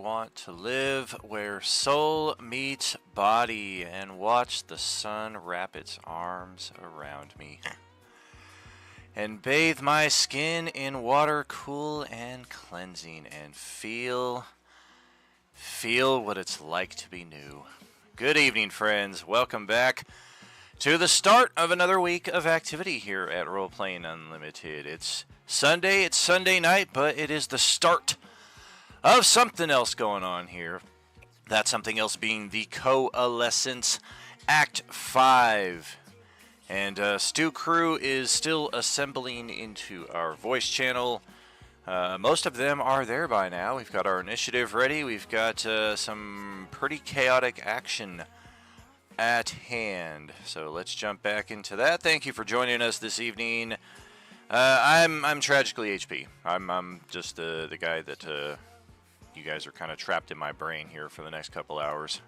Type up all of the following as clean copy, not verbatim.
want to live where soul meets body and watch the sun wrap its arms around me and bathe my skin in water cool and cleansing and feel what it's like to be new. Good evening, friends. Welcome back to the start of another week of activity here at Roleplaying Unlimited. It's Sunday night, but it is the start of something else going on here. That something else being the Coalescence Act 5. And Stu Crew is still assembling into our voice channel. Most of them are there by now. We've got our initiative ready. We've got some pretty chaotic action at hand. So let's jump back into that. Thank you for joining us this evening. I'm tragically HP. I'm just the guy that you guys are kind of trapped in my brain here for the next couple hours.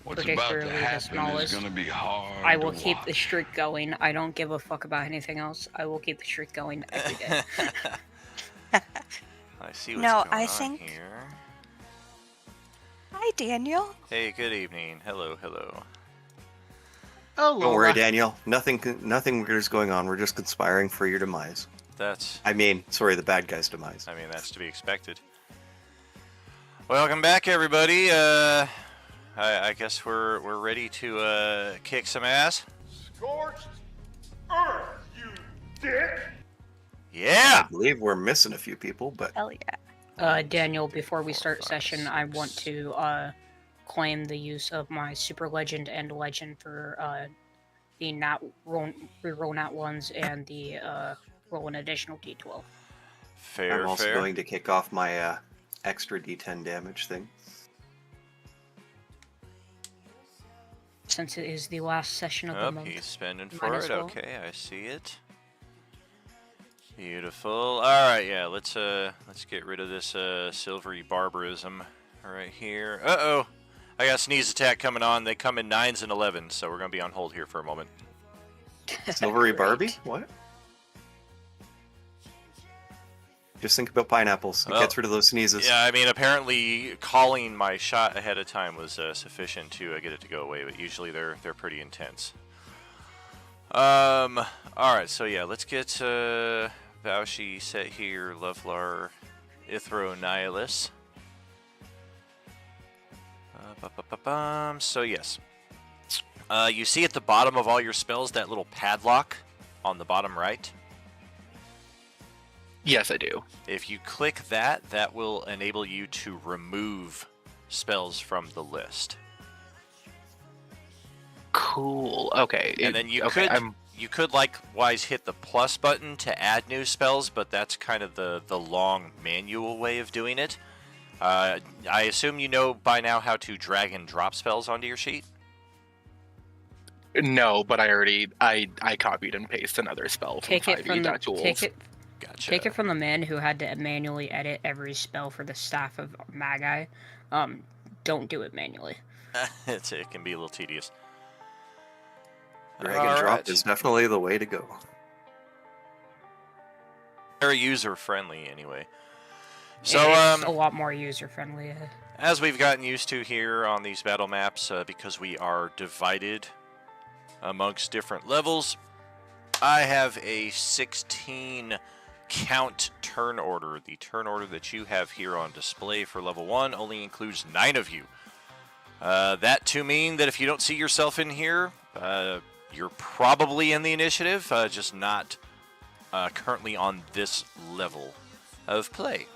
What's about to happen is going to be hard. I will keep the streak going. I don't give a fuck about anything else. I will keep the streak going every day. I see what's going on here. Hi, Daniel. Hey, good evening. Hello. Oh, don't worry, Daniel. Nothing weird is going on. We're just conspiring for your demise. The bad guy's demise. I mean, that's to be expected. Welcome back, everybody. I guess we're ready to kick some ass. Scorched earth, you dick! Yeah! I believe we're missing a few people, but... Hell yeah. Daniel, before we start session, I want to claim the use of my Super Legend and Legend for the reroll nat ones and the roll an additional D12. Fair. I'm also going to kick off my extra D10 damage thing. Since it is the last session of the month. He's spending for it. Well. Okay, I see it. Beautiful. All right, yeah. Let's get rid of this silvery barbarism right here. Uh-oh. I got sneeze attack coming on. They come in 9s and 11s, so we're gonna be on hold here for a moment. Silvery Barbie? What? Just think about pineapples. It gets rid of those sneezes. Yeah, I mean, apparently calling my shot ahead of time was sufficient to get it to go away, but usually they're pretty intense. All right, so yeah, let's get Vaushi set here, Lovelar, Ithro, Nihilus. So yes, you see at the bottom of all your spells that little padlock on the bottom right? Yes, I do. If you click that, that will enable you to remove spells from the list. Cool. Okay. And then you could likewise hit the plus button to add new spells, but that's kind of the long manual way of doing it. I assume you know by now how to drag and drop spells onto your sheet? No, but I copied and pasted another spell from 5e.tools. Gotcha. Take it from the man who had to manually edit every spell for the Staff of Magi. Don't do it manually. It can be a little tedious. Drag and drop is definitely the way to go. Very user-friendly, anyway. So, it's a lot more user-friendly. As we've gotten used to here on these battle maps, because we are divided amongst different levels, I have a 16 count turn order. The turn order that you have here on display for level 1 only includes 9 of you. That to mean that if you don't see yourself in here, you're probably in the initiative, just not currently on this level of play.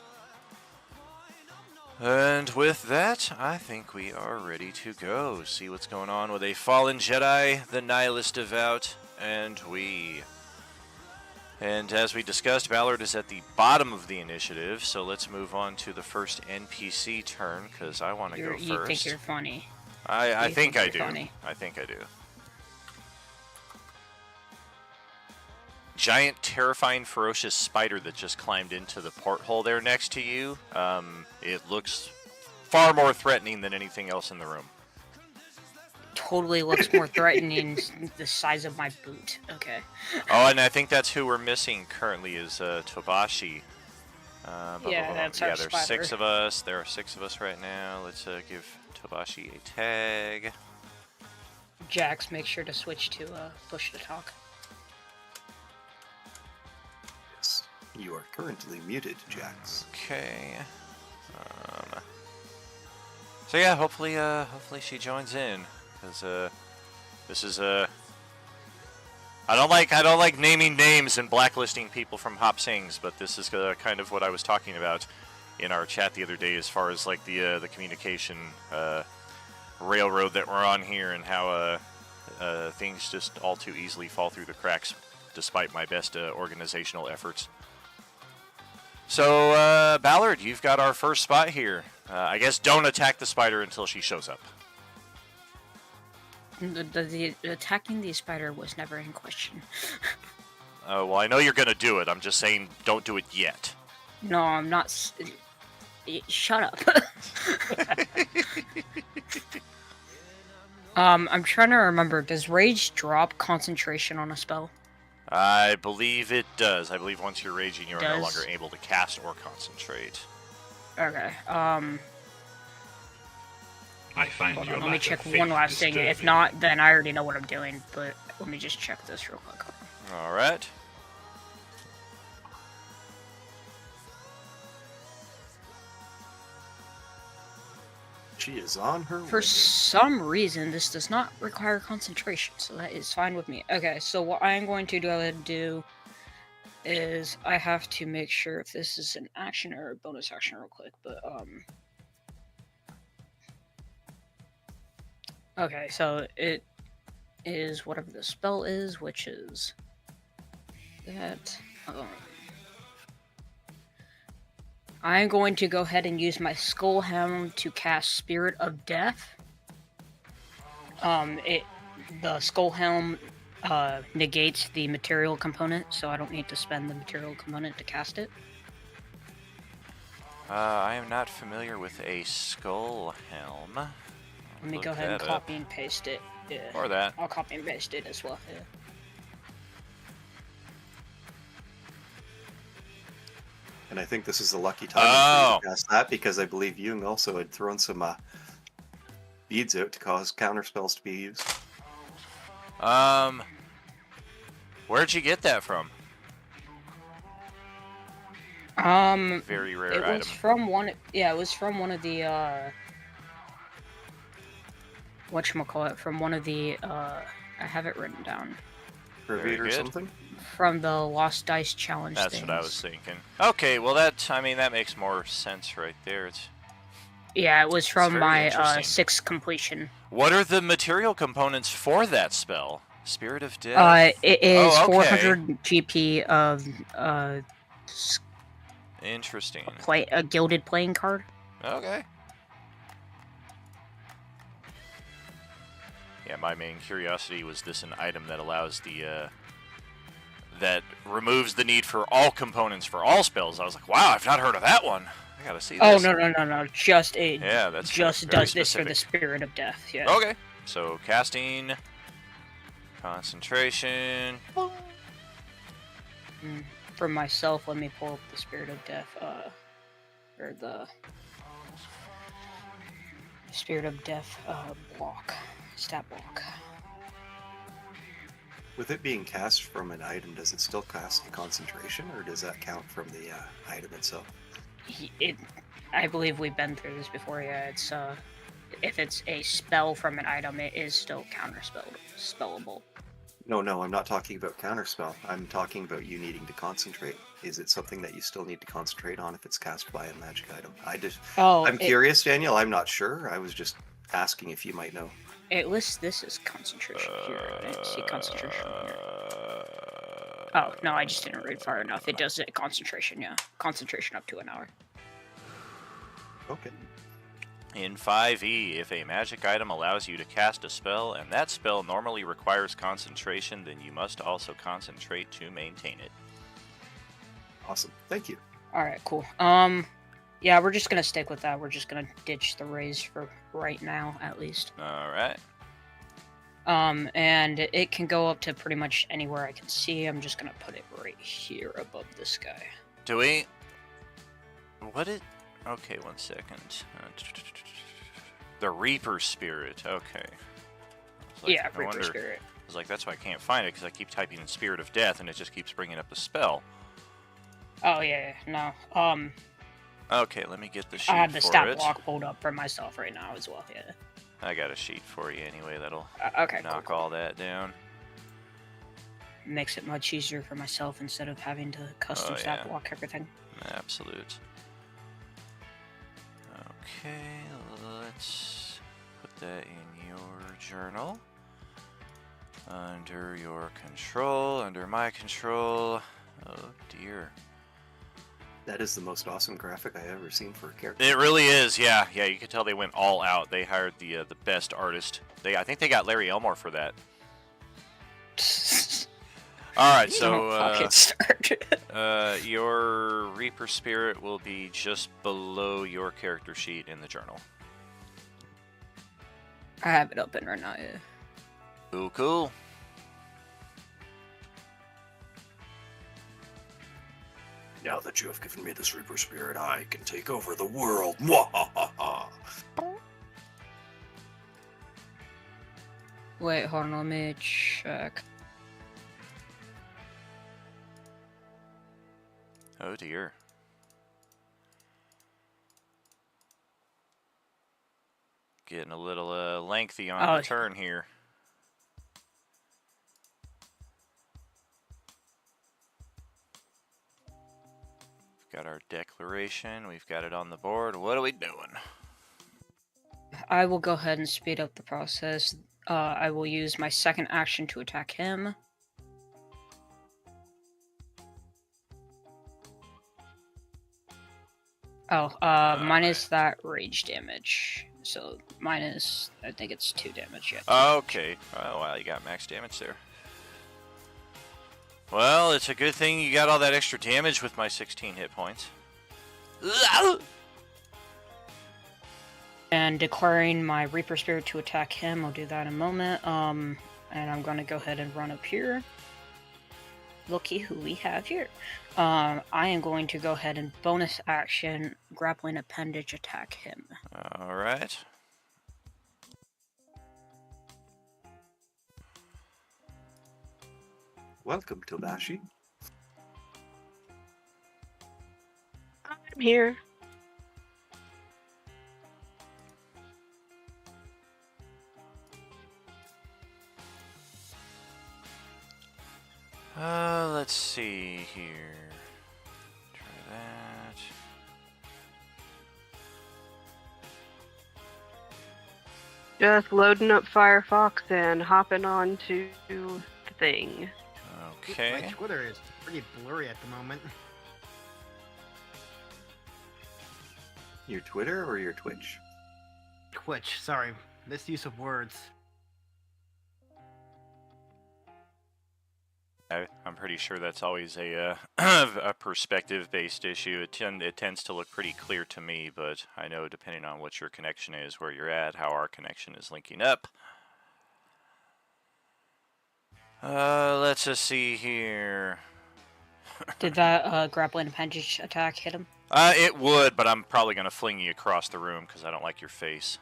And with that, I think we are ready to go. See what's going on with a fallen Jedi, the Nihilus Devout, and we. And as we discussed, Ballard is at the bottom of the initiative, so let's move on to the first NPC turn, because I want to go first. You think you're funny. I think I do. Funny. I think I do. Giant, terrifying, ferocious spider that just climbed into the porthole there next to you. It looks far more threatening than anything else in the room. Totally looks more threatening the size of my boot. Okay. Oh, and I think that's who we're missing currently is Tobashi. That's our there's spider. 6 of us. There are 6 of us right now. Let's give Tobashi a tag. Jax, make sure to switch to push to talk. Yes, you are currently muted, Jax. Okay. So yeah, hopefully she joins in, because this is I don't like naming names and blacklisting people from Hop Sings, but this is kind of what I was talking about in our chat the other day, as far as like the communication railroad that we're on here, and how things just all too easily fall through the cracks, despite my best organizational efforts. So Ballard, you've got our first spot here. I guess don't attack the spider until she shows up. The attacking the spider was never in question. Well, I know you're going to do it. I'm just saying don't do it yet. No, I'm not. Shut up. I'm trying to remember. Does Rage drop concentration on a spell? I believe it does. I believe once you're raging, you're no longer able to cast or concentrate. Okay. I find let me check one last thing. If not, then I already know what I'm doing. But let me just check this real quick. All right. She is on her way. For some reason, this does not require concentration, so that is fine with me. Okay, so what I'm going to go ahead and do is I have to make sure if this is an action or a bonus action real quick, but okay, so it is whatever the spell is, which is that. I'm going to go ahead and use my Skull Helm to cast Spirit of Death. The Skull Helm negates the material component, so I don't need to spend the material component to cast it. I am not familiar with a Skull Helm. Let me go ahead and copy and paste it. Yeah. Or that. I'll copy and paste it as well. Yeah. And I think this is the lucky time to cast that, because I believe Jung also had thrown some beads out to cause counter spells to be used. Where'd you get that from? Very rare item. It was from one. Yeah, it was from one of the whatchamacallit, from one of the I have it written down. Reveal or something? From the Lost Dice Challenge. That's things. what I was thinking. Okay, well that makes more sense right there. Yeah, it was from my 6th completion. What are the material components for that spell? Spirit of Death? It is 400 GP of interesting. A gilded playing card. Okay. Yeah, my main curiosity was this an item that allows the that removes the need for all components for all spells. I was like, wow, I've not heard of that one. I gotta see this. Oh no! Just that's just does this for the Spirit of Death. Yeah. Okay. So casting, concentration. For myself, let me pull up the Spirit of Death. Or the Spirit of Death block, stat block. With it being cast from an item, does it still cast the concentration, or does that count from the item itself? I believe we've been through this before. Yeah, it's if it's a spell from an item, it is still spellable. No, I'm not talking about counterspell. I'm talking about you needing to concentrate. Is it something that you still need to concentrate on if it's cast by a magic item? I'm curious, Daniel. I'm not sure. I was just asking if you might know. It lists this as concentration here. I didn't see concentration here. Oh, no, I just didn't read far enough. It does it concentration, yeah. Concentration up to an hour. Okay. In 5e, if a magic item allows you to cast a spell, and that spell normally requires concentration, then you must also concentrate to maintain it. Awesome. Thank you. Alright, cool. Yeah, we're just gonna stick with that. We're just gonna ditch the raise for right now, at least. Alright. And it can go up to pretty much anywhere I can see. I'm just gonna put it right here above this guy. Do we? What it? Okay, 1 second. The Reaper Spirit. Okay. Yeah, Reaper Spirit. I was like, that's why I can't find it, because I keep typing in Spirit of Death, and it just keeps bringing up the spell. Oh, yeah, no. Okay, let me get the sheet for it. I have the stat block pulled up for myself right now as well, yeah. I got a sheet for you anyway that'll knock all that down. Makes it much easier for myself instead of having to custom stat block everything. Absolute. Okay, let's put that in your journal. Under your control, under my control. Oh dear. That is the most awesome graphic I ever seen for a character. It really is, yeah. Yeah, you can tell they went all out. They hired the best artist. I think they got Larry Elmore for that. All right, so your Reaper Spirit will be just below your character sheet in the journal. I have it open right now, yeah. Cool, cool. Now that you have given me this Reaper Spirit, I can take over the world. Mwahaha! Wait, hold on, let me check. Oh dear. Getting a little lengthy on the turn here. We've got our declaration. We've got it on the board. What are we doing? I will go ahead and speed up the process. I will use my second action to attack him. Minus that rage damage. So minus, I think it's 2 damage yet. Okay. Oh, wow, you got max damage there. Well, it's a good thing you got all that extra damage with my 16 hit points. And declaring my Reaper Spirit to attack him, I'll do that in a moment. And I'm going to go ahead and run up here. Looky who we have here. I am going to go ahead and bonus action grappling appendage attack him. All right. Welcome, Tobashi. I'm here. Let's see here. Try that. Just loading up Firefox and hopping on to the thing. Okay. My Twitter is pretty blurry at the moment. Your Twitter or your Twitch? Twitch, sorry. Misuse of words. I'm pretty sure that's always a a perspective-based issue. It tends to look pretty clear to me, but I know depending on what your connection is, where you're at, how our connection is linking up. Let's just see here. Did that grappling appendage attack hit him? It would, but I'm probably gonna fling you across the room because I don't like your face.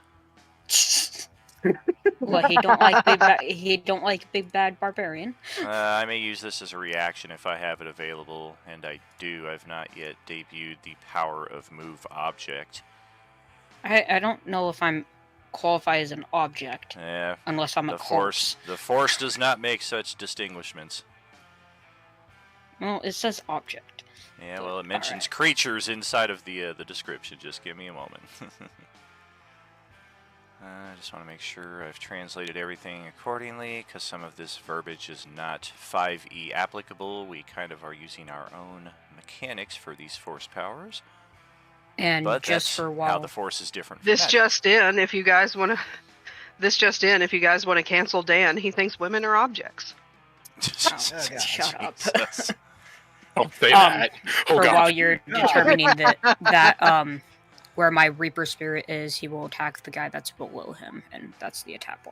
Well, he don't like big bad barbarian. I may use this as a reaction if I have it available, and I do. I've not yet debuted the power of move object. I don't know if I'm qualified as an object. Yeah. Unless I'm a corpse. The Force does not make such distinguishments. Well, it says object. Yeah, well, it mentions creatures inside of the description. Just give me a moment. I just want to make sure I've translated everything accordingly, because some of this verbiage is not 5e applicable. We kind of are using our own mechanics for these force powers. And but just that's for a while, how the force is different. This just in, if you guys want to cancel Dan, he thinks women are objects. Shut up. Don't say that. For while you're determining that where my Reaper Spirit is, he will attack the guy that's below him, and that's the attack.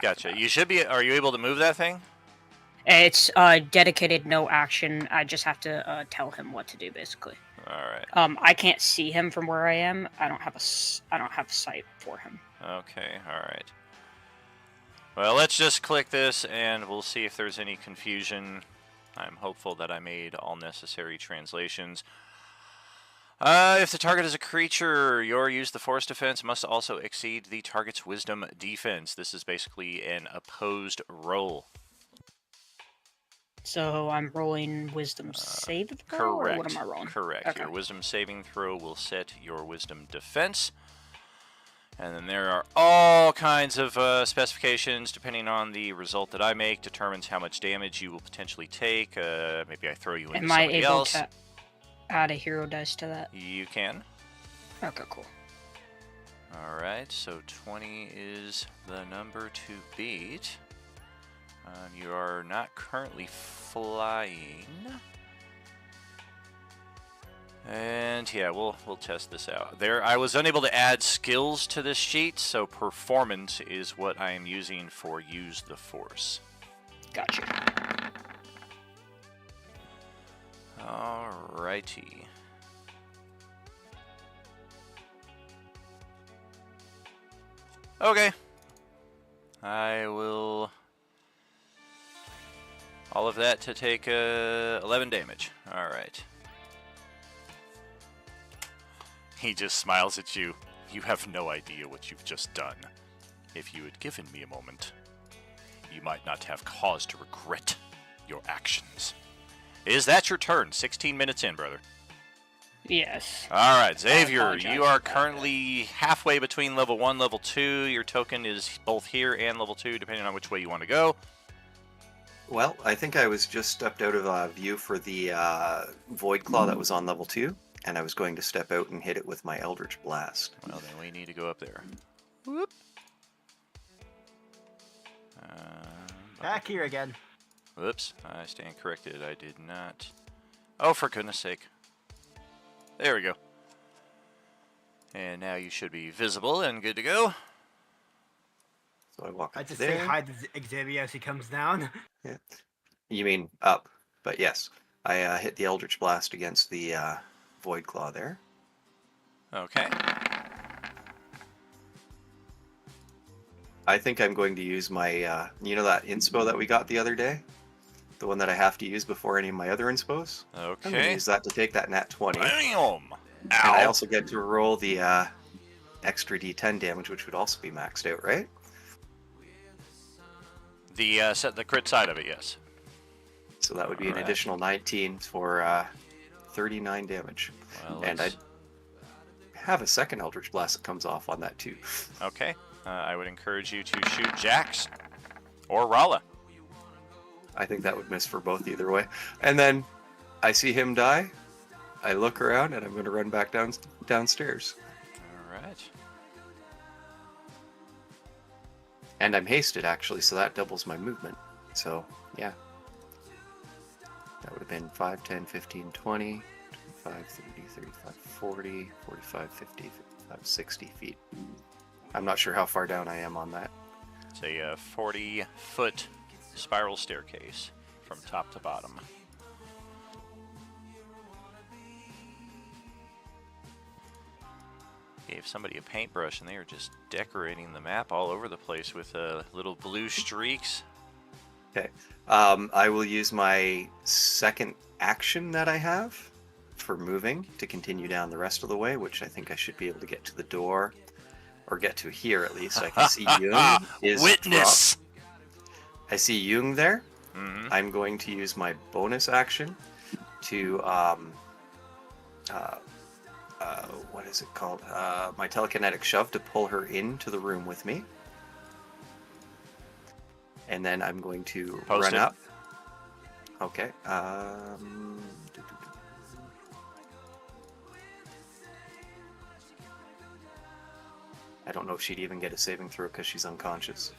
Gotcha. You should be. Are you able to move that thing? It's dedicated no action. I just have to tell him what to do, basically. Alright. I can't see him from where I am. I don't have sight for him. Okay, alright. Well, let's just click this and we'll see if there's any confusion. I'm hopeful that I made all necessary translations. If the target is a creature, your use the force defense must also exceed the target's wisdom defense. This is basically an opposed roll. So I'm rolling wisdom saving throw, Correct. or what am I rolling? Correct. Okay. Your wisdom saving throw will set your wisdom defense. And then there are all kinds of specifications depending on the result that I make. Determines how much damage you will potentially take. Maybe I throw you into somebody else. Am I able to add a hero dice to that? You can. Okay, cool. Alright, so 20 is the number to beat. You are not currently flying. And yeah, we'll test this out. I was unable to add skills to this sheet, so performance is what I am using for use the force. Gotcha. Alrighty. Okay. I will... All of that to take 11 damage. Alright. He just smiles at you. You have no idea what you've just done. If you had given me a moment, you might not have cause to regret your actions. Is that your turn? 16 minutes in, brother. Yes. Alright, Xavier, you are currently halfway between level 1 and level 2. Your token is both here and level 2, depending on which way you want to go. Well, I think I was just stepped out of view for the Void Claw that was on level 2, and I was going to step out and hit it with my Eldritch Blast. Well, then we need to go up there. Whoop. Back here again. Whoops, I stand corrected. I did not... Oh, for goodness sake. There we go. And now you should be visible and good to go. So I walk I up just there. say hi to Xavier as he comes down. Yeah. You mean up, but yes. I hit the Eldritch Blast against the Void Claw there. Okay. I think I'm going to use my, you know that inspo that we got the other day? The one that I have to use before any of my other inspos? Okay. I'm going to use that to take that nat 20. Bam! And I also get to roll the extra d10 damage, which would also be maxed out, right? The crit side of it, yes. So that would be an additional 19 for 39 damage. Well, and I have a second Eldritch Blast that comes off on that too. Okay. I would encourage you to shoot Jax or Rala. I think that would miss for both either way. And then I see him die. I look around and I'm going to run back downstairs. All right. And I'm hasted actually, so that doubles my movement. So, yeah. That would have been 5, 10, 15, 20, 25, 30, 35, 40, 45, 50, 55, 60 feet. I'm not sure how far down I am on that. It's a 40-foot spiral staircase from top to bottom. Gave somebody a paintbrush and they are just decorating the map all over the place with little blue streaks. Okay. I will use my second action that I have for moving to continue down the rest of the way, which I think I should be able to get to the door, or get to here at least. I can see Jung is Witness! dropped. I see Jung there. Mm-hmm. I'm going to use my bonus action to, what is it called? My telekinetic shove to pull her into the room with me. And then I'm going to run up. Okay. I don't know if she'd even get a saving throw because she's unconscious.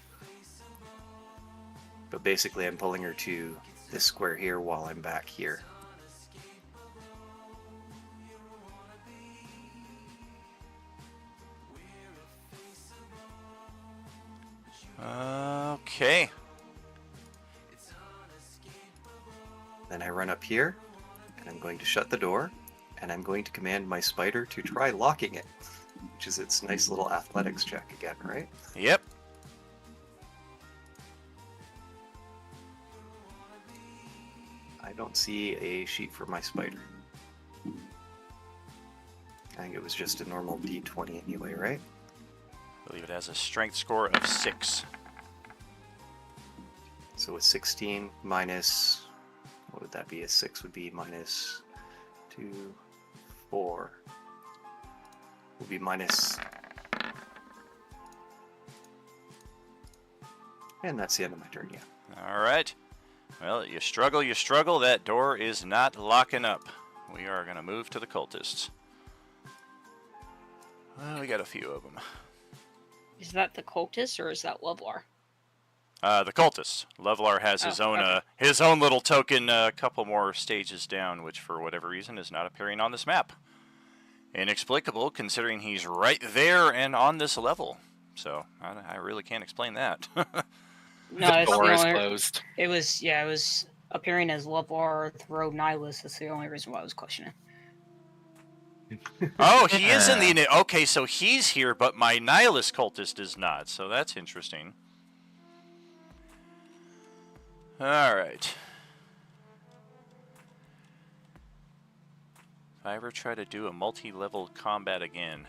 But basically I'm pulling her to this square here while I'm back here. Okay. Then I run up here, and I'm going to shut the door, and I'm going to command my spider to try locking it, which is its nice little athletics check again, right? Yep. I don't see a sheet for my spider. I think it was just a normal D20 anyway, right? I believe it has a strength score of 6. So a 16 minus, what would that be? A 6 would be minus 2, 4. Would be minus. And that's the end of my turn, yeah. Alright. Well, you struggle. That door is not locking up. We are going to move to the cultists. Well, we got a few of them. Is that the cultists or is that Lovelar? The cultists. Lovelar has his own little token a couple more stages down, which for whatever reason is not appearing on this map. Inexplicable, considering he's right there and on this level. So I really can't explain that. No, the door is closed. It was appearing as Lovelar throw Nihilus. That's the only reason why I was questioning. Oh, he is in the... Okay, so he's here, but my Nihilus cultist is not. So that's interesting. Alright. If I ever try to do a multi-level combat again,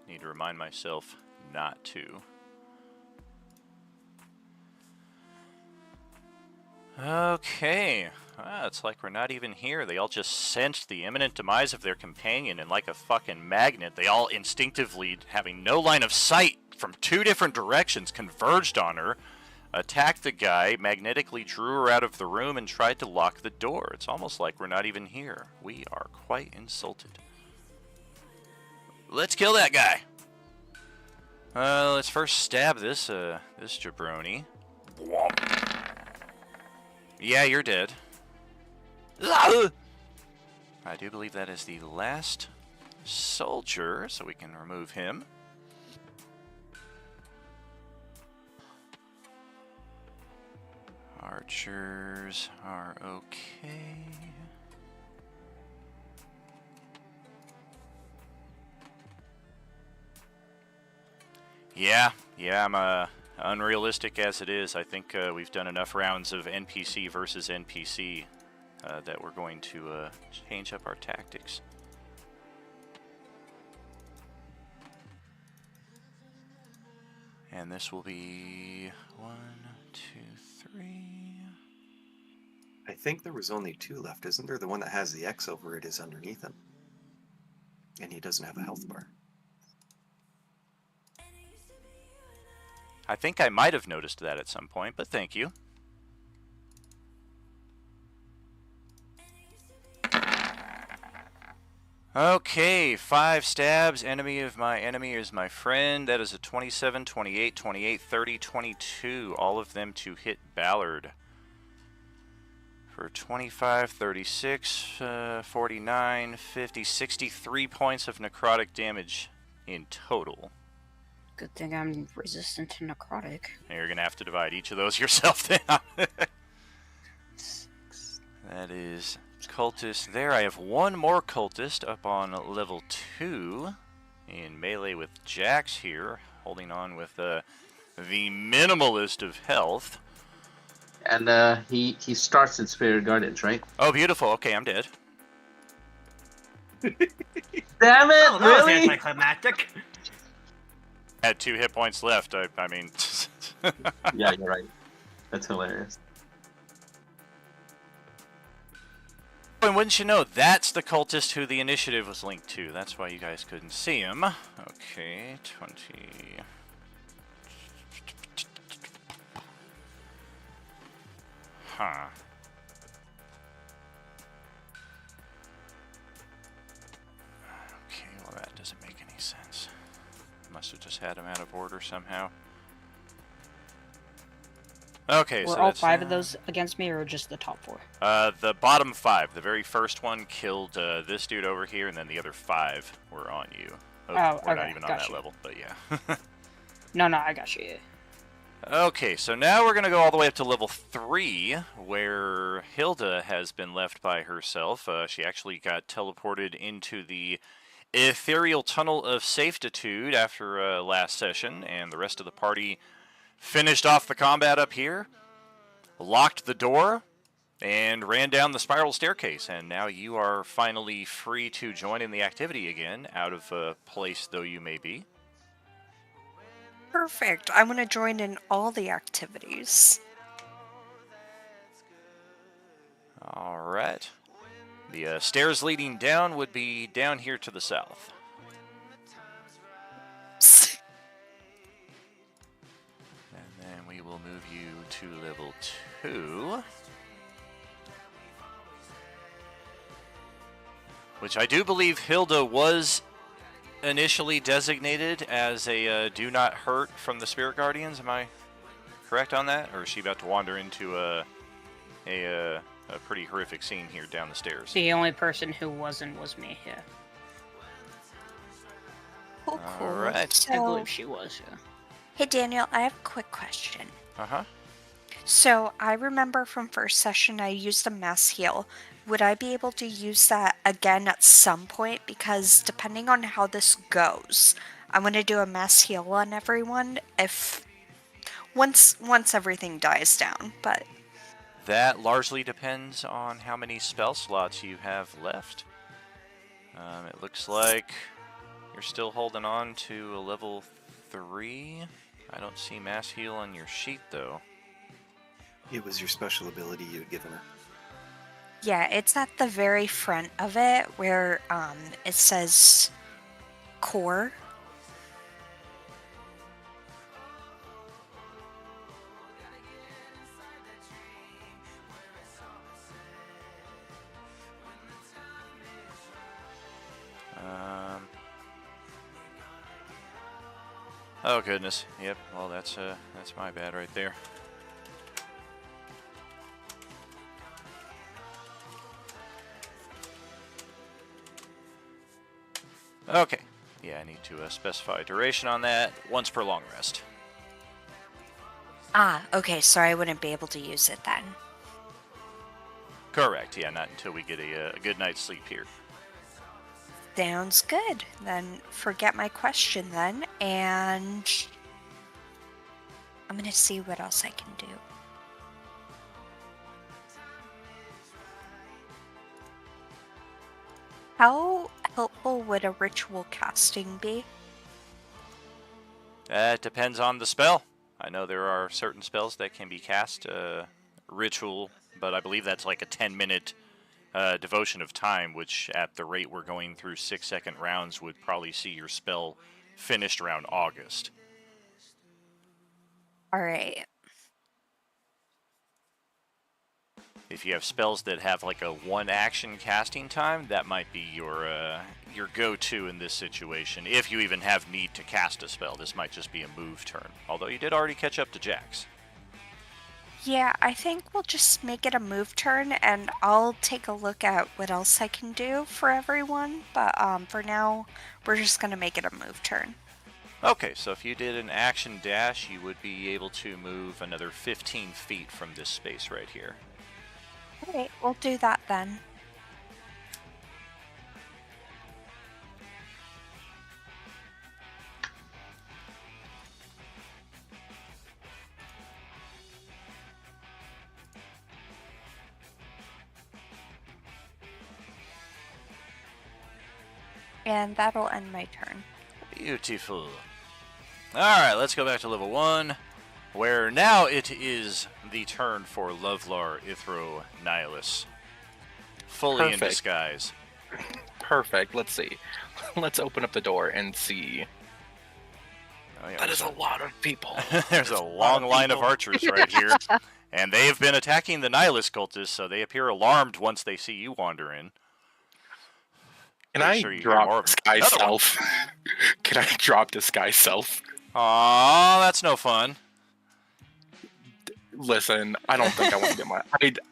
I need to remind myself not to. Okay. It's like we're not even here. They all just sensed the imminent demise of their companion, and like a fucking magnet, they all instinctively, having no line of sight from 2 different directions, converged on her, attacked the guy, magnetically drew her out of the room, and tried to lock the door. It's almost like we're not even here. We are quite insulted. Let's kill that guy. Let's first stab this jabroni. Yeah, you're dead. I do believe that is the last soldier, so we can remove him. Archers are okay. Yeah, I'm unrealistic as it is. I think we've done enough rounds of NPC versus NPC that we're going to change up our tactics. And this will be 1, 2, 3. I think there was only 2 left, isn't there? The one that has the X over it is underneath him. And he doesn't have a health bar. I think I might have noticed that at some point, but thank you. Okay, 5 stabs. Enemy of my enemy is my friend. That is a 27, 28, 28, 30, 22. All of them to hit Ballard. For 25, 36, 49, 50, 63 points of necrotic damage in total. Good thing I'm resistant to necrotic. And you're going to have to divide each of those yourself then. That is cultist there. I have one more cultist up on level 2 in melee with Jax here, holding on with the minimalist of health. And he starts in Spirit Guardians, right? Oh, beautiful. Okay, I'm dead. Damn it! Oh, that was really? anticlimactic. Had 2 hit points left. I mean... Yeah, you're right. That's hilarious. And wouldn't you know, that's the cultist who the initiative was linked to. That's why you guys couldn't see him. Okay, 20... Huh. Okay, well that doesn't make any sense. Must have just had him out of order somehow. Okay, were so all that's, 5 of those against me, or just the top 4? The bottom 5. The very first one killed this dude over here, and then the other 5 were on you. Oh, we're okay, not even on got that you. level, but yeah. No, I got you. Okay, so now we're going to go all the way up to level 3, where Hilda has been left by herself. She actually got teleported into the ethereal tunnel of safetitude after last session, and the rest of the party finished off the combat up here, locked the door, and ran down the spiral staircase. And now you are finally free to join in the activity again, out of place though you may be. Perfect. I want to join in all the activities. All right. The stairs leading down would be down here to the south. And then we will move you to level 2. Which I do believe Hilda was initially designated as a do not hurt from the Spirit Guardians. Am I correct on that? Or is she about to wander into a pretty horrific scene here down the stairs? The only person who wasn't was me, yeah. Oh, cool. All right. So, I believe she was, yeah. hey, Daniel, I have a quick question. Uh-huh. So, I remember from first session I used a mass heal. Would I be able to use that again at some point? Because depending on how this goes, I'm going to do a mass heal on everyone once everything dies down, but... That largely depends on how many spell slots you have left. It looks like you're still holding on to a level 3. I don't see mass heal on your sheet, though. It was your special ability you had given her. Yeah, it's at the very front of it where it says core. Oh goodness. Yep. Well, that's my bad right there. Okay. Yeah, I need to specify duration on that. Once per long rest. Ah, okay, so I wouldn't be able to use it then. Correct. Yeah, not until we get a good night's sleep here. Sounds good. Then forget my question then, and I'm gonna see what else I can do. How helpful would a ritual casting be? It depends on the spell. I know there are certain spells that can be cast ritual, but I believe that's like a 10-minute devotion of time, which at the rate we're going through 6-second rounds would probably see your spell finished around August. Alright. If you have spells that have like a 1-action casting time, that might be your go-to in this situation. If you even have need to cast a spell, this might just be a move turn. Although you did already catch up to Jax. Yeah, I think we'll just make it a move turn, and I'll take a look at what else I can do for everyone. But for now, we're just gonna make it a move turn. Okay, so if you did an action dash, you would be able to move another 15 feet from this space right here. Alright, we'll do that then. And that'll end my turn. Beautiful. Alright, let's go back to level 1, where now it is the turn for Lovelar Ithro Nihilus. Fully in disguise. Perfect. Let's see. Let's open up the door and see. Oh, yeah, that is a lot of people. There's a long line of archers right here. And they have been attacking the Nihilus cultists, so they appear alarmed once they see you wander in. Can I drop Disguise Self? Can I drop Disguise Self? Aw, that's no fun. Listen, I don't think I want to get my...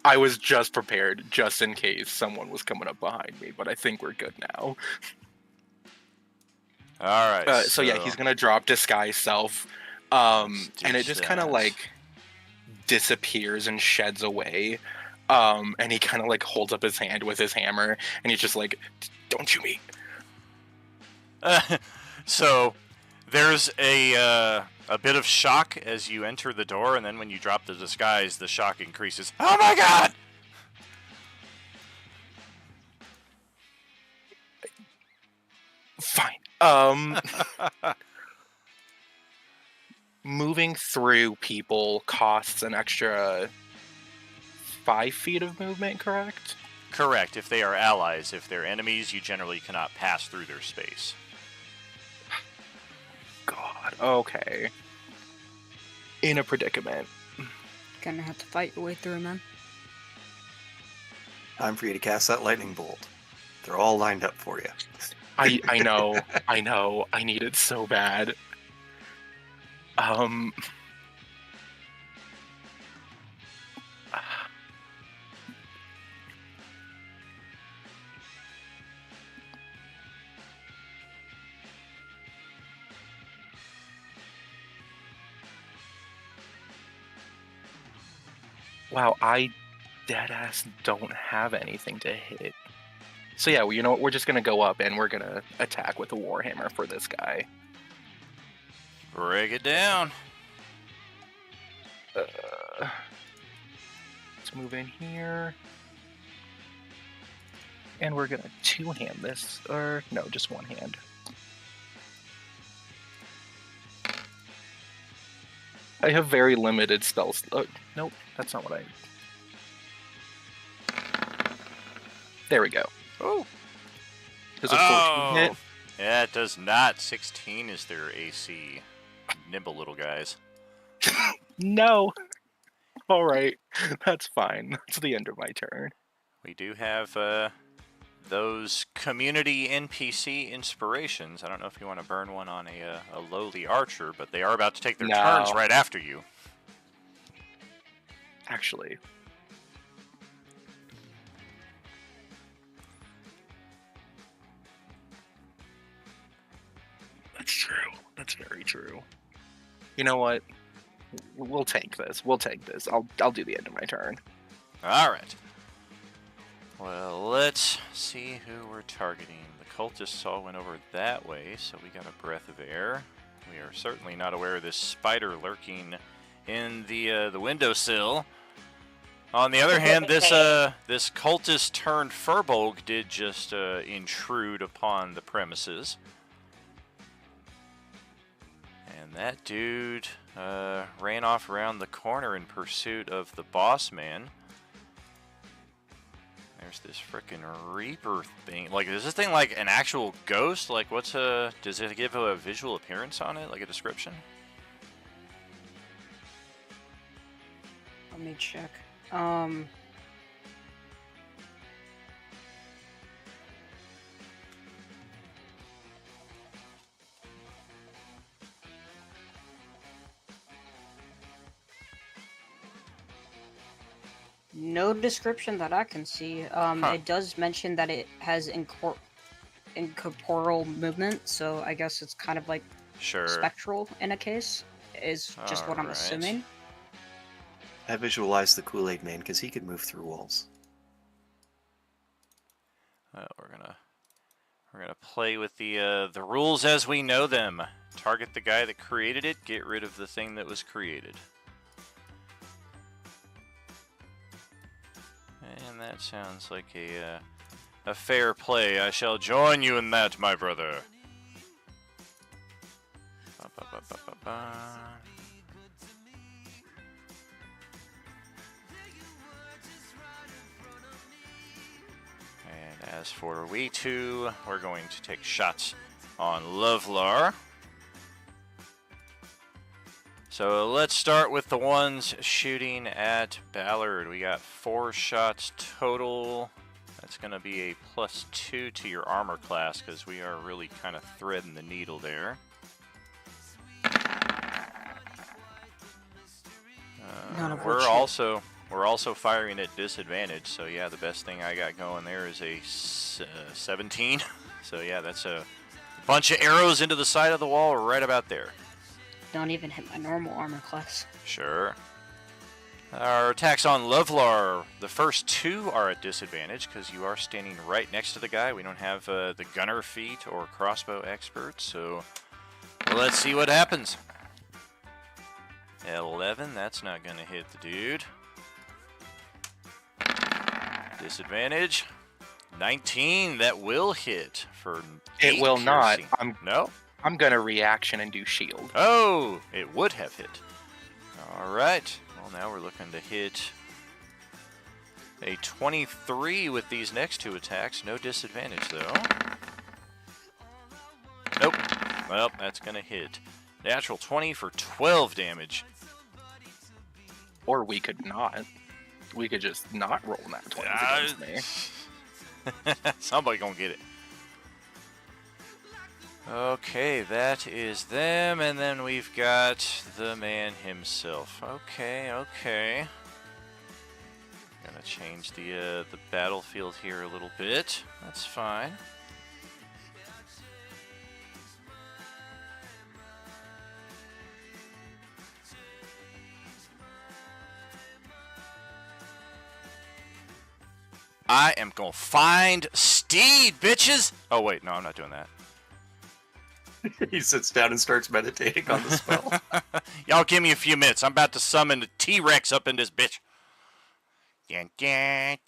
I was just prepared, just in case someone was coming up behind me, but I think we're good now. Alright, so yeah, he's going to drop Disguise Self. And it just kind of like disappears and sheds away. And he kind of like holds up his hand with his hammer, and he's just like, "Don't shoot me." So there's a bit of shock as you enter the door, and then when you drop the disguise, the shock increases. Oh my god! Fine. Moving through people costs an extra 5 feet of movement, correct? Correct, if they are allies. If they're enemies, you generally cannot pass through their space. God, okay. In a predicament. Gonna have to fight your way through, man. Time for you to cast that lightning bolt. They're all lined up for you. I know, I need it so bad. Wow, I deadass don't have anything to hit. So yeah, well, you know what? We're just gonna go up and we're gonna attack with a warhammer for this guy. Break it down. Let's move in here. And we're gonna two-hand this, or no, just one hand. I have very limited spells. Oh, nope, that's not what I... There we go. Oh. Does a 14 hit? Yeah, it does not. 16 is their AC. Nimble little guys. No. All right, that's fine. That's the end of my turn. We do have those community NPC inspirations. I don't know if you want to burn one on a lowly archer, but they are about to take their turns right after you. Actually. That's true. That's very true. You know what? We'll take this. We'll take this. I'll do the end of my turn. All right. Well, let's see who we're targeting. The cultists all went over that way, so we got a breath of air. We are certainly not aware of this spider lurking in the windowsill. On the other hand, this cultist turned Furbolg did just intrude upon the premises. And that dude ran off around the corner in pursuit of the boss man. There's this frickin' Reaper thing. Like, is this thing like an actual ghost? Like, does it give a visual appearance on it? Like a description? Let me check. No description that I can see. It does mention that it has incorporeal movement, so I guess it's kind of like spectral in a case, is just what I'm assuming. I visualized the Kool-Aid Man because he could move through walls. We're gonna play with the rules as we know them. Target the guy that created it. Get rid of the thing that was created. And that sounds like a fair play. I shall join you in that, my brother. And as for we two, we're going to take shots on Lovlar. So let's start with the ones shooting at Ballard. We got 4 shots total. That's going to be a +2 to your armor class because we are really kind of threading the needle there. We're also firing at disadvantage. So yeah, the best thing I got going there is a 17. So yeah, that's a bunch of arrows into the side of the wall right about there. don't even hit my normal armor class. Sure. Our attacks on Lovelar, the first 2 are at disadvantage because you are standing right next to the guy. We don't have the gunner feat or crossbow expert, so let's see what happens. 11, that's not going to hit the dude. Disadvantage. 19, that will hit for 8 It will not. piercing. No? I'm going to reaction and do shield. Oh, it would have hit. All right. Well, now we're looking to hit a 23 with these next 2 attacks. No disadvantage, though. Nope. Well, that's going to hit. Natural 20 for 12 damage. Or we could not. We could just not roll that 20 against me. Somebody gonna get it. Okay, that is them, and then we've got the man himself. Okay. Gonna change the battlefield here a little bit. That's fine. I am gonna find Steed, bitches! Oh wait, no, I'm not doing that. He sits down and starts meditating on the spell. Y'all give me a few minutes. I'm about to summon the T-Rex up in this bitch. I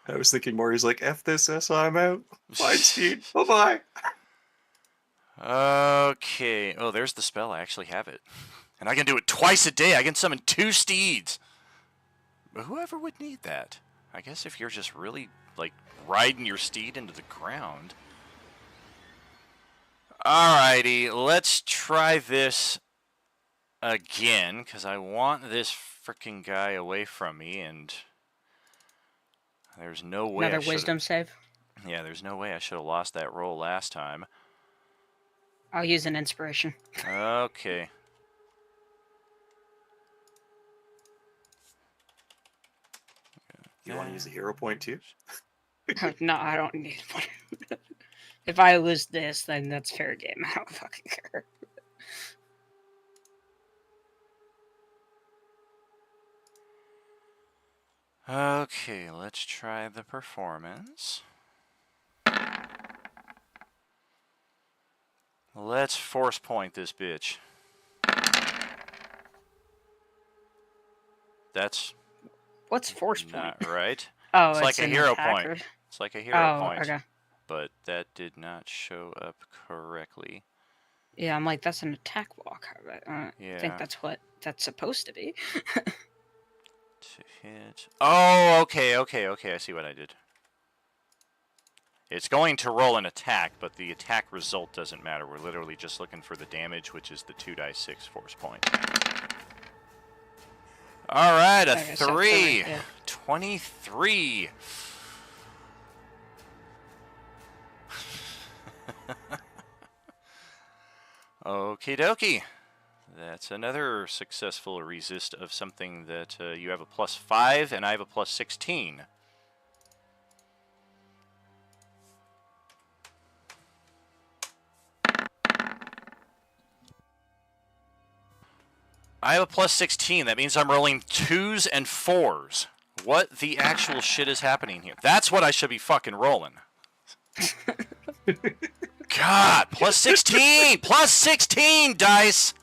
was thinking more, he's like, F this S, I'm out. Fine, Steed. Bye-bye. Okay. Oh, there's the spell. I actually have it. And I can do it twice a day. I can summon 2 steeds. But whoever would need that? I guess if you're just really, like, riding your steed into the ground. Alrighty, let's try this again, because I want this freaking guy away from me, and there's no way Another wisdom save? Yeah, there's no way I should have lost that roll last time. I'll use an inspiration. Okay. You want to use the hero point too? No, I don't need one. If I lose this, then that's fair game. I don't fucking care. Okay, let's try the performance. Let's force point this bitch. That's what's force point? Not right. Oh, it's like a hero point. Or... It's like a hero point. Okay. But that did not show up correctly. Yeah, I'm like, that's an attack walk. Yeah. I think that's what that's supposed to be. To hit. Oh, okay. I see what I did. It's going to roll an attack, but the attack result doesn't matter. We're literally just looking for the damage, which is the 2d6 force point. All right, a 3. Yeah. 23. Okie dokie. That's another successful resist of something that you have a +5 and I have a +16. I have a +16. That means I'm rolling 2s and 4s. What the actual shit is happening here? That's what I should be fucking rolling. God, +16! +16 dice!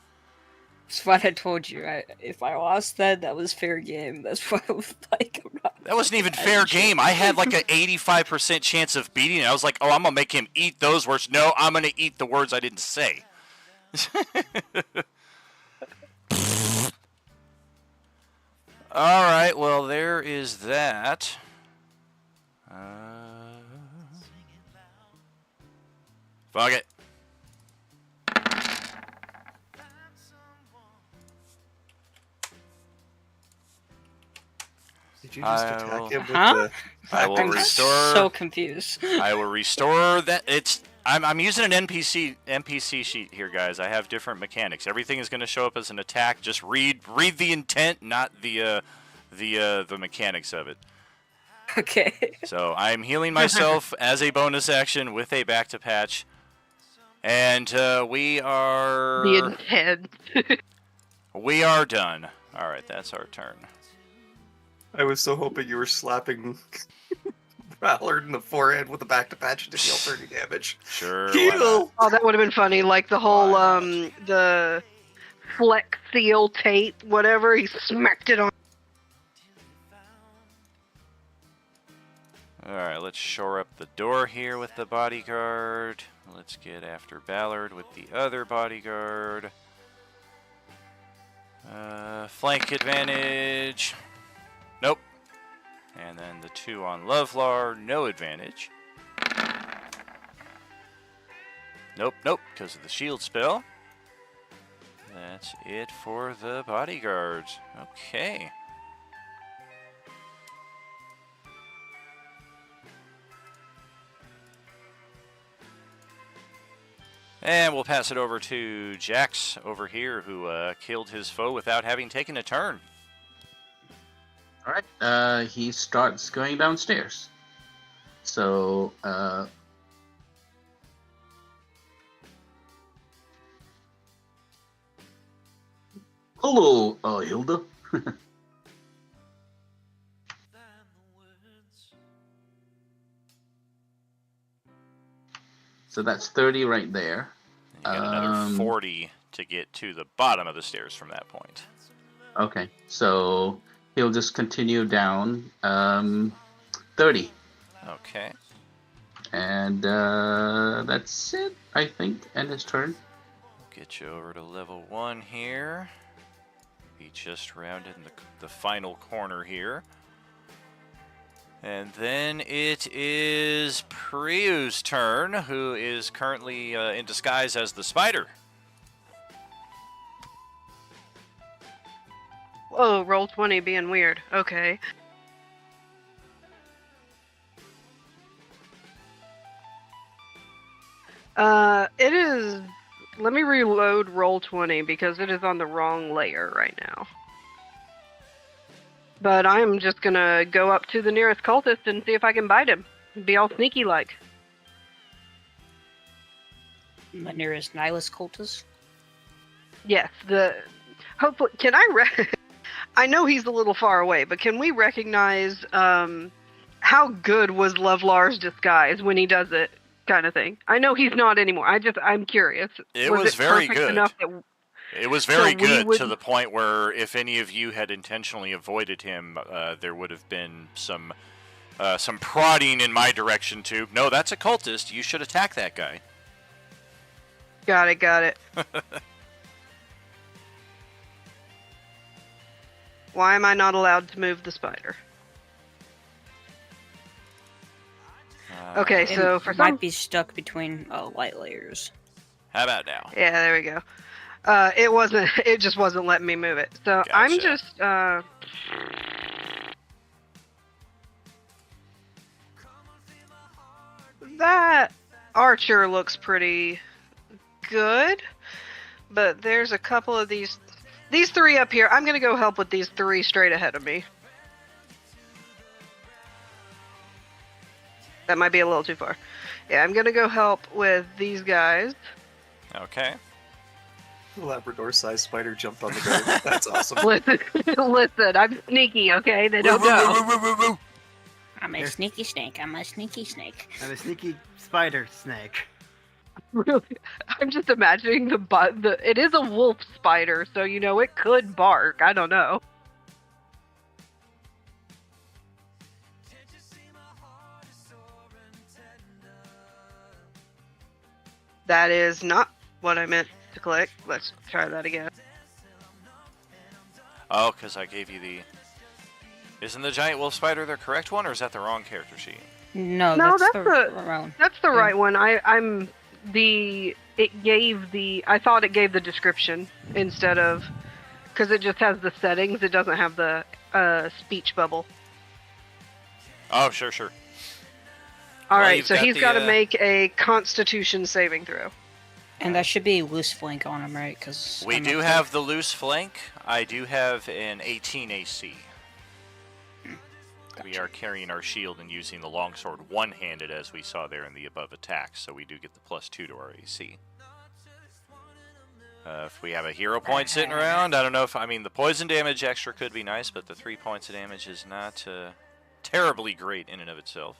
That's what I told you. If I lost that was fair game. That's what I was like. That wasn't even fair game. I had like an 85% chance of beating it. I was like, oh, I'm going to make him eat those words. No, I'm going to eat the words I didn't say. Alright, well, there is that. Fuck it. Did you just attack him with the... I will restore... so confused. I will restore that... I'm using an NPC sheet here, guys. I have different mechanics. Everything is going to show up as an attack. Just read the intent, not the mechanics of it. Okay. So I'm healing myself as a bonus action with a back to patch. And we are... Being head. We are done. Alright, that's our turn. I was so hoping you were slapping Ballard in the forehead with a back-to-patch to deal 30 damage. Sure, Heal! Oh, that would have been funny. Like the whole, the Flex Seal tape, whatever, he smacked it on. Alright, let's shore up the door here with the bodyguard. Let's get after Ballard with the other bodyguard. Flank advantage. Nope. And then the 2 on Lovelar, no advantage. Nope, nope, because of the shield spell. That's it for the bodyguards. Okay. And we'll pass it over to Jax over here, who killed his foe without having taken a turn. Alright, he starts going downstairs. So, hello, Hilda. So that's 30 right there. You got another 40 to get to the bottom of the stairs from that point. Okay, so he'll just continue down 30. Okay. And that's it, I think, end his turn. Get you over to level 1 here. Be just rounded in the final corner here. And then it is Priyu's turn, who is currently in disguise as the spider. Whoa, roll 20 being weird. Okay. It is... Let me reload roll 20 because it is on the wrong layer right now. But I'm just gonna go up to the nearest cultist and see if I can bite him. Be all sneaky-like. The nearest Nihilus cultist? Yes, hopefully... Can I know he's a little far away, but can we recognize, how good was Lovelar's disguise when he does it, kind of thing? I know he's not anymore. I'm curious. It was very good. It was very good would... to the point where if any of you had intentionally avoided him, there would have been some prodding in my direction too. No, that's a cultist. You should attack that guy. Got it. Why am I not allowed to move the spider? Okay, so for some... might be stuck between light layers. How about now? Yeah, there we go. It just wasn't letting me move it. So Gotcha. I'm just, that archer looks pretty good, but there's a couple of these 3 up here. I'm gonna go help with these 3 straight ahead of me. That might be a little too far. Yeah, I'm gonna go help with these guys. Okay. The Labrador-sized spider jumped on the guard. That's awesome. Listen, I'm sneaky, okay? They don't know. I'm a sneaky snake. I'm a sneaky snake. I'm a sneaky spider snake. Really, I'm just imagining it is a wolf spider, so it could bark. I don't know. That is not what I meant to click. Let's try that again. Oh, because I gave you the... Isn't the giant wolf spider the correct one, or is that the wrong character sheet? No, that's the wrong. That's the right one. I thought it gave the description instead of... Because it just has the settings. It doesn't have the speech bubble. Oh, sure. Alright, so he's got to make a Constitution saving throw. And that should be loose flank on him, right? Because we do have the loose flank. I do have an 18 AC. We are carrying our shield and using the longsword one-handed, as we saw there in the above attacks, so we do get the +2 to our AC. If we have a hero point sitting around, I don't know if, I mean, the poison damage extra could be nice, but the 3 points of damage is not terribly great in and of itself.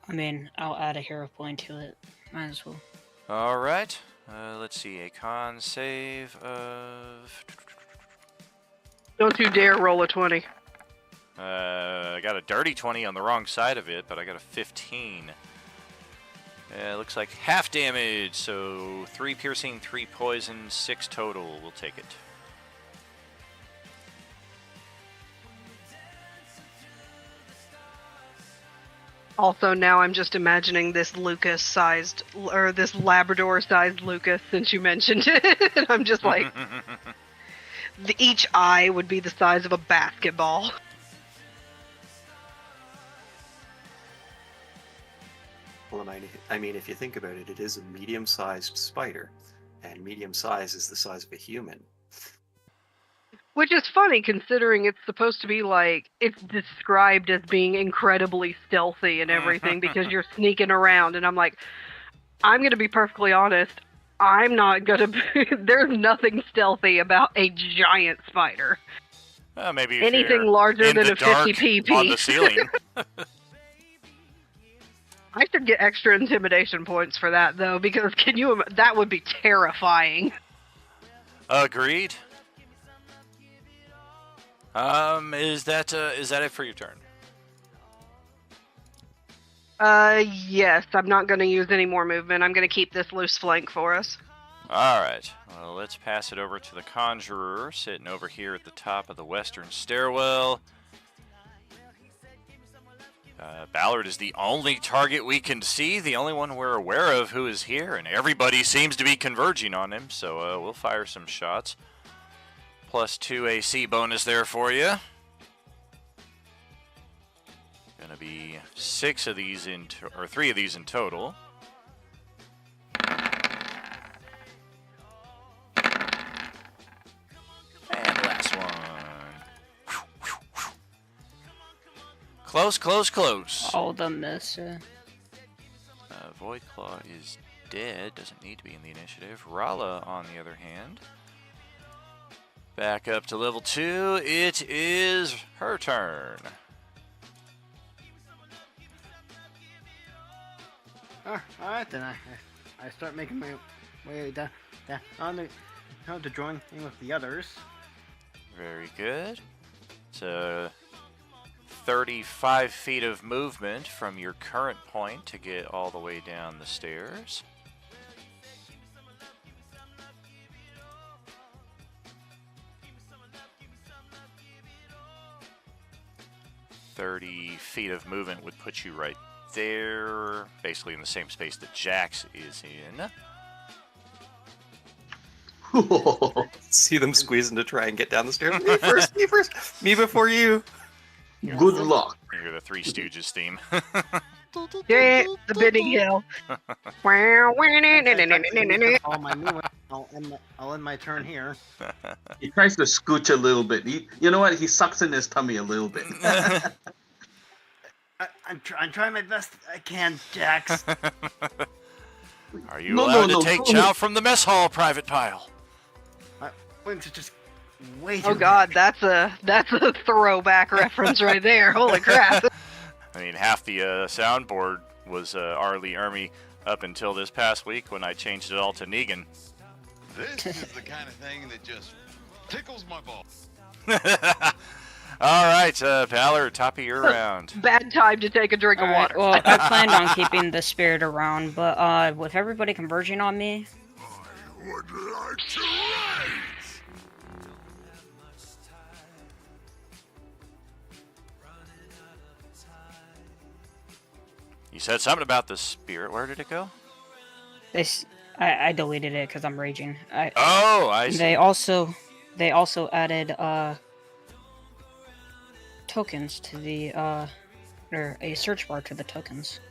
I mean, I'll add a hero point to it. Might as well. All right. Let's see, a con save of... Don't you dare roll a 20. I got a dirty 20 on the wrong side of it, but I got a 15. Looks like half damage, so 3 piercing, 3 poison, 6 total. We'll take it. Also, now I'm just imagining this Lucas-sized, or this Labrador-sized Lucas, since you mentioned it. And I'm just like, each eye would be the size of a basketball. Well, I mean, if you think about it, it is a medium-sized spider, and medium size is the size of a human. Which is funny, considering it's supposed to be like, it's described as being incredibly stealthy and everything, because you're sneaking around, and I'm like, I'm gonna be perfectly honest, I'm not gonna be, there's nothing stealthy about a giant spider. Maybe anything larger than a 50 pp on the ceiling. I should get extra intimidation points for that, though, because that would be terrifying. Agreed. Is that it for your turn? Yes. I'm not going to use any more movement. I'm going to keep this loose flank for us. All right. Well, let's pass it over to the Conjurer, sitting over here at the top of the western stairwell. Ballard is the only target we can see, the only one we're aware of who is here, and everybody seems to be converging on him, so we'll fire some shots. +2 AC bonus there for you. Gonna be 6 of these or 3 of these in total. And last one. Close, close, close. All of them miss. Void Claw is dead. Doesn't need to be in the initiative. Rala, on the other hand, back up to level 2. It is her turn. Alright then, I start making my way down to join in with the others. Very good. So 35 feet of movement from your current point to get all the way down the stairs. "30 feet of movement would put you right there, basically in the same space that Jax is in. See them squeezing to try and get down the stairs. Me first, me first, me before you. Good luck. You hear the Three Stooges theme. Yeah, the bidding hill. All my movement. I'll end my turn here. He tries to scooch a little bit. You know what? He sucks in his tummy a little bit. I'm trying my best I can, Jax. Are you allowed to take chow from the mess hall, Private Pile? My wings are just way too Oh god, that's a throwback reference right there. Holy crap. I mean, half the soundboard was Arlie Ermy up until this past week when I changed it all to Negan. This is the kind of thing that just tickles my balls. All right, Ballard, top of your round. Bad time to take a drink of water. Well, I planned on keeping the spirit around, but with everybody converging on me, I would like to rise. You said something about the spirit. Where did it go? I deleted it because I'm raging. I see. They also added tokens to the or a search bar to the tokens.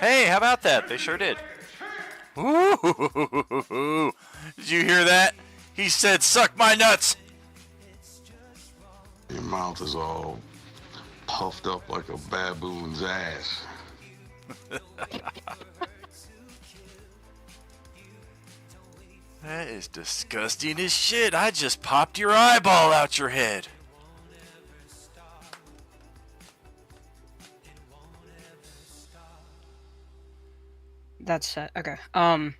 Hey, how about that? They sure did. Ooh, Did you hear that? He said, suck my nuts! Your mouth is all puffed up like a baboon's ass. That is disgusting as shit. I just popped your eyeball out your head. That's it. Okay. And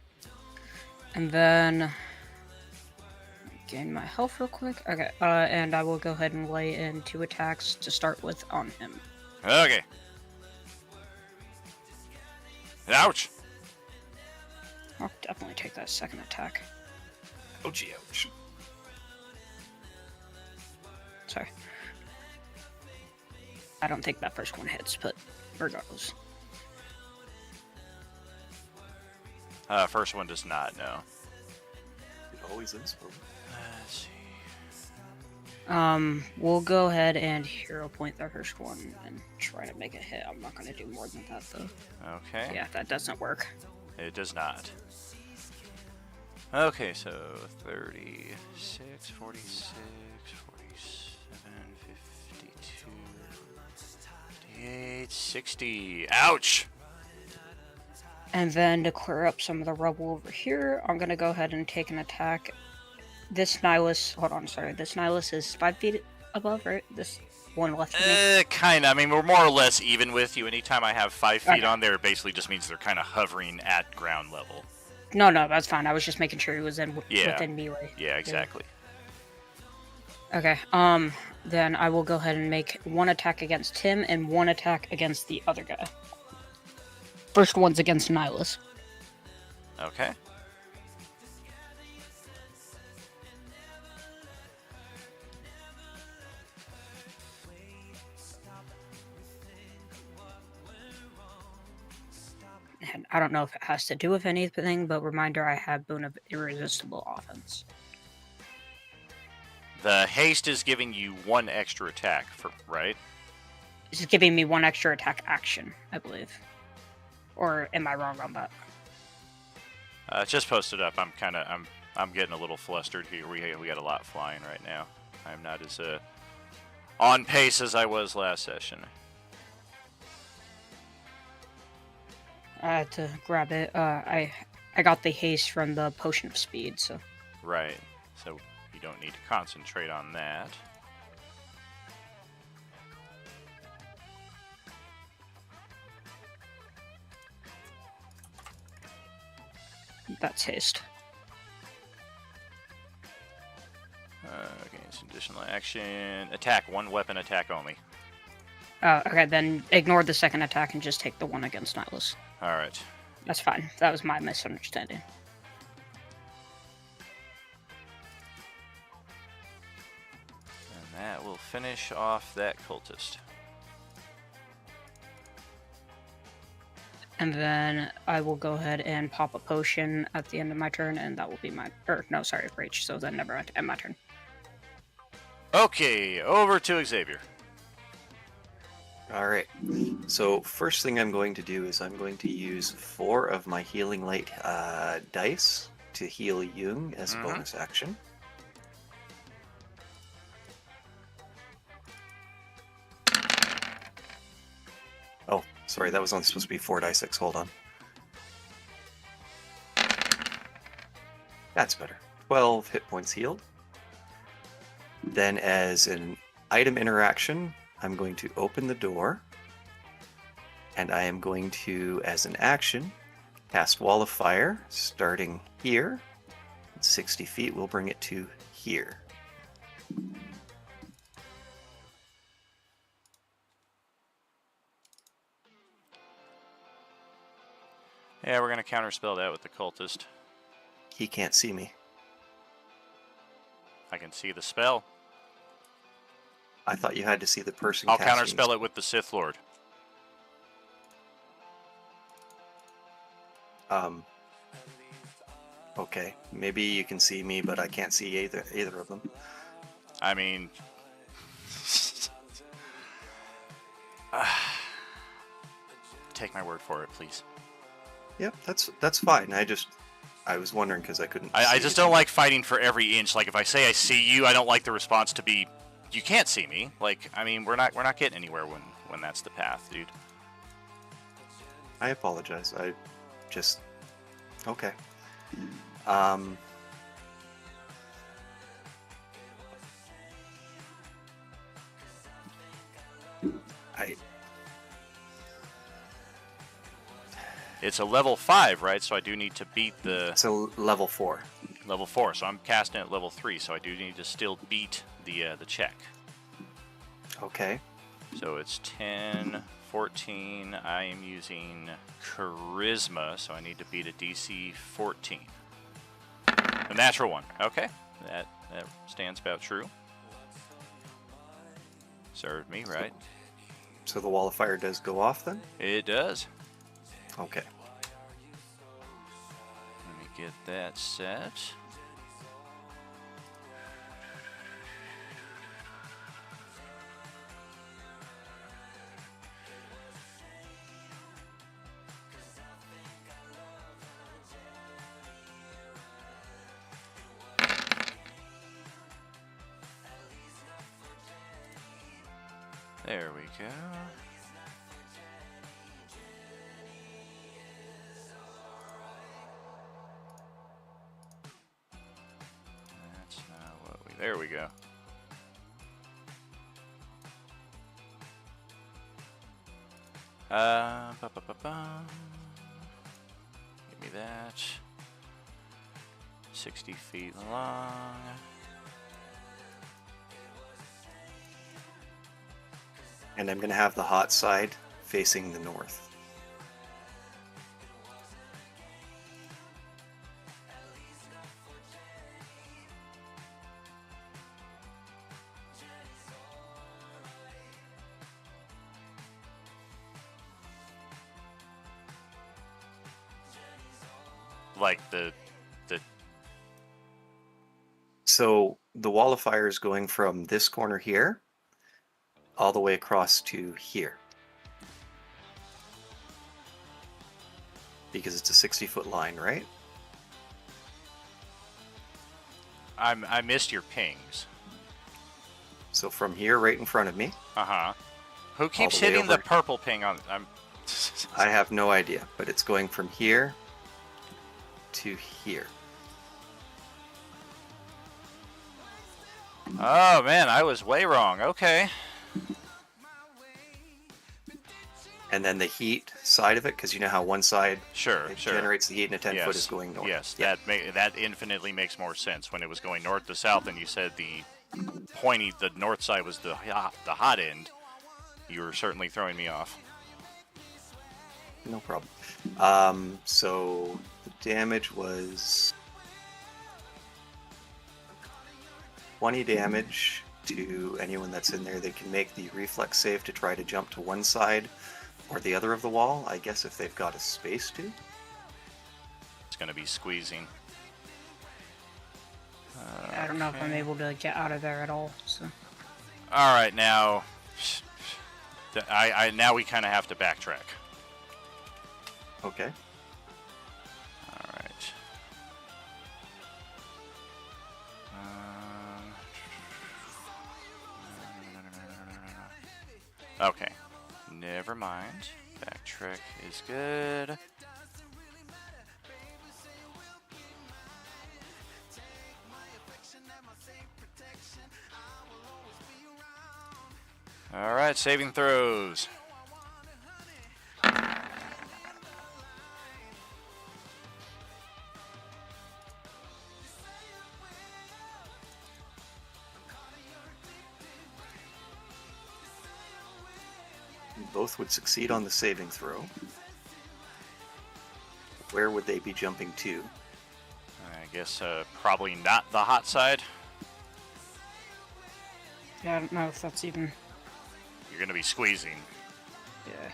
then gain my health real quick. Okay. And I will go ahead and lay in 2 attacks to start with on him. Okay. Ouch. I'll definitely take that second attack. Ouchie, ouch. Sorry. I don't think that first one hits, but regardless. First one does not, no. It always is. Let's see. We'll go ahead and hero point the first one and try to make it hit. I'm not gonna do more than that, though. Okay. Yeah, that doesn't work. It does not. Okay, so 36, 46, 47, 52, 58, 60. Ouch! And then to clear up some of the rubble over here, I'm gonna go ahead and take an attack. This Nihilus, this Nihilus is 5 feet above, right? This one left of me? Kinda. I mean, we're more or less even with you. Anytime I have 5 feet on there, it basically just means they're kind of hovering at ground level. No, that's fine. I was just making sure he was within melee. Yeah, exactly. Okay, then I will go ahead and make 1 attack against him and 1 attack against the other guy. First one's against Nihilus. Okay. And I don't know if it has to do with anything, but reminder, I have Boon of Irresistible Offense. The haste is giving you 1 extra attack, right? This is giving me 1 extra attack action, I believe. Or am I wrong on that? Just post it up. I'm getting a little flustered here. We got a lot flying right now. I'm not as on pace as I was last session. I had to grab it. I got the haste from the Potion of Speed, so. Right. So you don't need to concentrate on that. That's haste. Okay, it's additional action. Attack, 1 weapon attack only. Okay, then ignore the second attack and just take the one against Nihilus. Alright. That's fine. That was my misunderstanding. And that will finish off that cultist. And then I will go ahead and pop a potion at the end of my turn, and that will be my... Rage, so then never end my turn. Okay, over to Xavier. Alright, so first thing I'm going to do is I'm going to use 4 of my Healing Light dice to heal Jung as a bonus action. Oh, sorry, that was only supposed to be 4d6, hold on. That's better. 12 hit points healed. Then as an item interaction, I'm going to open the door, and I am going to, as an action, cast Wall of Fire, starting here. 60 feet, we'll bring it to here. Yeah, we're going to counterspell that with the cultist. He can't see me. I can see the spell. I thought you had to see the person I'll casting counterspell it with the Sith Lord. Okay, maybe you can see me, but I can't see either of them. I mean... take my word for it, please. Yep, that's fine. I was wondering because I couldn't. I see just it. don't like fighting for every inch. Like if I say I see you, I don't like the response to be, you can't see me. Like I mean, we're not getting anywhere when that's the path, dude. I apologize. I just okay. It's a level 5, right? So I do need to beat the. So level 4. Level 4. So I'm casting at level 3. So I do need to still beat the check. Okay. So it's 10, 14. I am using charisma, so I need to beat a DC 14. A natural one. Okay, that stands about true. Served me right. So the wall of fire does go off then? It does. Okay. Let me get that set. There we go. That's not what we... There we go. Give me that. 60 feet long. And I'm going to have the hot side facing the north. Like the... So the wall of fire is going from this corner here all the way across to here. Because it's a 60-foot line, right? I missed your pings. So from here, right in front of me. Uh-huh. Who keeps the way hitting the over. purple ping on... I have no idea, but it's going from here to here. Oh, man, I was way wrong. Okay. And then the heat side of it, because you know how one side Sure. generates the heat and a 10-foot is going north. Yes, Yeah. that infinitely makes more sense when it was going north to south, and you said the north side was the hot end. You were certainly throwing me off. No problem. So the damage was 20 damage to anyone that's in there. They can make the reflex save to try to jump to one side or the other of the wall, I guess, if they've got a space to. It's going to be squeezing. I don't know if I'm able to get out of there at all. So. All right, now, now we kind of have to backtrack. Okay. All right. Okay. Never mind. Backtrack is good. All right, saving throws. Both would succeed on the saving throw. Where would they be jumping to? I guess probably not the hot side. Yeah, I don't know if that's even... You're going to be squeezing. Yeah.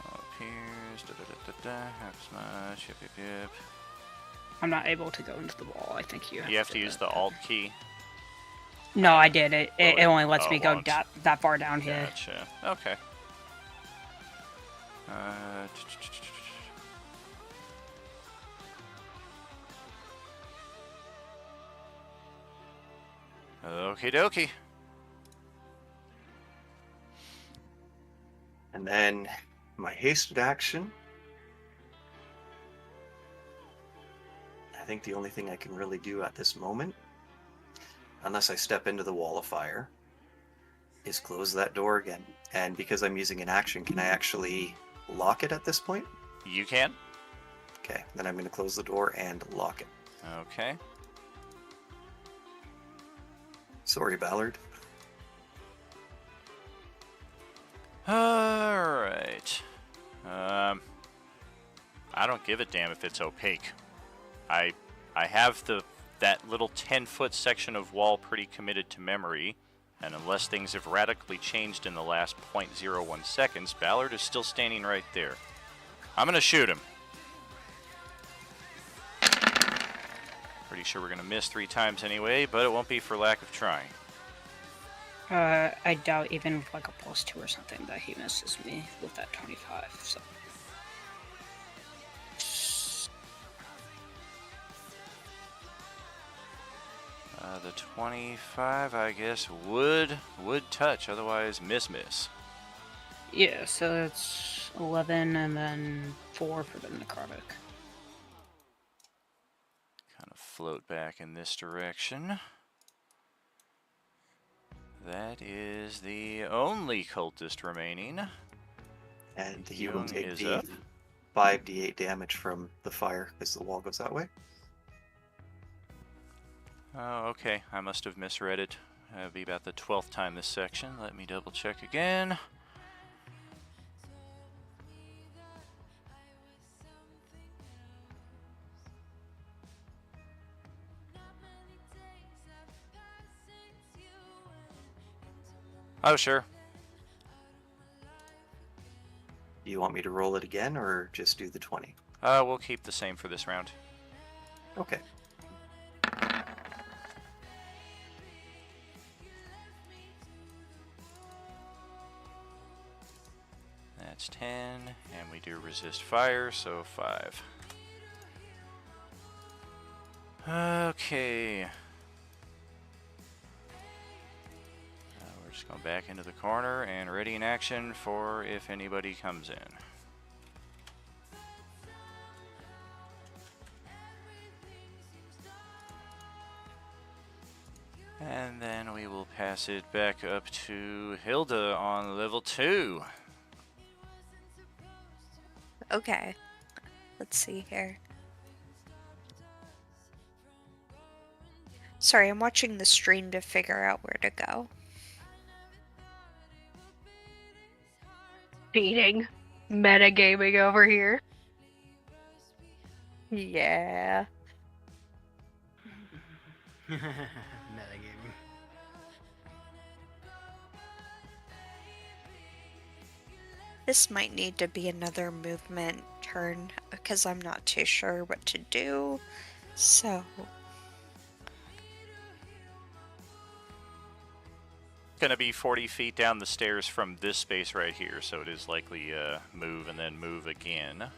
All appears. Half as much. Yep. I'm not able to go into the wall. I think you You have to use the Alt key. No, I did. It only lets me go once. that far down here. Gotcha. Okay. Okie dokie. And then my hasted action. I think the only thing I can really do at this moment, unless I step into the wall of fire, is close that door again. And because I'm using an action, can I actually lock it at this point? You can. Okay, then I'm going to close the door and lock it. Okay. Sorry, Ballard. Alright. I don't give a damn if it's opaque. I have that little 10-foot section of wall pretty committed to memory, and unless things have radically changed in the last 0.01 seconds, Ballard is still standing right there. I'm gonna shoot him. Pretty sure we're gonna miss 3 times anyway, but it won't be for lack of trying. I doubt even with like a +2 or something that he misses me with that 25, so. The 25, I guess, would touch, otherwise miss. Yeah, so that's 11 and then 4 for the necrotic. Kind of float back in this direction. That is the only cultist remaining. And he will Young take is the up. 5d8 damage from the fire because the wall goes that way. Oh, okay. I must have misread it. That'll be about the 12th time this section. Let me double check again. Oh, sure. Do you want me to roll it again or just do the 20? We'll keep the same for this round. Okay. That's 10, and we do resist fire, so 5. Okay. We're just going back into the corner and ready in action for if anybody comes in. And then we will pass it back up to Hilda on level 2. Okay. Let's see here. Sorry, I'm watching the stream to figure out where to go. Cheating. Metagaming over here. Yeah. Metagaming. This might need to be another movement turn because I'm not too sure what to do. So. Gonna be 40 feet down the stairs from this space right here, so it is likely move and then move again.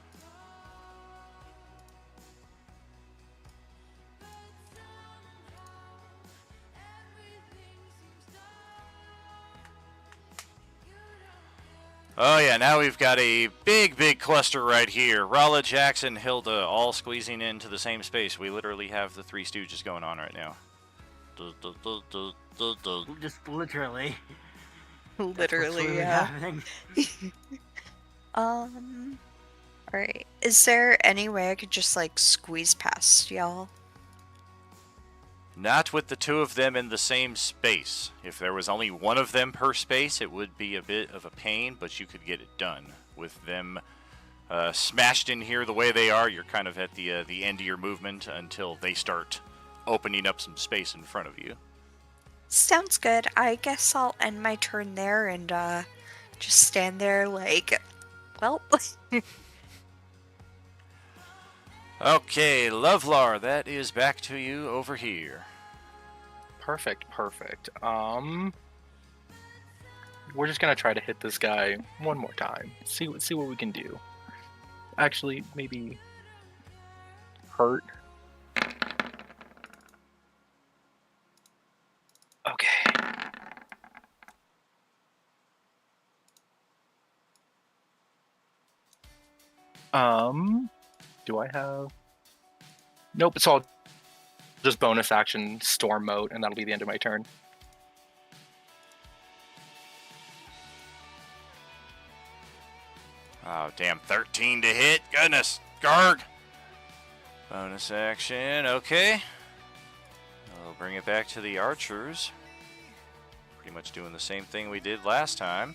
Oh yeah, now we've got a big cluster right here. Rala, Jackson, Hilda, all squeezing into the same space. We literally have the Three Stooges going on right now. Just literally. Literally, yeah. Happening. Alright. Is there any way I could just, like, squeeze past y'all? Not with the two of them in the same space. If there was only one of them per space, it would be a bit of a pain, but you could get it done. With them smashed in here the way they are, you're kind of at the end of your movement until they start opening up some space in front of you. Sounds good. I guess I'll end my turn there and just stand there like, well. Okay, Lovelar, that is back to you over here. Perfect. We're just gonna try to hit this guy one more time. See what we can do. Actually, maybe hurt. Do I have? Nope. It's all just bonus action storm mode, and that'll be the end of my turn. Oh, damn. 13 to hit. Goodness. Garg. Bonus action. Okay. We'll bring it back to the archers. Pretty much doing the same thing we did last time.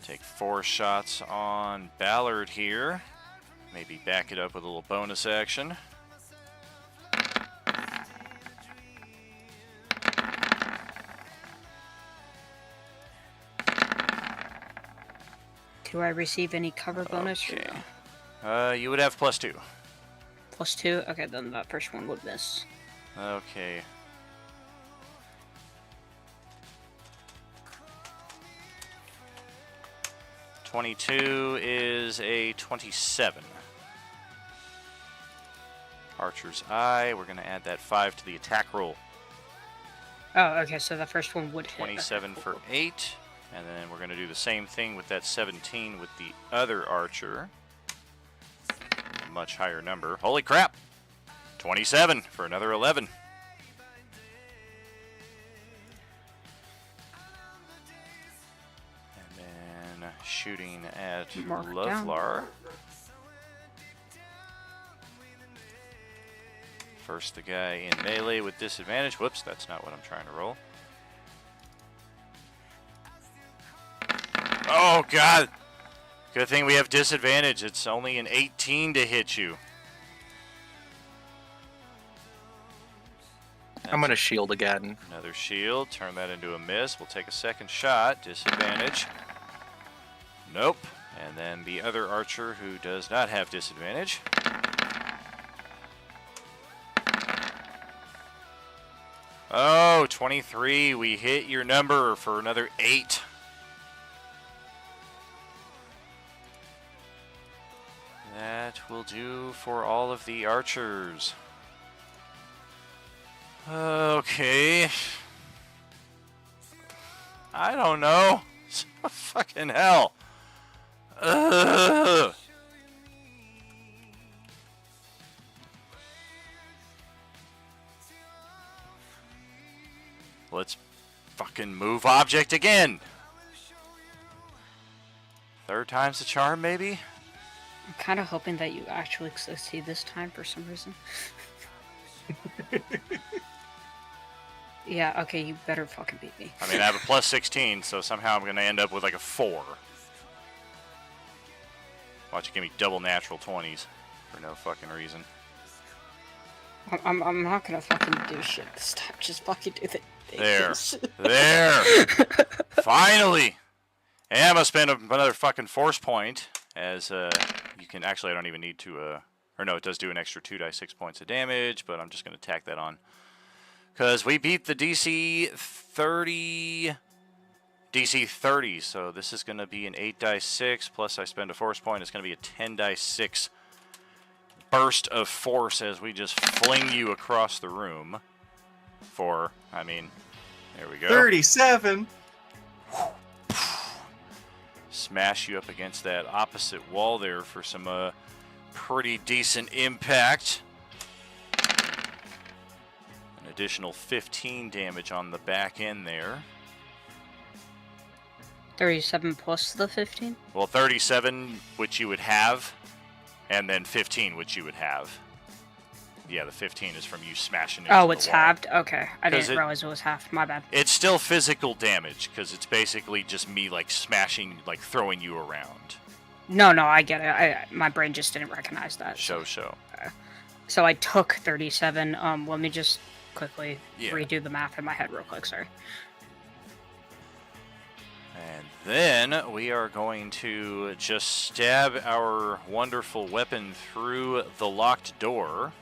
Take 4 shots on Ballard here. Maybe back it up with a little bonus action. Do I receive any cover bonus? Okay. You would have +2. +2? Okay, then that first one would miss. Okay. .22 is a 27. Archer's Eye. We're going to add that 5 to the attack roll. Oh, okay, so the first one would hit. 27 for 8. And then we're going to do the same thing with that 17 with the other archer. A much higher number. Holy crap! 27 for another 11. And then shooting at Lovelar. First the guy in melee with disadvantage. Whoops, that's not what I'm trying to roll. Oh, God. Good thing we have disadvantage. It's only an 18 to hit you. I'm going to shield again. Another shield. Turn that into a miss. We'll take a second shot. Disadvantage. Nope. And then the other archer who does not have disadvantage. Oh, 23. We hit your number for another 8. That will do for all of the archers. Okay. I don't know. Fucking hell. Ugh. Let's fucking move object again. 3rd time's the charm, maybe? I'm kind of hoping that you actually succeed this time for some reason. Yeah, okay, you better fucking beat me. I mean, I have a +16, so somehow I'm going to end up with like a 4. Watch it give me double natural 20s for no fucking reason. I'm not going to fucking do shit this time. Just fucking do the things. There. Finally. And I'm going to spend another fucking force point. As you can actually, I don't even need to, or no, it does do an extra 2d6 points of damage, but I'm just going to tack that on. Because we beat the DC 30, so this is going to be an 8d6, plus I spend a force point, it's going to be a 10d6 burst of force as we just fling you across the room for, I mean, there we go. 37! Smash you up against that opposite wall there for some pretty decent impact. An additional 15 damage on the back end there. 37 plus the 15? Well, 37, which you would have, and then 15, which you would have. Yeah, the 15 is from you smashing into the wall. Oh, it's halved? Okay. I didn't realize it was halved. My bad. It's still physical damage, because it's basically just me, like, smashing, like, throwing you around. No, I get it. My brain just didn't recognize that. Show. So I took 37. Let me just quickly redo the math in my head real quick, sorry. And then we are going to just stab our wonderful weapon through the locked door.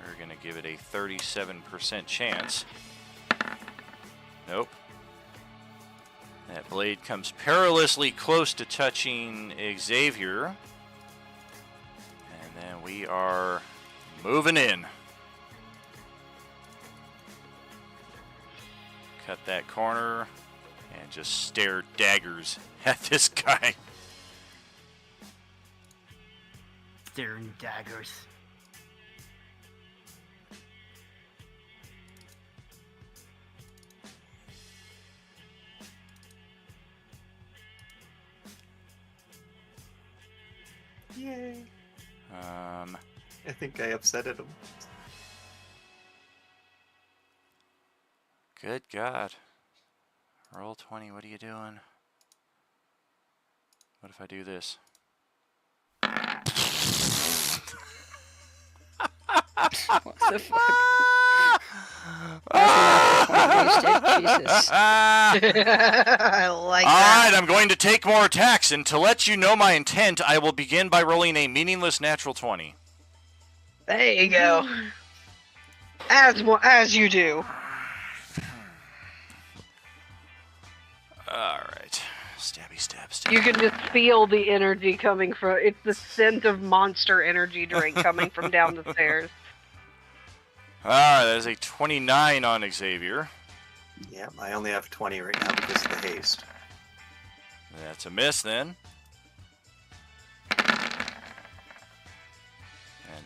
We're going to give it a 37% chance. Nope. That blade comes perilously close to touching Xavier. And then we are moving in. cut that corner and just stare daggers at this guy. Staring daggers. Yay. I think I upsetted him. Good God. Roll 20, what are you doing? What if I do this? What the fuck? Jesus. I like that. Alright, I'm going to take more attacks, and to let you know my intent, I will begin by rolling a meaningless natural 20. There you go. As you do. Alright. Stabby stab stab. You can just feel the energy coming from. It's the scent of Monster Energy drink coming from down the stairs. Alright, that is a 29 on Xavier. Yeah, I only have 20 right now because of the haste. That's a miss then. And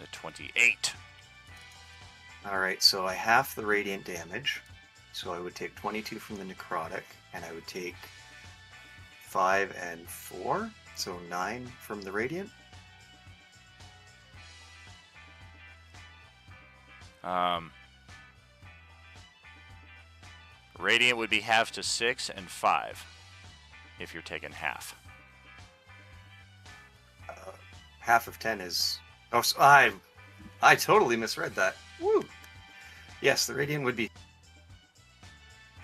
a 28. Alright, so I half the radiant damage. So I would take 22 from the necrotic, and I would take 5 and 4, so 9 from the radiant. Radiant would be half to 6 and 5 if you're taking half. Half of 10 is... Oh, so I totally misread that. Woo! Yes, the radiant would be...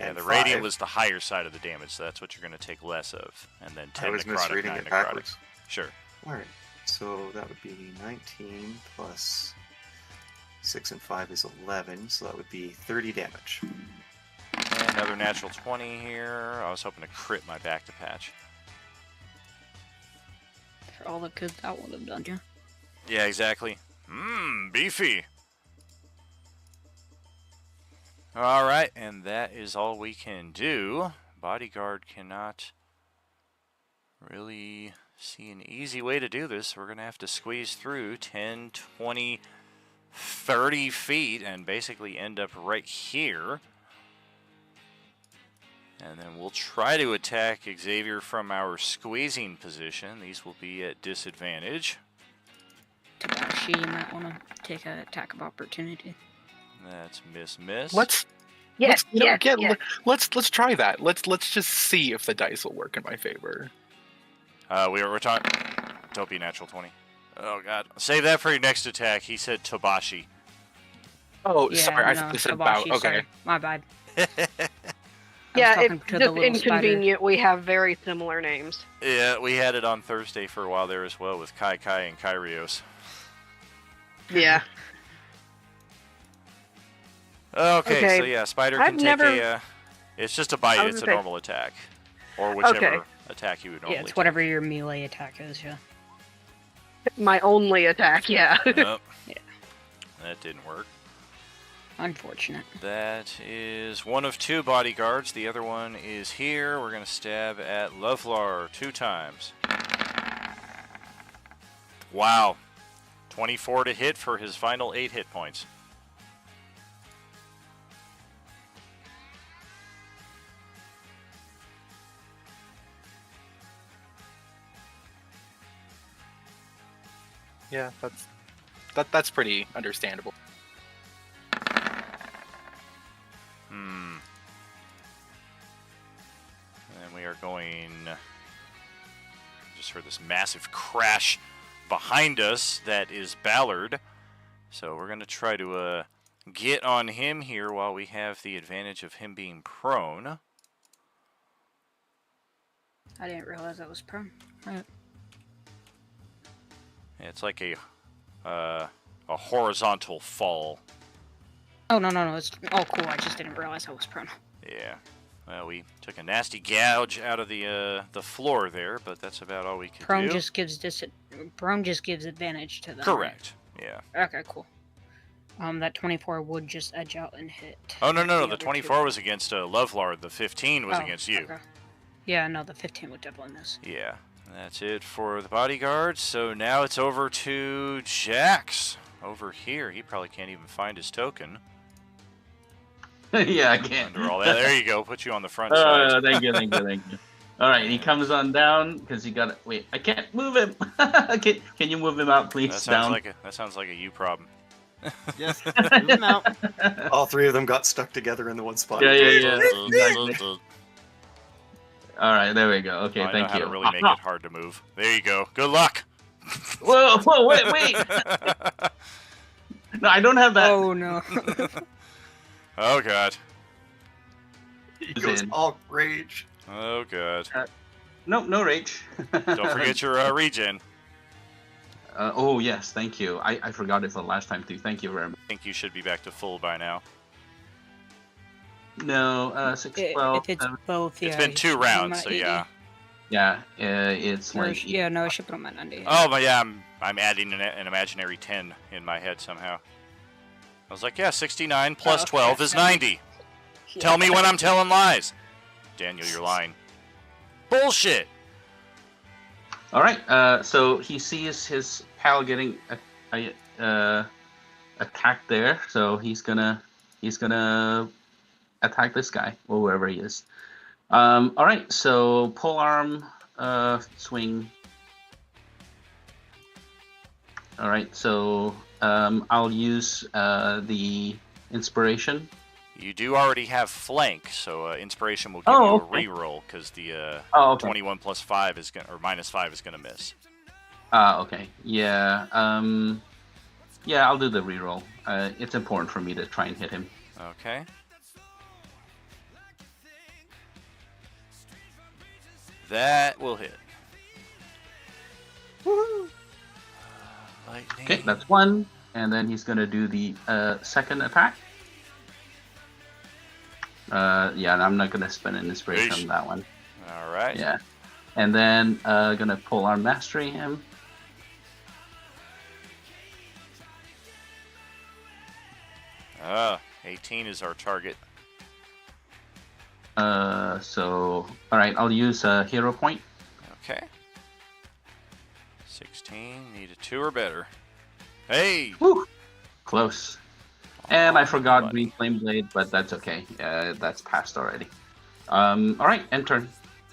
Yeah, the radiant was the higher side of the damage, so that's what you're going to take less of. And then 10 I was necrotic, misreading 9 it necrotic. backwards. Sure. Alright, so that would be 19 plus 6 and 5 is 11, so that would be 30 damage. And another natural 20 here. I was hoping to crit my back to patch. For all the good that would have done you. Yeah, exactly. Beefy. Alright, and that is all we can do. Bodyguard cannot really see an easy way to do this. We're going to have to squeeze through 10, 20, 30 feet and basically end up right here. And then we'll try to attack Xavier from our squeezing position. These will be at disadvantage. Tabashi, you might want to take an attack of opportunity. That's miss. Let's try that. Let's just see if the dice will work in my favor. We're talking. Don't be natural 20. Oh God, save that for your next attack. He said Tabashi. Oh, Yeah, sorry, I no, thought you said Tabashi, Bow. Okay. sorry. My bad. Yeah, talking it's to the just little inconvenient. We have very similar names. Yeah, we had it on Thursday for a while there as well with Kai and Kyrios. Yeah. Okay, so yeah, Spider can take a... It's just a bite, it's a say- normal attack. Or whichever Okay. attack you would normally Yeah, it's whatever your melee attack is, yeah. My only attack, yeah. take. Nope. Yeah. That didn't work. Unfortunate. That is one of 2 bodyguards. The other one is here. We're going to stab at Lovlar 2 times. Wow. 24 to hit for his final 8 hit points. Yeah, that's pretty understandable. And we are going... Just heard this massive crash behind us. That is Ballard. So we're going to try to get on him here while we have the advantage of him being prone. I didn't realize that was prone. Right. Yeah, it's like a horizontal fall. Oh, no, it's all cool. I just didn't realize I was prone. Yeah. Well, we took a nasty gouge out of the floor there, but that's about all we could Prone do. prone just gives advantage to them. Correct. Yeah. Okay, cool. That 24 would just edge out and hit. Oh, no. The other 24 two. was against Lovelord. The 15 was Oh, against you. okay. Yeah, no, the 15 would definitely miss. Yeah. That's it for the bodyguard. So now it's over to Jax. Over here. He probably can't even find his token. Yeah, I can't. Under all that. There you go. Put you on the front side. Thank you. All right, he comes on down because he got. Wait, I can't move him. Can you move him out, please? That sounds like a you problem. Yes, move him out. All three of them got stuck together in the one spot. Yeah. Exactly. All right, there we go. Okay, I thank know how you. to really make it hard to move. There you go. Good luck. Whoa, wait. No, I don't have that. Oh, no. Oh, God. He goes all rage. Oh, God. No rage. Don't forget your regen. Oh, yes, thank you. I forgot it for the last time, too. Thank you very much. I think you should be back to full by now. No, 6, 12. If it's both, yeah. It's been 2 rounds, so yeah. Yeah, it's Or, like... yeah, no, I should put him at 90. Oh, but yeah, I'm adding an imaginary 10 in my head somehow. I was like, yeah, 69 plus 12 is 90. Yeah. Tell me when I'm telling lies. Daniel, you're lying. Bullshit. All right, so he sees his pal getting attacked there, so he's gonna attack this guy or wherever he is. All right, so pole arm swing. All right, so I'll use the inspiration. You do already have flank, so inspiration will give you a reroll because the 21 plus 5 is gonna, or minus 5 is gonna miss. Okay. Yeah. Yeah, I'll do the reroll. It's important for me to try and hit him. Okay. That will hit. Woohoo! Lightning. Okay, that's 1, and then he's gonna do the second attack. Yeah, and I'm not gonna spend an inspiration on that one. All right. Yeah, and then gonna pull arm mastery him. Ah, 18 is our target. So all right, I'll use a hero point. Okay. 16, need a 2 or better. Hey! Woo! Close. And I forgot buddy. Green Flame Blade, but that's okay. That's passed already. All right, end turn.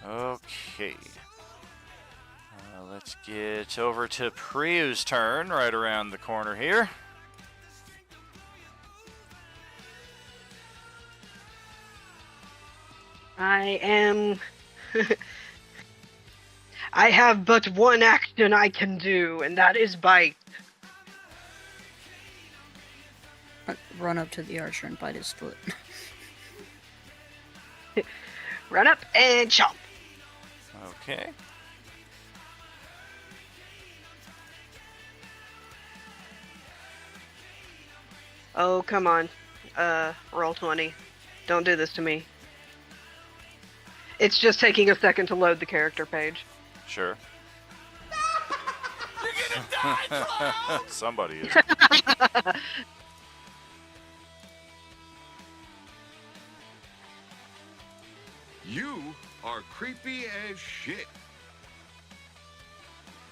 Okay. Let's get over to Priyu's turn, right around the corner here. I am. I have but one action I can do, and that is bite. Run up to the archer and bite his foot. Run up and chomp. Okay. Oh, come on. Roll 20. Don't do this to me. It's just taking a second to load the character page. Sure. You're gonna die, Somebody is. You are creepy as shit.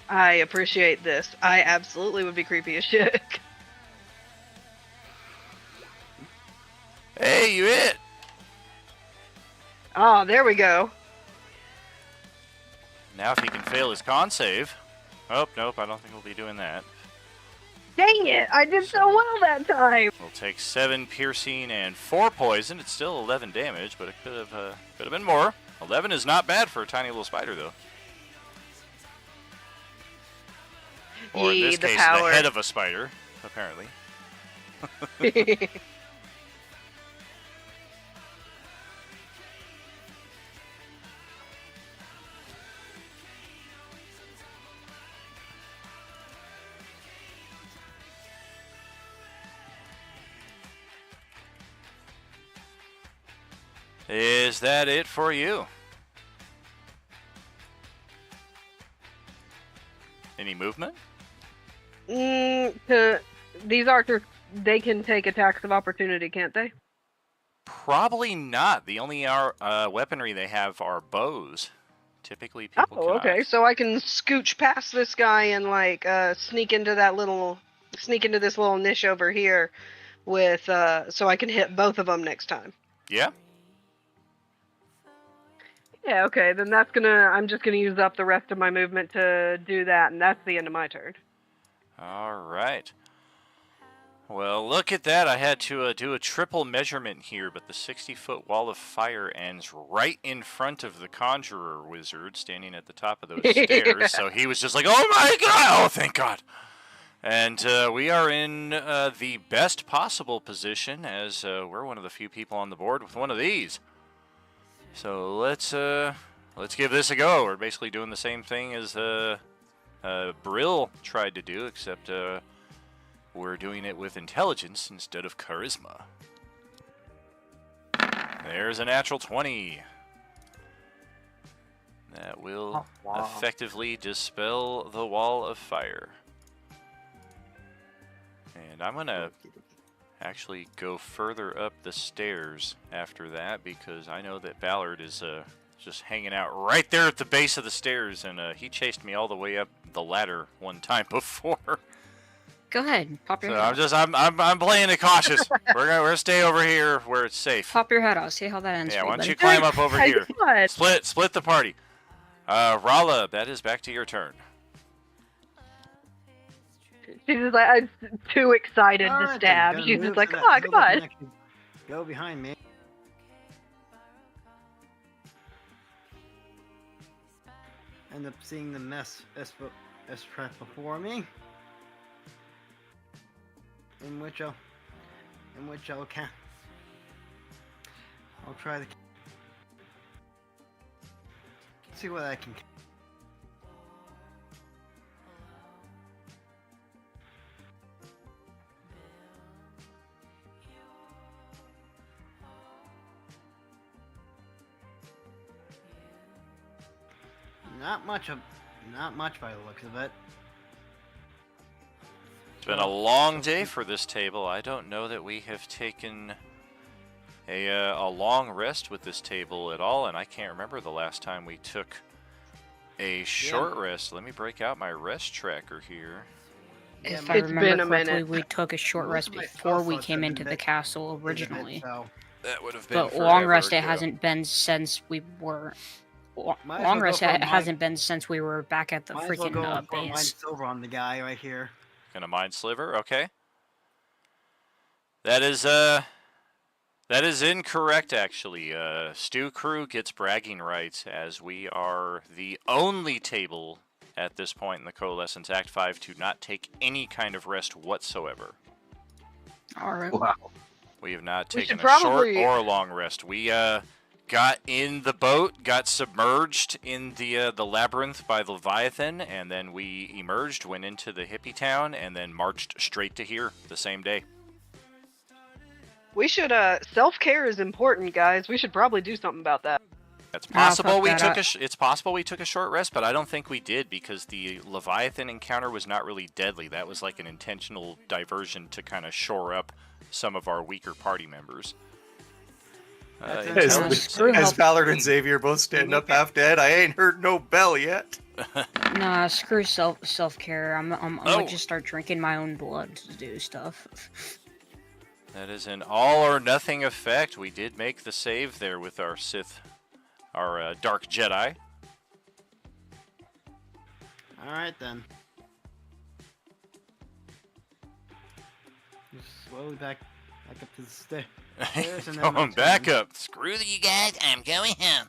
I appreciate this. I absolutely would be creepy as shit. Hey, you hit! Oh, there we go. Now if he can fail his con save. Oh, nope, I don't think we'll be doing that. Dang it! I did so well that time! We'll take 7 piercing and 4 poison. It's still 11 damage, but it could have been more. 11 is not bad for a tiny little spider, though. Or in this the case, power. the head of a spider, apparently. Is that it for you? Any movement? These archers they can take attacks of opportunity, can't they? Probably not. The only weaponry they have are bows. Typically, people Oh, okay. cannot. So I can scooch past this guy and like sneak into this little niche over here with so I can hit both of them next time. Yeah. Yeah, okay, then I'm just gonna use up the rest of my movement to do that, and that's the end of my turn. All right. Well, look at that. I had to do a triple measurement here, but the 60-foot wall of fire ends right in front of the Conjurer Wizard standing at the top of those stairs. So he was just like, oh my god! Oh, thank god! And we are in the best possible position, as we're one of the few people on the board with one of these. So let's give this a go. We're basically doing the same thing as Brill tried to do, except we're doing it with intelligence instead of charisma. There's a natural 20. That will effectively dispel the wall of fire. And I'm going to actually go further up the stairs after that, because I know that Ballard is just hanging out right there at the base of the stairs, and he chased me all the way up the ladder one time before. Go ahead, pop your So head I'm playing it cautious. We're gonna stay over here where it's safe. Pop your head out. See how that ends. Yeah, for why don't you buddy. climb up over here? Split the party. Rala, that is back to your turn. She's just like, I'm too excited to stab. She's just like, come on, come on. Go behind me. End up seeing the mess trap before me, in which I'll try to see what I can. Not much by the looks of it. It's been a long day for this table. I don't know that we have taken a long rest with this table at all, and I can't remember the last time we took a short rest. Let me break out my rest tracker here. If I remember correctly, we took a short rest before we came into the castle originally. That would have been But long rest it hasn't been since we were. Long rest hasn't been since we were back at the freaking base. Mine silver on the guy right here. Gonna mine sliver, okay. That is incorrect actually. Stew Crew gets bragging rights, as we are the only table at this point in the Coalescence Act 5 to not take any kind of rest whatsoever. Alright. Wow. We have not taken a short or a long rest. We got in the boat, got submerged in the labyrinth by the Leviathan, and then we emerged, went into the hippie town, and then marched straight to here the same day. We should self-care is important, guys. We should probably do something about that. It's possible it's possible we took a short rest, but I don't think we did, because the Leviathan encounter was not really deadly. That was like an intentional diversion to kind of shore up some of our weaker party members. As Ballard and Xavier both stand up half dead, I ain't heard no bell yet. Nah, screw self-care. I'm gonna just start drinking my own blood to do stuff. That is an all or nothing effect. We did make the save there with our Dark Jedi. Alright then. Just slowly back up to the stairs. Going back up. Screw you guys, I'm going home.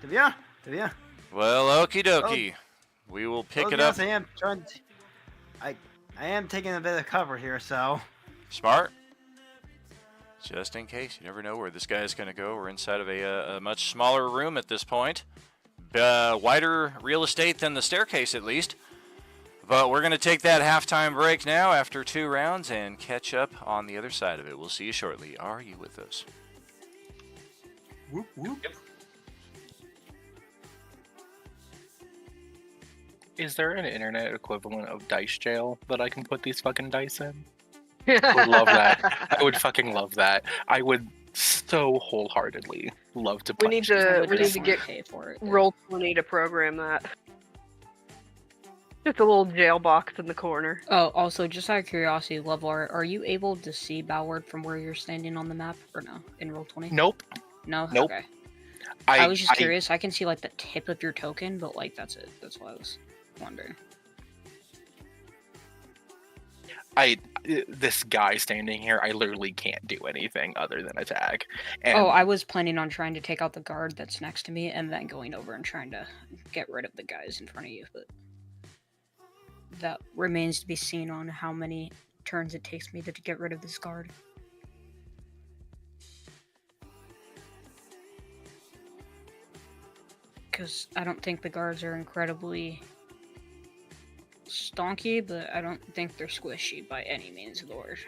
Divya. Well, okie dokie. We will pick it up. I am taking a bit of cover here, so. Smart. Just in case. You never know where this guy is going to go. We're inside of a much smaller room at this point. Wider real estate than the staircase, at least. But we're going to take that halftime break now after 2 rounds and catch up on the other side of it. We'll see you shortly. Are you with us? Whoop, whoop. Is there an internet equivalent of dice jail that I can put these fucking dice in? I would love that. I would fucking love that. I would so wholeheartedly love to. We need to get pay for it. Roll20 to program that. Just a little jail box in the corner. Oh, also, just out of curiosity, Lovelar, are you able to see Ballard from where you're standing on the map, or no? In Roll20? Nope. No? Nope. Okay. I was just curious. I can see, like, the tip of your token, but, like, that's it. That's what I was wondering. This guy standing here, I literally can't do anything other than attack. And I was planning on trying to take out the guard that's next to me, and then going over and trying to get rid of the guys in front of you, but that remains to be seen on how many turns it takes me to get rid of this guard. Because I don't think the guards are incredibly stonky, but I don't think they're squishy by any means of the word.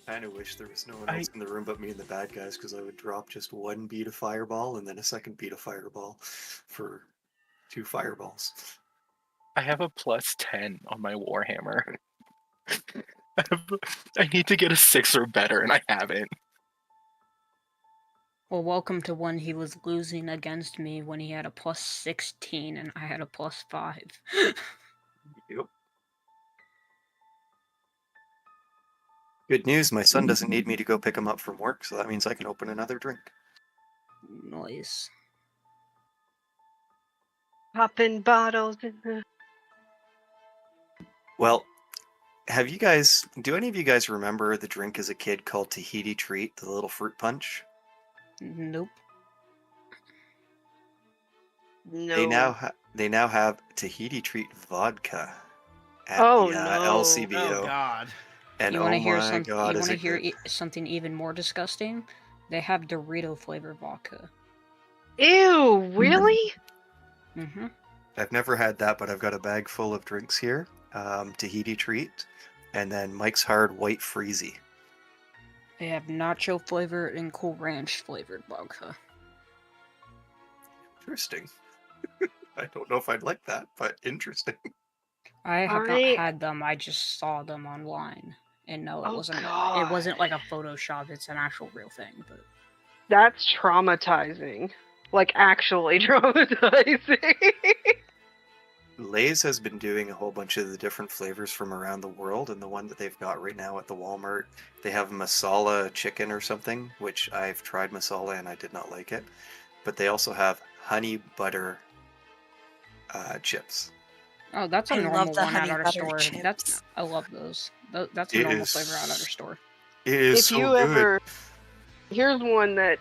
I kind of wish there was no one else in the room but me and the bad guys, because I would drop just one bead of fireball and then a second bead of fireball for 2 fireballs. I have a +10 on my Warhammer. I need to get a 6 or better, and I haven't. Well, welcome to when he was losing against me when he had a +16 and I had a +5. Yep. Good news, my son doesn't need me to go pick him up from work, so that means I can open another drink. Nice. Popping bottles in the... Well, do any of you guys remember the drink as a kid called Tahiti Treat, the little fruit punch? Nope. No. They now have Tahiti Treat vodka at no. LCBO. Oh God. And you want to hear good. something even more disgusting? They have Dorito flavored vodka. Ew, really? Mm-hmm. I've never had that, but I've got a bag full of drinks here. Tahiti Treat, and then Mike's Hard White Freezy. They have nacho flavored and Cool Ranch flavored vodka. Interesting. I don't know if I'd like that, but interesting. I have not had them. I just saw them online, and no, it wasn't. God. It wasn't like a Photoshop. It's an actual real thing. But that's traumatizing. Like actually traumatizing. Lay's has been doing a whole bunch of the different flavors from around the world, and the one that they've got right now at the Walmart, they have masala chicken or something, which I've tried masala and I did not like it. But they also have honey butter chips. Oh, that's a normal one at our store. Chips. I love those. That's a normal flavor out at our store. It is so good. Here's one that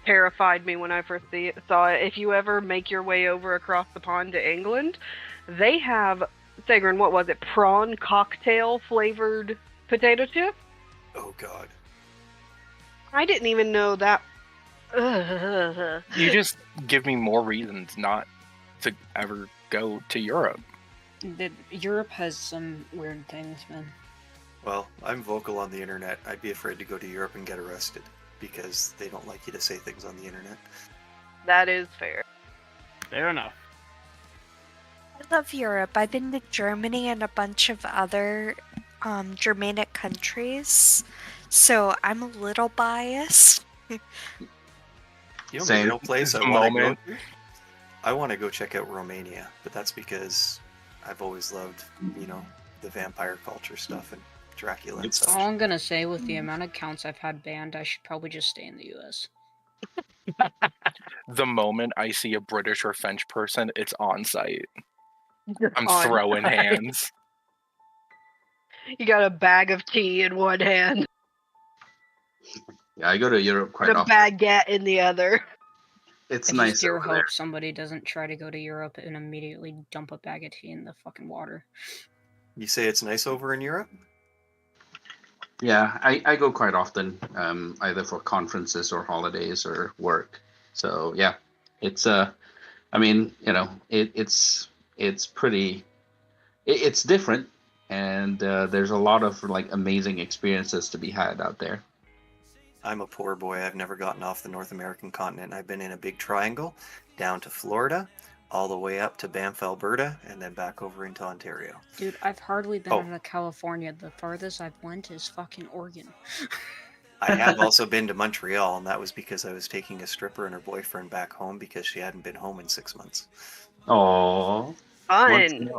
terrified me when I first saw it. If you ever make your way over across the pond to England, they have, Sagrin, what was it? Prawn cocktail flavored potato chip? Oh God. I didn't even know that. You just give me more reasons not to ever go to Europe. Europe has some weird things, man. Well, I'm vocal on the internet. I'd be afraid to go to Europe and get arrested because they don't like you to say things on the internet. That is fair. Fair enough. I love Europe. I've been to Germany and a bunch of other Germanic countries, so I'm a little biased. You know, the real place I want to go check out Romania, but that's because I've always loved, the vampire culture stuff and Dracula and stuff. All I'm gonna say, with the amount of counts I've had banned, I should probably just stay in the U.S. The moment I see a British or French person, it's on site. I'm On throwing site. hands. You got a bag of tea in one hand, Yeah, I go to Europe quite and a often. baguette in the other. It's I nice just dear over hope there. somebody doesn't try to go to Europe and immediately dump a bag of tea in the fucking water. You say it's nice over in Europe? Yeah, I go quite often, either for conferences or holidays or work. So yeah, it's it's pretty, it's different, and there's a lot of like amazing experiences to be had out there. I'm a poor boy. I've never gotten off the North American continent. I've been in a big triangle, down to Florida, all the way up to Banff, Alberta, and then back over into Ontario. Dude, I've hardly been out of California. The farthest I've went is fucking Oregon. I have also been to Montreal, and that was because I was taking a stripper and her boyfriend back home because she hadn't been home in 6 months. Oh, Fun.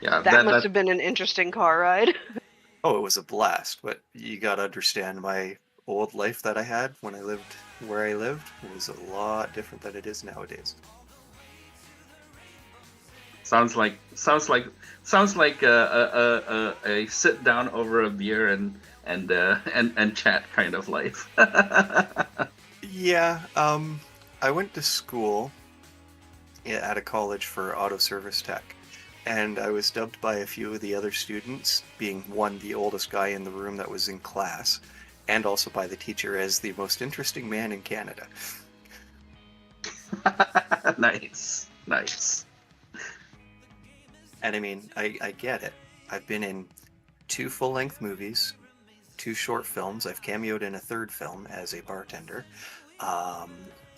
Yeah, that must have been an interesting car ride. Oh, it was a blast, but you gotta understand my old life that I had when I lived where I lived was a lot different than it is nowadays. Sounds like a sit down over a beer and chat kind of life. Yeah, I went to school at a college for auto service tech, and I was dubbed by a few of the other students, being one, the oldest guy in the room that was in class, and also by the teacher as the most interesting man in Canada. Nice. And I mean, I get it. I've been in 2 full-length movies, 2 short films. I've cameoed in a 3rd film as a bartender.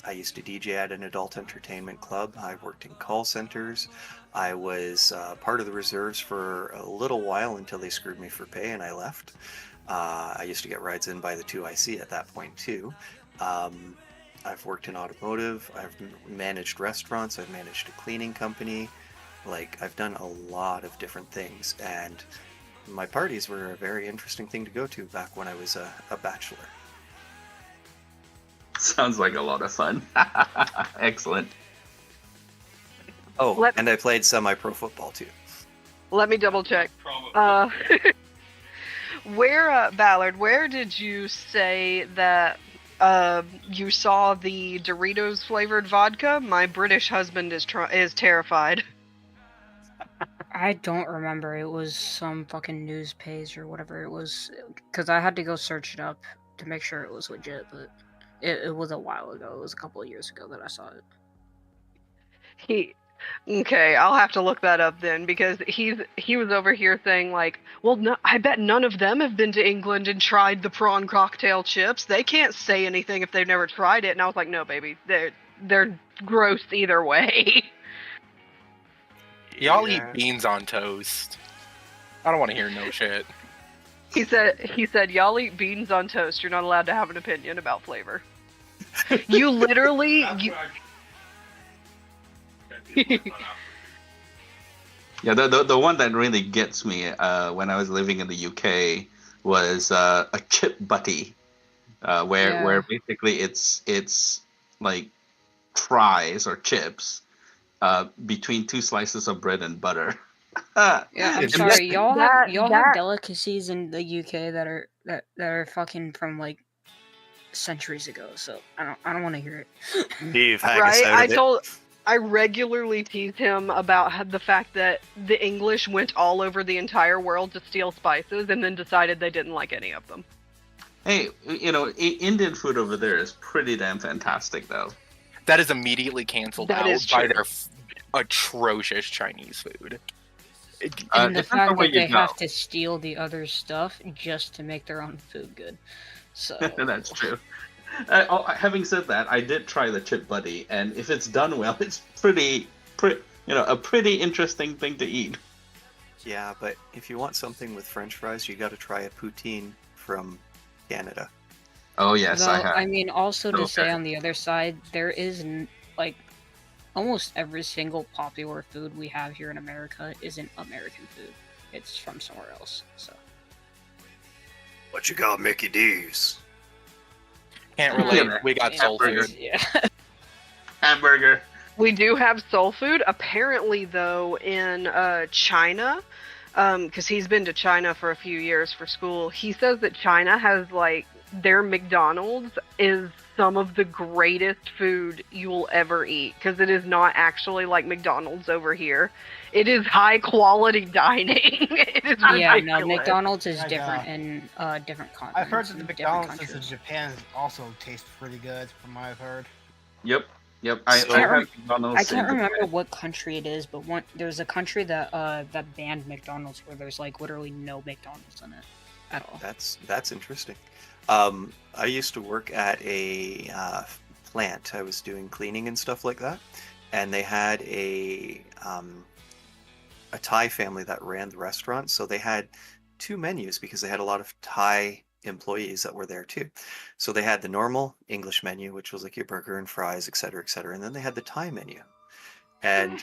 I used to DJ at an adult entertainment club. I worked in call centers. I was part of the reserves for a little while until they screwed me for pay and I left. I used to get rides in by the 2IC at that point too. I've worked in automotive. I've managed restaurants. I've managed a cleaning company. Like, I've done a lot of different things, and my parties were a very interesting thing to go to back when I was a bachelor. Sounds like a lot of fun. Excellent. Oh, and I played semi-pro football too. Let me double check. Ballard, where did you say that you saw the Doritos flavored vodka? My British husband is terrified. I don't remember. It was some fucking news page or whatever it was, because I had to go search it up to make sure it was legit, but it was a while ago. It was a couple of years ago that I saw it. Okay, I'll have to look that up then, because he was over here saying like, well, no, I bet none of them have been to England and tried the prawn cocktail chips. They can't say anything if they've never tried it. And I was like, no, baby, they're gross either way. Y'all eat beans on toast. I don't want to hear no shit. He said, y'all eat beans on toast. You're not allowed to have an opinion about flavor. You literally... Yeah, the one that really gets me when I was living in the UK was a chip butty, where basically it's like fries or chips between 2 slices of bread and butter. Yeah, I'm sorry, y'all have delicacies in the UK that are fucking from like centuries ago. So I don't want to hear it. Right? I regularly tease him about the fact that the English went all over the entire world to steal spices and then decided they didn't like any of them. Hey, Indian food over there is pretty damn fantastic, though. That is immediately canceled out by their atrocious Chinese food. And the fact that they have to steal the other stuff just to make their own food good. So that's true. Having said that, I did try the chip buddy, and if it's done well, it's a pretty interesting thing to eat. Yeah, but if you want something with French fries, you got to try a poutine from Canada. Oh yes, I have. I mean, also to say on the other side, there is like almost every single popular food we have here in America isn't American food. It's from somewhere else. So. What you got, Mickey D's? Can't relate. We got soul food. Yeah. Hamburger. We do have soul food. Apparently, though, in China, because he's been to China for a few years for school, he says that China has, like, their McDonald's is some of the greatest food you will ever eat, because it is not actually like McDonald's over here. It is high quality dining. It is ridiculous. No, McDonald's is different in different continents. I've heard that the McDonald's in Japan also taste pretty good, from what I've heard. Yep. I can't remember what country it is, but there's a country that banned McDonald's where there's like literally no McDonald's in it at all. That's interesting. I used to work at a plant. I was doing cleaning and stuff like that, and they had a Thai family that ran the restaurant, so they had two menus because they had a lot of Thai employees that were there too. So they had the normal English menu, which was like your burger and fries, etc., etc., and then they had the Thai menu. And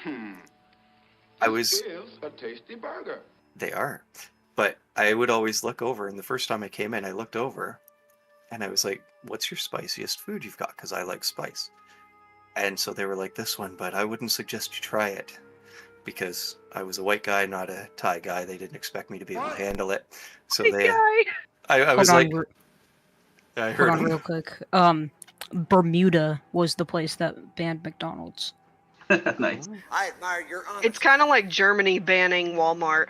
I was is a tasty burger. They are. But I would always look over, and the first time I came in, I looked over and I was like, "What's your spiciest food you've got?" Because I like spice. And so they were like, "This one, but I wouldn't suggest you try it." Because I was a white guy, not a Thai guy. They didn't expect me to be able to handle it. So I was like, I heard hold on real quick. Bermuda was the place that banned McDonald's. Nice. I admire your honesty. It's kind of like Germany banning Walmart.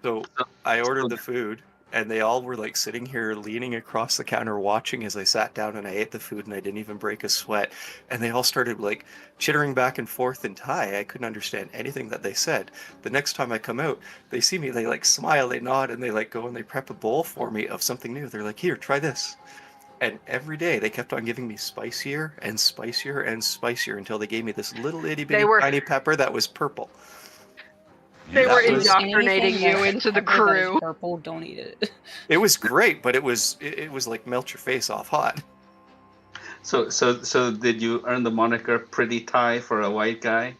So I ordered the food, and they all were like sitting here leaning across the counter watching as I sat down and I ate the food, and I didn't even break a sweat. And they all started like chittering back and forth in Thai. I couldn't understand anything that they said. The next time I come out, they see me, they like smile, they nod, and they like go and they prep a bowl for me of something new. They're like, "Here, try this." And every day they kept on giving me spicier and spicier and spicier until they gave me this little itty bitty tiny pepper that was purple. They were indoctrinating you into the crew. Purple, don't eat it. It was great, but it was like melt your face off hot. So did you earn the moniker Pretty Thai for a white guy?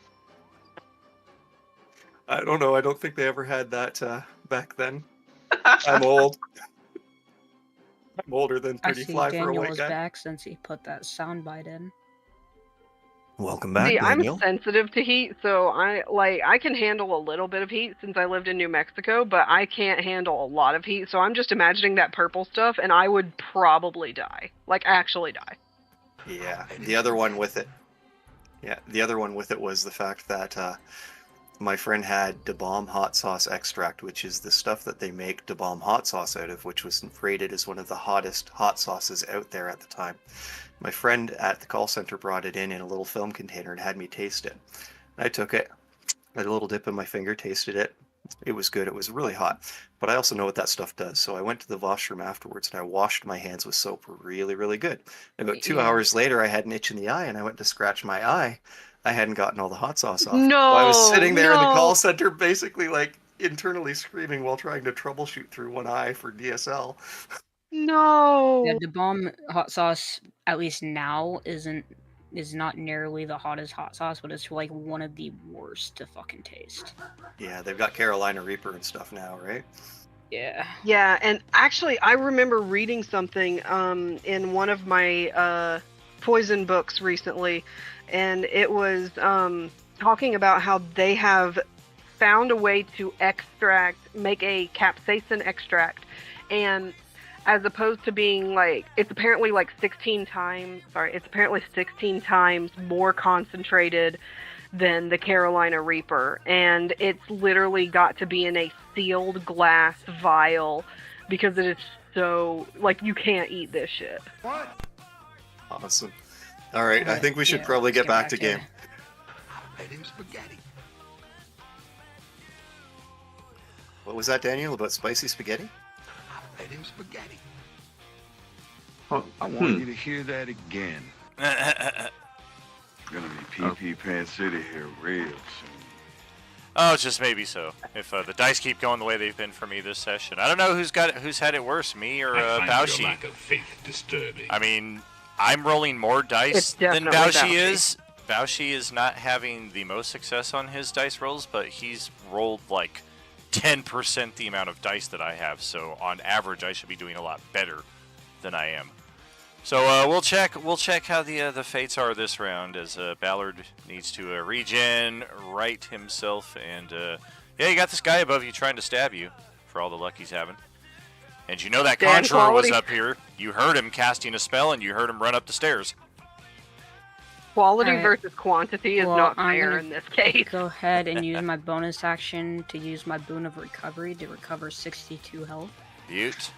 I don't know. I don't think they ever had that back then. I'm old. I'm older than Pretty Fly for a Daniel white is guy. back since he put that soundbite in. Welcome back, See, Daniel. I'm sensitive to heat, so I can handle a little bit of heat since I lived in New Mexico, but I can't handle a lot of heat. So I'm just imagining that purple stuff, and I would probably die, like actually die. Yeah, the other one with it. Yeah, the other one with it was the fact that my friend had Da Bomb hot sauce extract, which is the stuff that they make Da Bomb hot sauce out of, which was rated as one of the hottest hot sauces out there at the time. My friend at the call center brought it in a little film container and had me taste it. I took it, had a little dip in my finger, tasted it. It was good. It was really hot. But I also know what that stuff does. So I went to the washroom afterwards and I washed my hands with soap really, really good. About 2 hours later, I had an itch in the eye and I went to scratch my eye. I hadn't gotten all the hot sauce off. No, I was sitting there in the call center basically like internally screaming while trying to troubleshoot through one eye for DSL. No. Yeah, the bomb hot sauce, at least now, is not nearly the hottest hot sauce, but it's like one of the worst to fucking taste. Yeah, they've got Carolina Reaper and stuff now, right? Yeah. Yeah, and actually, I remember reading something in one of my poison books recently, and it was talking about how they have found a way to make a capsaicin extract, and as opposed to being like, it's apparently 16 times more concentrated than the Carolina Reaper, and it's literally got to be in a sealed glass vial because it is so, you can't eat this shit. What? Awesome. All right, I think we should probably get back to game. I made him spaghetti. What was that, Daniel, about spicy spaghetti? I made him spaghetti. Oh, I want you to hear that again. Gonna be PP Pan City here real soon. Oh, just maybe so. If the dice keep going the way they've been for me this session, I don't know who's had it worse, me or Baushi. Your lack of faith disturbing. I mean, I'm rolling more dice than Baushi is. Baushi is not having the most success on his dice rolls, but he's rolled 10% the amount of dice that I have. So on average, I should be doing a lot better than I am. So we'll check how the fates are this round, as Ballard needs to regen, right himself, and yeah, you got this guy above you trying to stab you for all the luck he's having. And you know that conjurer was up here. You heard him casting a spell, and you heard him run up the stairs. Quality versus quantity is not fair in this case. Go ahead and use my bonus action to use my boon of recovery to recover 62 health. Butte.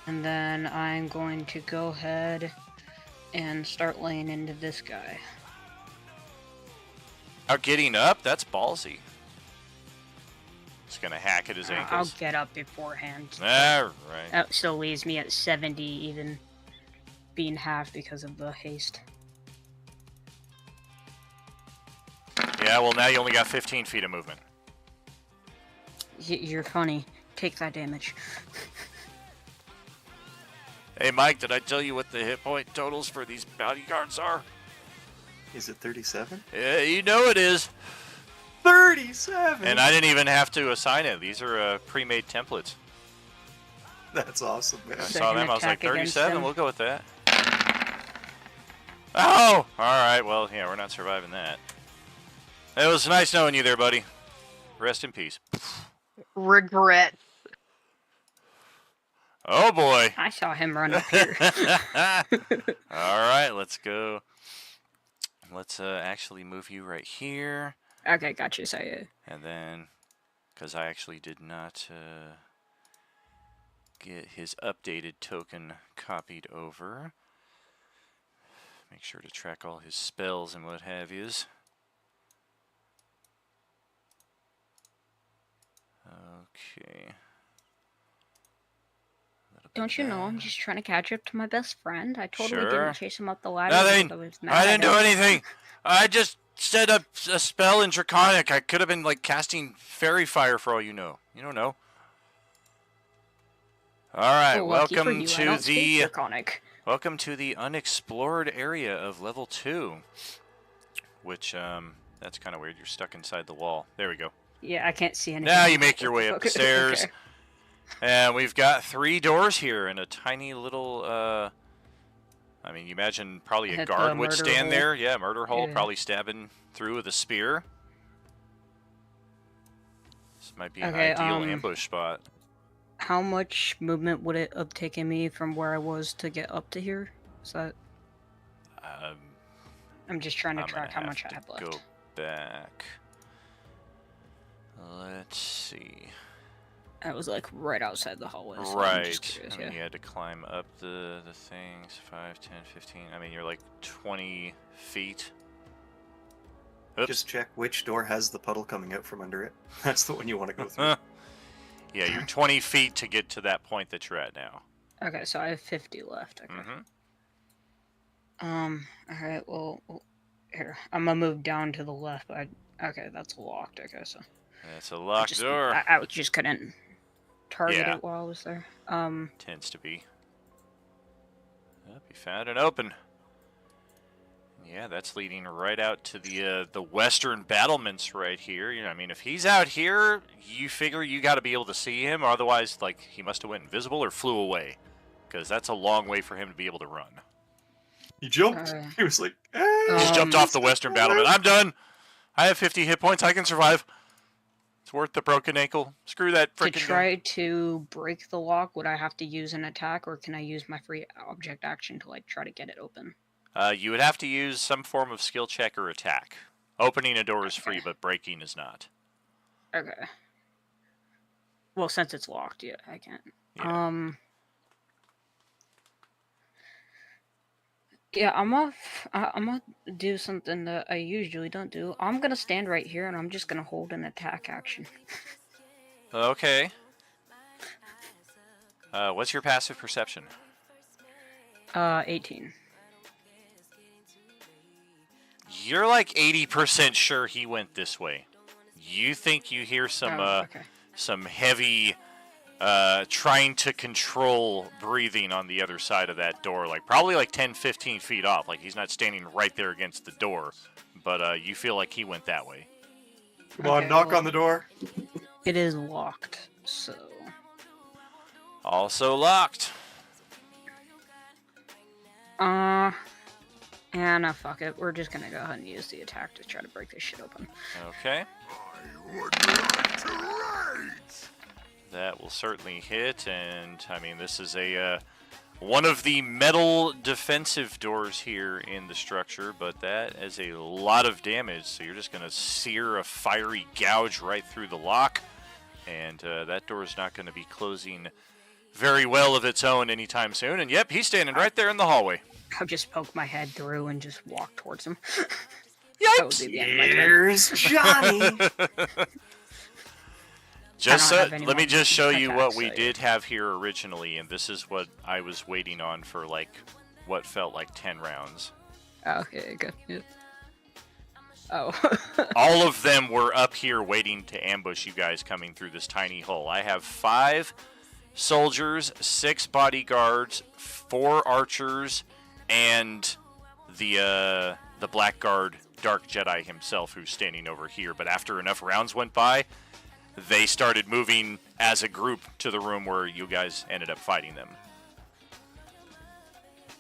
And then I'm going to go ahead and start laying into this guy. Out getting up? That's ballsy. It's gonna hack at his I'll ankles. get up beforehand. Alright. That still leaves me at 70, even being half because of the haste. Yeah, well now you only got 15 feet of movement. You're funny. Take that damage. Hey Mike, did I tell you what the hit point totals for these bodyguards are? Is it 37? Yeah, you know it is. 37! And I didn't even have to assign it. These are pre-made templates. That's awesome, man. I saw them, I was like, 37, we'll go with that. Oh! Alright, well, yeah, we're not surviving that. It was nice knowing you there, buddy. Rest in peace. Regret. Oh boy. I saw him run up here. Alright, let's go. Let's actually move you right here. Okay, gotcha. So, And then, because I actually did not get his updated token copied over. Make sure to track all his spells and what have yous. Okay. don't you know I'm just trying to catch up to my best friend? I totally Sure. didn't chase him up the ladder. Nothing. I didn't do anything. I just set up a spell in Draconic. I could have been like casting fairy fire for all you know. You don't know. All right, welcome to the welcome to the unexplored area of level 2. Which that's kind of weird. You're stuck inside the wall. There we go. Yeah, I can't see anything. Now you make your way up the stairs. Okay. And we've got 3 doors here and a tiny little I mean, you imagine probably a guard would stand there. Yeah, murder hole, probably stabbing through with a spear. This might be an ideal ambush spot. How much movement would it have taken me from where I was to get up to here? Is that... I'm just trying to track how much I have left. Go back. Let's see. I was like right outside the hallway. So right. Curious, I mean, you had to climb up the things. 5, 10, 15. I mean, you're like 20 feet. Oops. Just check which door has the puddle coming out from under it. That's the one you want to go through. Yeah, you're 20 feet to get to that point that you're at now. Okay, so I have 50 left. Okay. Alright, well, here. I'm gonna move down to the left, but okay, that's locked, okay, so. It's a locked door. I just couldn't target it while I was there. Tends to be. Yep, you found it open. Yeah, that's leading right out to the western battlements right here. You know, I mean, if he's out here, you figure you got to be able to see him. Otherwise, like, he must have went invisible or flew away, because that's a long way for him to be able to run. He jumped. He was like, He just jumped off the western battlement. I'm done. I have 50 hit points. I can survive. It's worth the broken ankle. Screw that freaking. To try to break the lock, would I have to use an attack, or can I use my free object action to like try to get it open? You would have to use some form of skill check or attack. Opening a door is free, but breaking is not. Okay. Well, since it's locked, yeah, I can't. Yeah. Yeah, I'm gonna do something that I usually don't do. I'm gonna stand right here, and I'm just gonna hold an attack action. Okay. What's your passive perception? 18. You're like 80% sure he went this way. You think you hear some some heavy trying to control breathing on the other side of that door, like probably like 10-15 feet off. Like he's not standing right there against the door, but you feel like he went that way. Come on, knock on the door. It is locked, so. Also locked. Yeah, no, fuck it. We're just gonna go ahead and use the attack to try to break this shit open. Okay. That will certainly hit, and I mean, this is a one of the metal defensive doors here in the structure, but that is a lot of damage, so you're just going to sear a fiery gouge right through the lock, and that door is not going to be closing very well of its own anytime soon, and yep, he's standing right there in the hallway. I'll just poke my head through and just walk towards him. Yikes! Here's Johnny! Let me just show you what we so, did have here originally, and this is what I was waiting on for like what felt like 10 rounds. Oh, okay, good. Yeah. Oh. All of them were up here waiting to ambush you guys coming through this tiny hole. I have 5 soldiers, 6 bodyguards, 4 archers, and the Blackguard Dark Jedi himself who's standing over here. But after enough rounds went by, they started moving as a group to the room where you guys ended up fighting them.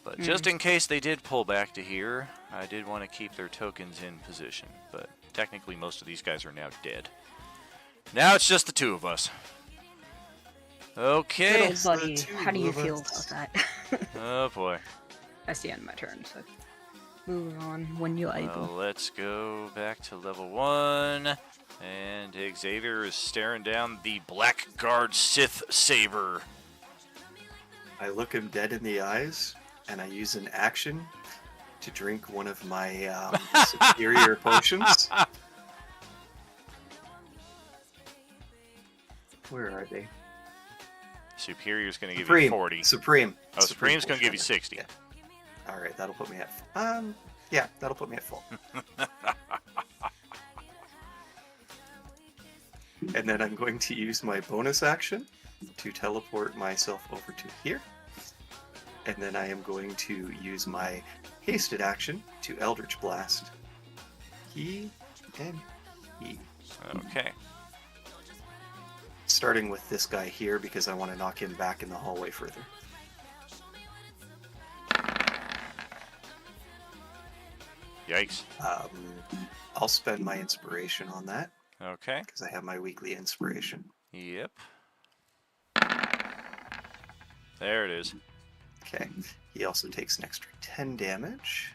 But just in case they did pull back to here, I did want to keep their tokens in position. But technically most of these guys are now dead. Now it's just the 2 of us. Okay. Good old buddy, how do you feel about that? Oh boy. That's the end of my turn, so moving on when you're able. Well, let's go back to level 1. And Xavier is staring down the Blackguard Sith Saber. I look him dead in the eyes, and I use an action to drink one of my superior potions. Where are they? Superior's going to give you 40. Supreme. Oh, Supreme's going to give you 60. Yeah. All right, that'll put me at yeah, that'll put me at full. And then I'm going to use my bonus action to teleport myself over to here. And then I am going to use my hasted action to Eldritch Blast. He and he. Okay. Starting with this guy here because I want to knock him back in the hallway further. Yikes. I'll spend my inspiration on that. Okay. Because I have my weekly inspiration. Yep. There it is. Okay. He also takes an extra 10 damage.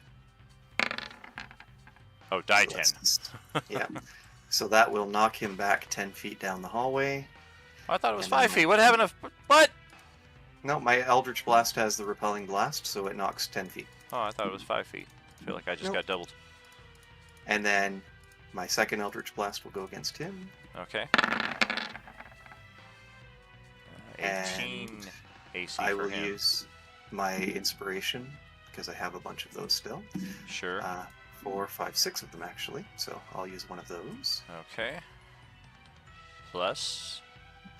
Oh, die So 10. Yeah. So that will knock him back 10 feet down the hallway. Oh, I thought it was 5 feet. What happened to... What? No, my Eldritch Blast has the repelling blast, so it knocks 10 feet. Oh, I thought it was 5 feet. I feel like I just got doubled. And then my second Eldritch Blast will go against him. Okay. 18 And AC I for will him. use my inspiration, because I have a bunch of those still. Sure. 4, 5, 6 of them actually, so I'll use one of those. Okay. Plus...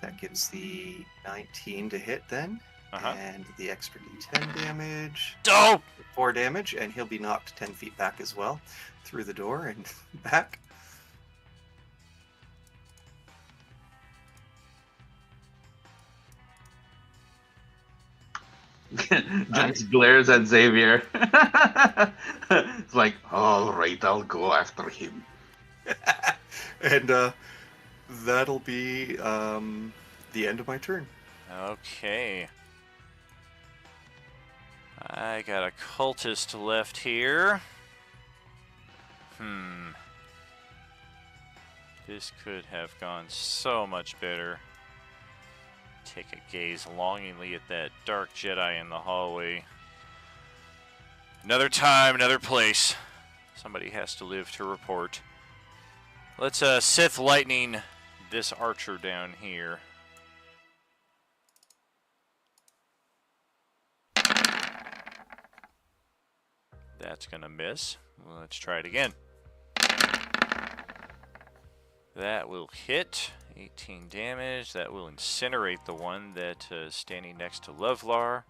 That gives the 19 to hit then. Uh-huh. And the extra d10 damage. Oh! 4 damage, and he'll be knocked 10 feet back as well. Through the door and back. Just glares at Xavier. It's like, all right, I'll go after him. And that'll be the end of my turn. Okay. I got a cultist left here. This could have gone so much better. Take a gaze longingly at that dark Jedi in the hallway. Another time, another place. Somebody has to live to report. Let's Sith Lightning this archer down here. That's gonna miss. Let's try it again. That will hit. 18 damage. That will incinerate the one that is standing next to Lovlar.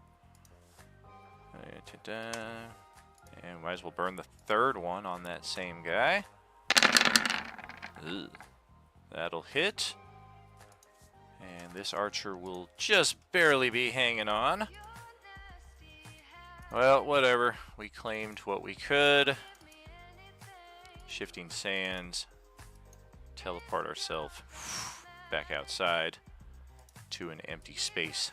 And might as well burn the third one on that same guy. Ugh. That'll hit. And this archer will just barely be hanging on. Well, whatever. We claimed what we could. Shifting sands. Teleport ourselves back outside to an empty space.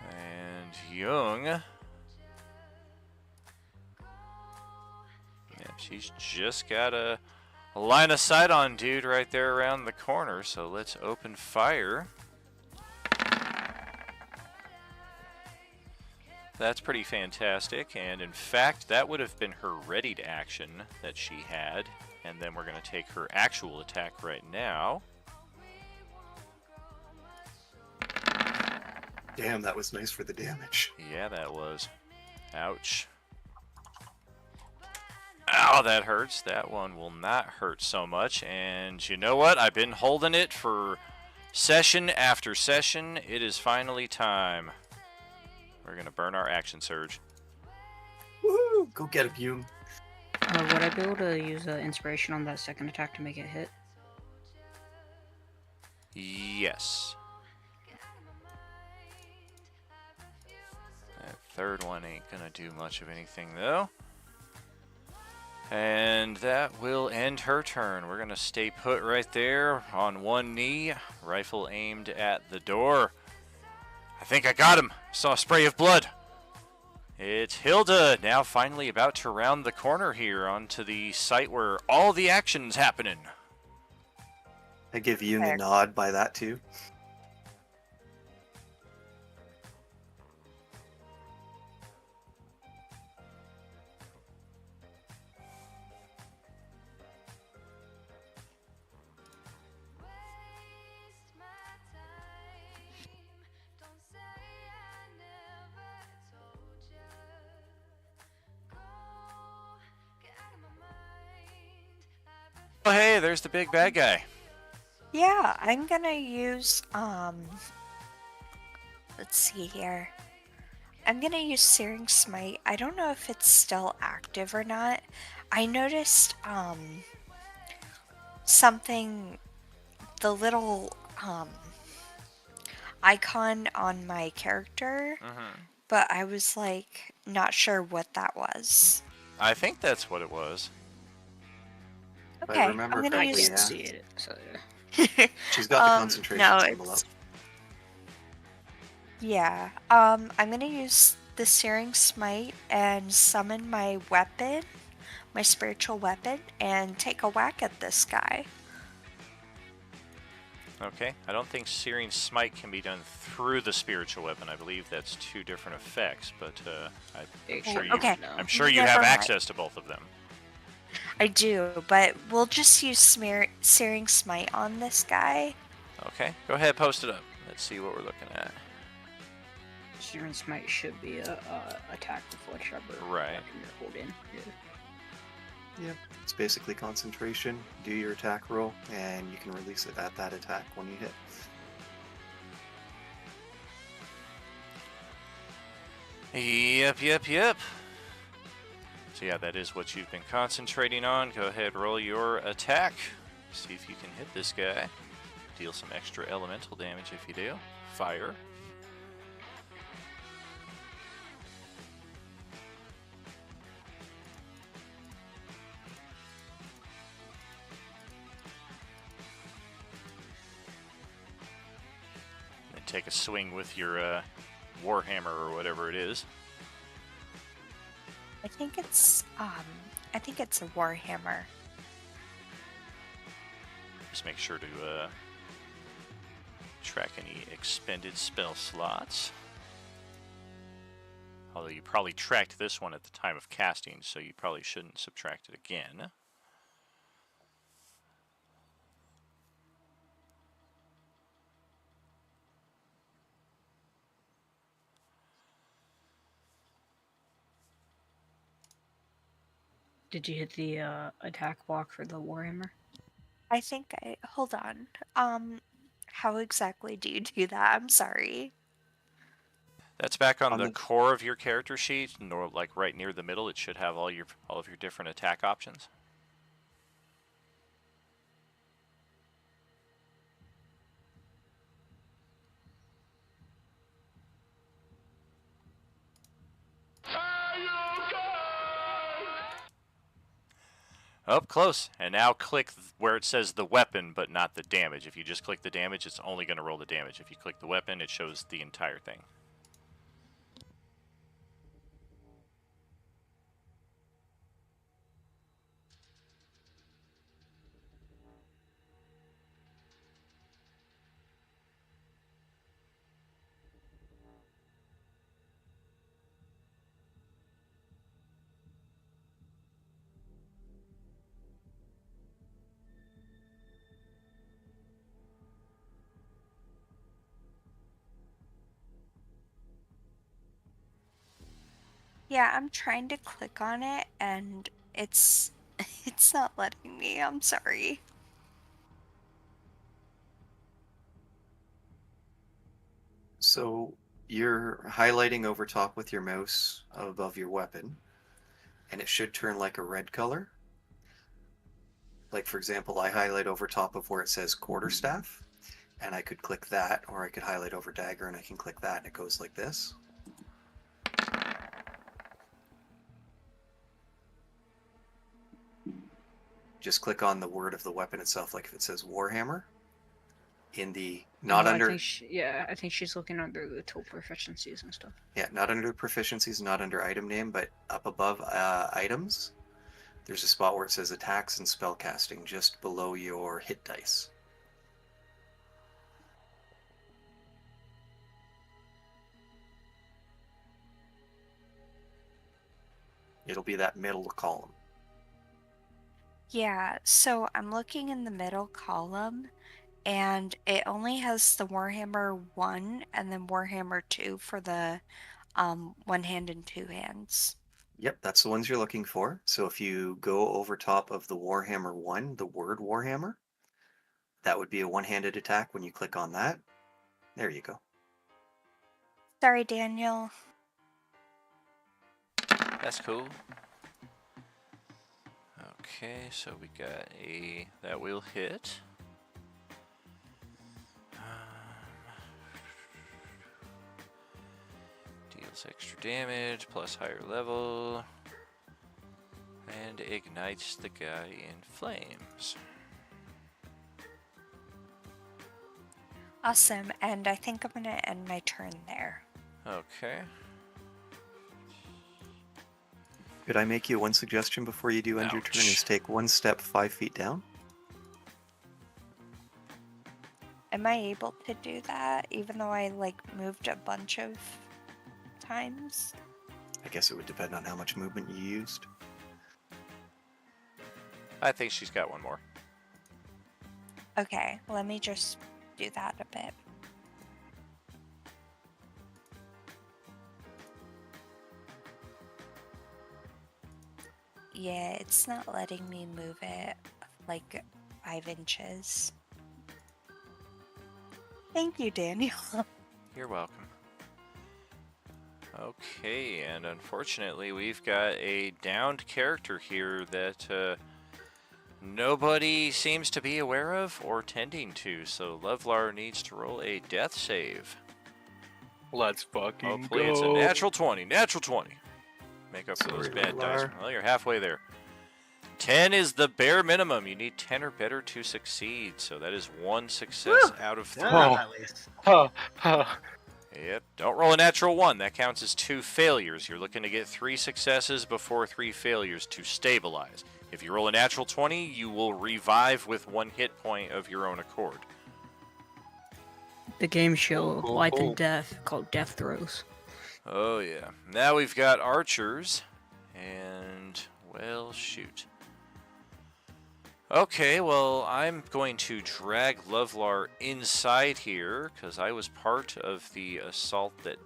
And Young. Yep, she's just got a line of sight on dude right there around the corner, so let's open fire. That's pretty fantastic. And in fact, that would have been her readied action that she had. And then we're going to take her actual attack right now. Damn, that was nice for the damage. Yeah, that was. Ouch. Ow, that hurts. That one will not hurt so much. And you know what? I've been holding it for session after session. It is finally time. We're going to burn our action surge. Woohoo! Go get him, Hume. Would I be able to use inspiration on that second attack to make it hit? Yes. That third one ain't gonna do much of anything though. And that will end her turn. We're gonna stay put right there on one knee, rifle aimed at the door. I think I got him. Saw a spray of blood. It's Hilda, now finally about to round the corner here onto the site where all the action's happening. I give Hume a nod by that too. Oh hey, there's the big bad guy. Yeah, I'm gonna use, let's see here. I'm gonna use Searing Smite. I don't know if it's still active or not. I noticed, something, the little, icon on my character, but I was, like, not sure what that was. I think that's what it was. Okay, I'm gonna use... see it. So, She's got the concentration symbol up. Yeah, I'm gonna use the Searing Smite and summon my weapon, my spiritual weapon, and take a whack at this guy. Okay, I don't think Searing Smite can be done through the spiritual weapon. I believe that's two different effects, but I'm sure you have access to both of them. I do, but we'll just use Searing Smite on this guy. Okay, go ahead, post it up. Let's see what we're looking at. Searing Smite should be a attack with whichever right. weapon you're holding. Yep, it's basically concentration. Do your attack roll, and you can release it at that attack when you hit. Yep. So yeah, that is what you've been concentrating on. Go ahead, roll your attack. See if you can hit this guy. Deal some extra elemental damage if you do. Fire. Then take a swing with your Warhammer or whatever it is. I think it's a Warhammer. Just make sure to track any expended spell slots. Although you probably tracked this one at the time of casting, so you probably shouldn't subtract it again. Did you hit the attack block for the Warhammer? I think hold on. How exactly do you do that? I'm sorry. That's back on the core of your character sheet, nor like right near the middle. It should have all of your different attack options. Up close, and now click where it says the weapon, but not the damage. If you just click the damage, it's only going to roll the damage. If you click the weapon, it shows the entire thing. Yeah, I'm trying to click on it and it's it's not letting me. I'm sorry. So you're highlighting over top with your mouse above your weapon, and it should turn like a red color. Like, for example, I highlight over top of where it says quarterstaff, and I could click that, or I could highlight over dagger and I can click that, and it goes like this. Just click on the word of the weapon itself, like if it says Warhammer. In the not Oh, under I think she's looking under the tool proficiencies and stuff. yeah, not under proficiencies, not under item name, but up above items, there's a spot where it says attacks and spellcasting, just below your hit dice. It'll be that middle column. Yeah, so I'm looking in the middle column, and it only has the Warhammer 1 and then Warhammer 2 for the one hand and two hands. Yep, that's the ones you're looking for. So if you go over top of the Warhammer 1, the word Warhammer, that would be a one-handed attack when you click on that. There you go. Sorry, Daniel. That's cool. Okay, so we got that will hit. Deals extra damage plus higher level. And ignites the guy in flames. Awesome, and I think I'm gonna end my turn there. Okay. Could I make you one suggestion before you do end your turn? Is take one step 5 feet down. Am I able to do that, even though I, moved a bunch of times? I guess it would depend on how much movement you used. I think she's got one more. Okay, let me just do that a bit. Yeah, it's not letting me move it, 5 inches. Thank you, Daniel. You're welcome. Okay, and unfortunately we've got a downed character here that nobody seems to be aware of or tending to, so Levlar needs to roll a death save. Let's fucking Hopefully go. it's a natural 20. Natural 20. Make up for those Sorry, bad dice. Levlar. Well, you're halfway there. 10 is the bare minimum. You need 10 or better to succeed, so that is one success out of 3. At least. Yep. Don't roll a natural 1. That counts as 2 failures. You're looking to get 3 successes before 3 failures to stabilize. If you roll a natural 20, you will revive with 1 hit point of your own accord. The game show Cool, Life cool. and Death called Death Throws. Oh, yeah. Now we've got archers, and, well, shoot. Okay, well, I'm going to drag Levlar inside here, because I was part of the assault that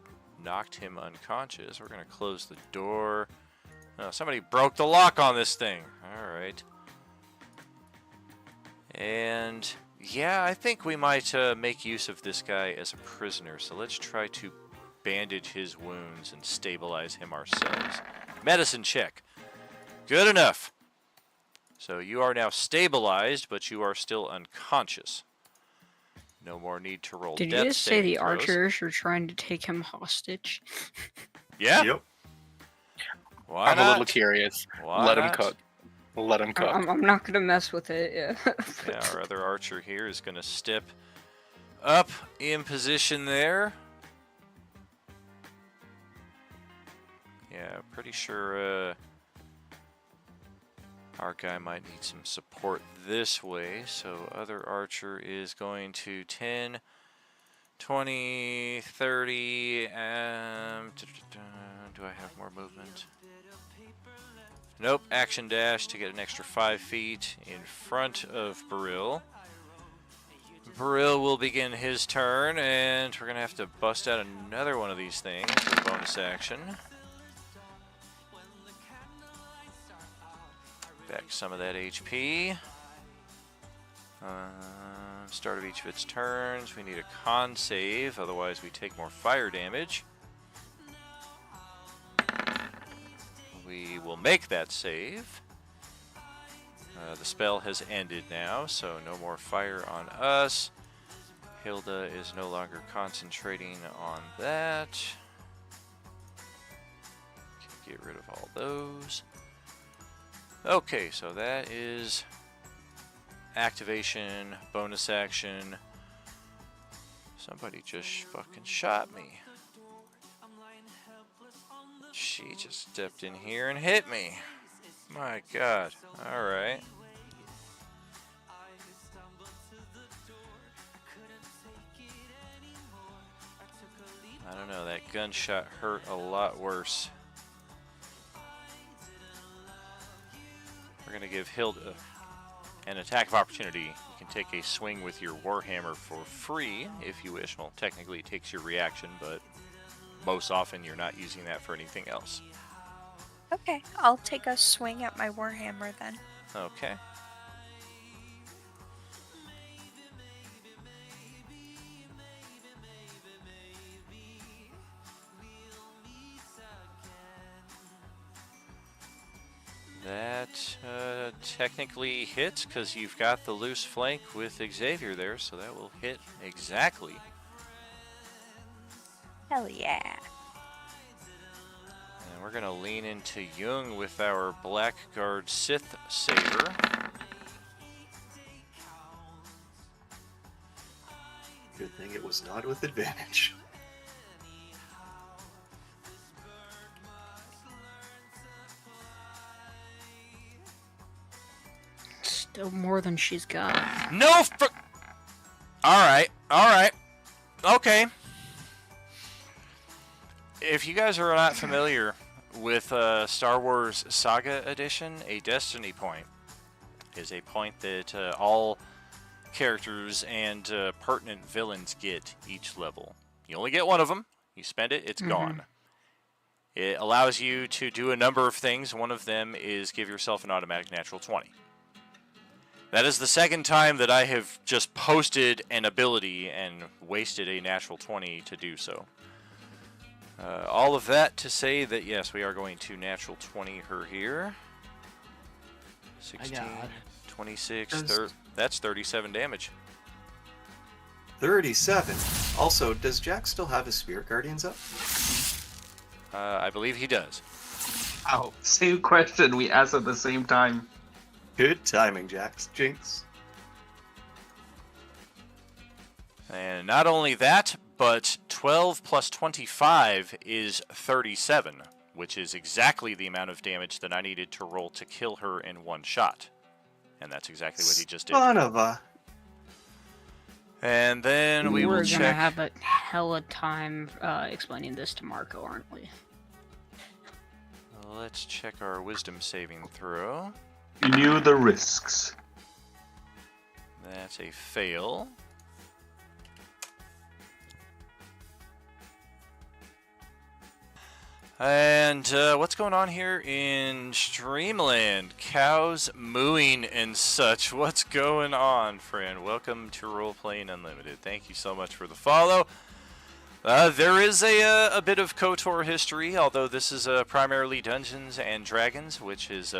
knocked him unconscious. We're going to close the door. Oh, somebody broke the lock on this thing. Alright. And, yeah, I think we might make use of this guy as a prisoner, so let's try to bandage his wounds and stabilize him ourselves. Medicine check. Good enough. So you are now stabilized, but you are still unconscious. No more need to roll Did death you just say saving the throws. archers were trying to take him hostage? Yeah? Yep. Why I'm not? a little curious. Why Let him not? cook. Let him cook. I'm not gonna mess with it. Yeah. Yeah, our other archer here is going to step up in position there. Yeah, pretty sure our guy might need some support this way. So other archer is going to 10, 20, 30, do I have more movement? Nope, action dash to get an extra 5 feet in front of Baril. Baril will begin his turn, and we're going to have to bust out another one of these things with bonus action. back some of that HP. Start of each of its turns. We need a con save, otherwise we take more fire damage. We will make that save. The spell has ended now, so no more fire on us. Hilda is no longer concentrating on that. Get rid of all those. Okay, so that is activation, bonus action. Somebody just fucking shot me. She just stepped in here and hit me. My God. Alright. I don't know, that gunshot hurt a lot worse. We're going to give Hilda an attack of opportunity. You can take a swing with your Warhammer for free if you wish. Well, technically it takes your reaction, but most often you're not using that for anything else. Okay, I'll take a swing at my Warhammer then. Okay. That technically hits because you've got the loose flank with Xavier there, so that will hit exactly. Hell yeah. And we're going to lean into Jung with our Blackguard Sith Saber. Good thing it was not with advantage. Still more than she's got. No fr- Alright, okay. If you guys are not familiar with Star Wars Saga Edition, a Destiny point is a point that all characters and pertinent villains get each level. You only get one of them. You spend it, it's gone. It allows you to do a number of things. One of them is give yourself an automatic natural 20. That is the second time that I have just posted an ability and wasted a natural 20 to do so. All of that to say that, yes, we are going to natural 20 her here. 16, 26, that's 37 damage. 37. Also, does Jack still have his Spirit Guardians up? I believe he does. Oh, same question we asked at the same time. Good timing, Jax. Jinx. And not only that, but 12 plus 25 is 37, which is exactly the amount of damage that I needed to roll to kill her in one shot. And that's exactly what he just did. Son of a... And then we will check... We're gonna have a hella time explaining this to Marco, aren't we? Let's check our wisdom saving throw. You knew the risks. That's a fail. And what's going on here in Streamland? Cows mooing and such. What's going on, friend? Welcome to Roleplaying Unlimited. Thank you so much for the follow. There is a bit of KOTOR history, although this is primarily Dungeons and Dragons, which is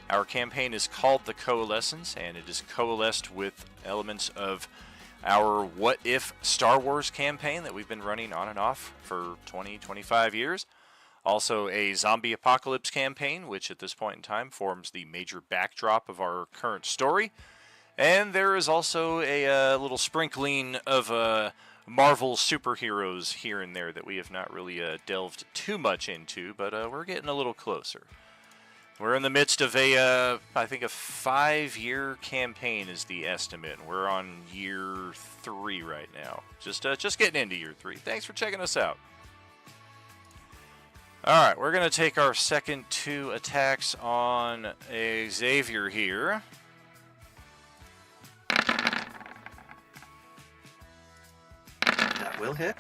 our campaign is called the Coalescence, and it is coalesced with elements of our What If Star Wars campaign that we've been running on and off for 20-25 years. Also a zombie apocalypse campaign, which at this point in time forms the major backdrop of our current story. And there is also a little sprinkling of Marvel superheroes here and there that we have not really delved too much into, but we're getting a little closer. We're in the midst of I think a 5-year campaign is the estimate. We're on year 3 right now. Just getting into year 3. Thanks for checking us out. Alright, we're going to take our second 2 attacks on Xavier here. That will hit.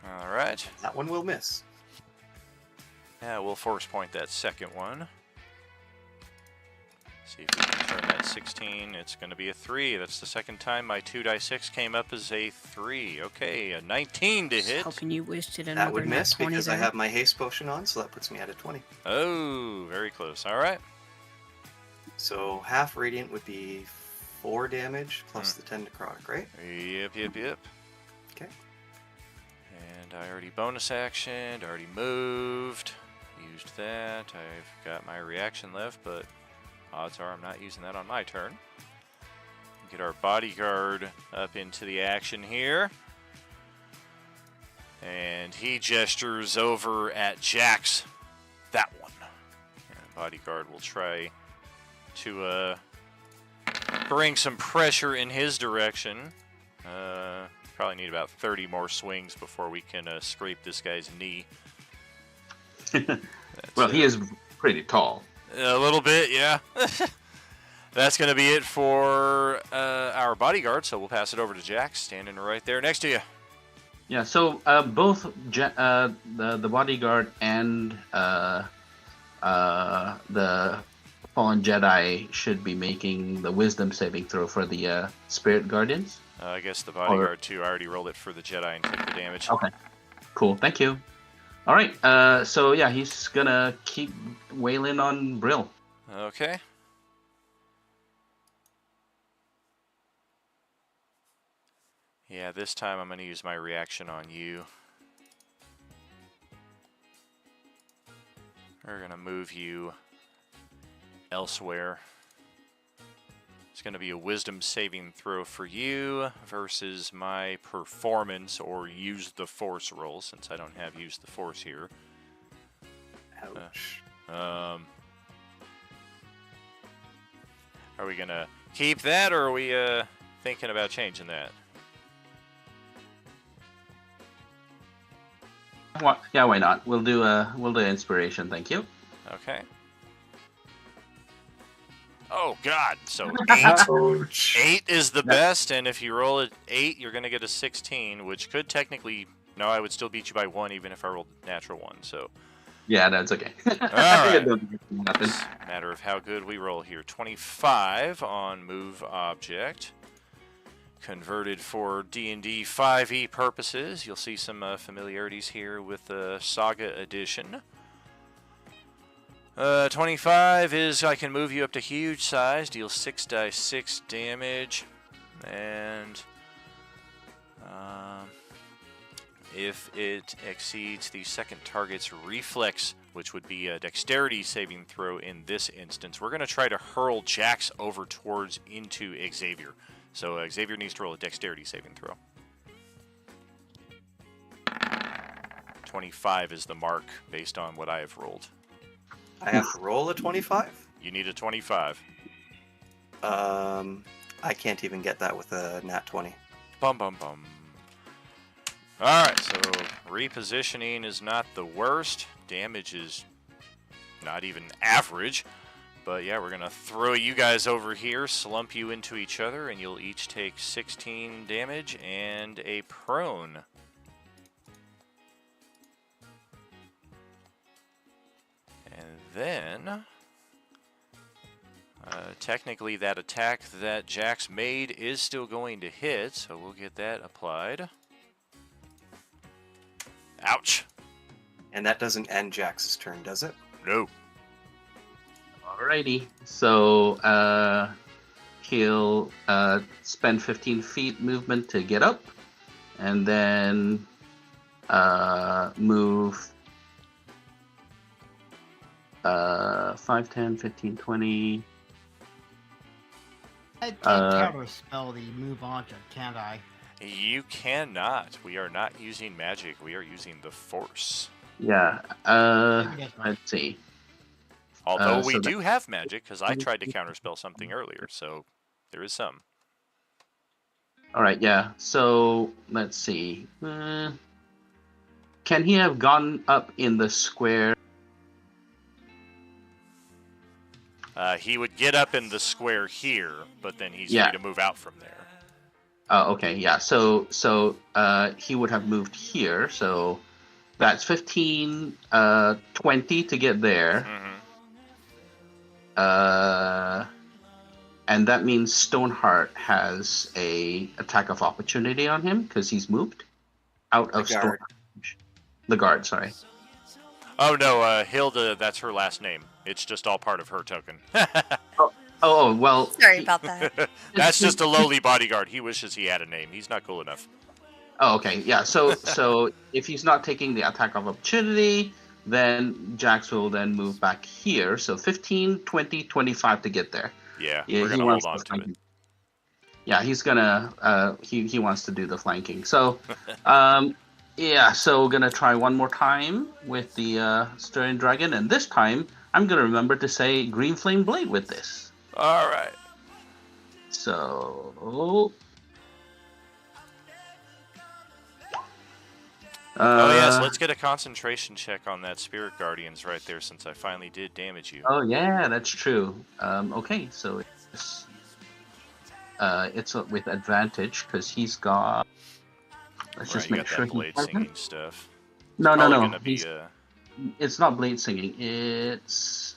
Alright. That one will miss. Yeah, we'll force point that second one. See if we can turn that 16. It's going to be a 3. That's the second time my 2d6 came up as a 3. Okay, a 19 to hit. Helping you wasted another That would miss 20 because there. I have my haste potion on, so that puts me at a 20. Oh, very close. All right. So half radiant would be 4 damage plus the 10 necrotic, right? Yep. Okay. And I already bonus actioned, already moved, used that. I've got my reaction left, but odds are I'm not using that on my turn. Get our bodyguard up into the action here. And he gestures over at Jax. That one. And bodyguard will try to bring some pressure in his direction. Probably need about 30 more swings before we can scrape this guy's knee. Well, he is pretty tall. A little bit, yeah. That's going to be it for our bodyguard, so we'll pass it over to Jack, standing right there next to you. Yeah, so both the bodyguard and the fallen Jedi should be making the wisdom saving throw for the spirit guardians. I guess the bodyguard too. I already rolled it for the Jedi and took the damage. Okay, cool. Thank you. All right. So yeah, he's gonna keep wailing on Brill. Okay. Yeah, this time I'm gonna use my reaction on you. We're gonna move you elsewhere. It's going to be a wisdom saving throw for you versus my performance or use the force roll, since I don't have use the force here. Ouch. Are we going to keep that, or are we thinking about changing that? Yeah, why not? We'll do inspiration. Thank you. Okay. Oh God! So 8. 8 is the best, and if you roll an 8, you're gonna get a 16, which could technically. No, I would still beat you by 1, even if I rolled a natural 1. So. Yeah, that's okay. All right. It's a matter of how good we roll here. 25 on move object. Converted for D&D 5e purposes. You'll see some familiarities here with the Saga Edition. 25 is I can move you up to huge size, deal 6d6 damage, and if it exceeds the second target's reflex, which would be a dexterity saving throw in this instance, we're going to try to hurl Jax over towards into Xavier. So Xavier needs to roll a dexterity saving throw. 25 is the mark based on what I have rolled. I have to roll a 25? You need a 25. I can't even get that with a nat 20. Bum. Alright, so repositioning is not the worst. Damage is not even average. But yeah, we're going to throw you guys over here, slump you into each other, and you'll each take 16 damage and a prone. And then, technically that attack that Jax made is still going to hit, so we'll get that applied. Ouch! And that doesn't end Jax's turn, does it? No. Alrighty. So he'll spend 15 feet movement to get up, and then move 5, 10, 15, 20. I can't counterspell the move object, can't I? You cannot. We are not using magic. We are using the Force. Yeah. Let's see. Although we do have magic, because I tried to counterspell something earlier, so there is some. Alright, yeah. So, let's see. Can he have gone up in the square? He would get up in the square here, but then he's free to move out from there. Okay, yeah. So he would have moved here. So that's 15, 20 to get there. Mm-hmm. and that means Stoneheart has a attack of opportunity on him because he's moved out of Stoneheart. The guard, sorry. Oh no, Hilda, that's her last name. It's just all part of her token. Oh, well. Sorry about that. That's just a lowly bodyguard. He wishes he had a name. He's not cool enough. Oh, okay. Yeah, so if he's not taking the attack of opportunity, then Jax will then move back here. So 15, 20, 25 to get there. Yeah, we're going to hold on to it. Yeah, he's going to, he wants to do the flanking. So, yeah, so we're going to try one more time with the Stirring Dragon. And this time, I'm going to remember to say Green Flame Blade with this. All right. So... oh yes, let's get a concentration check on that Spirit Guardians right there, since I finally did damage you. Oh yeah, that's true. Okay, so it's with advantage because he's got. Let's just make sure that blade singing stuff. No. It's not blade singing. It's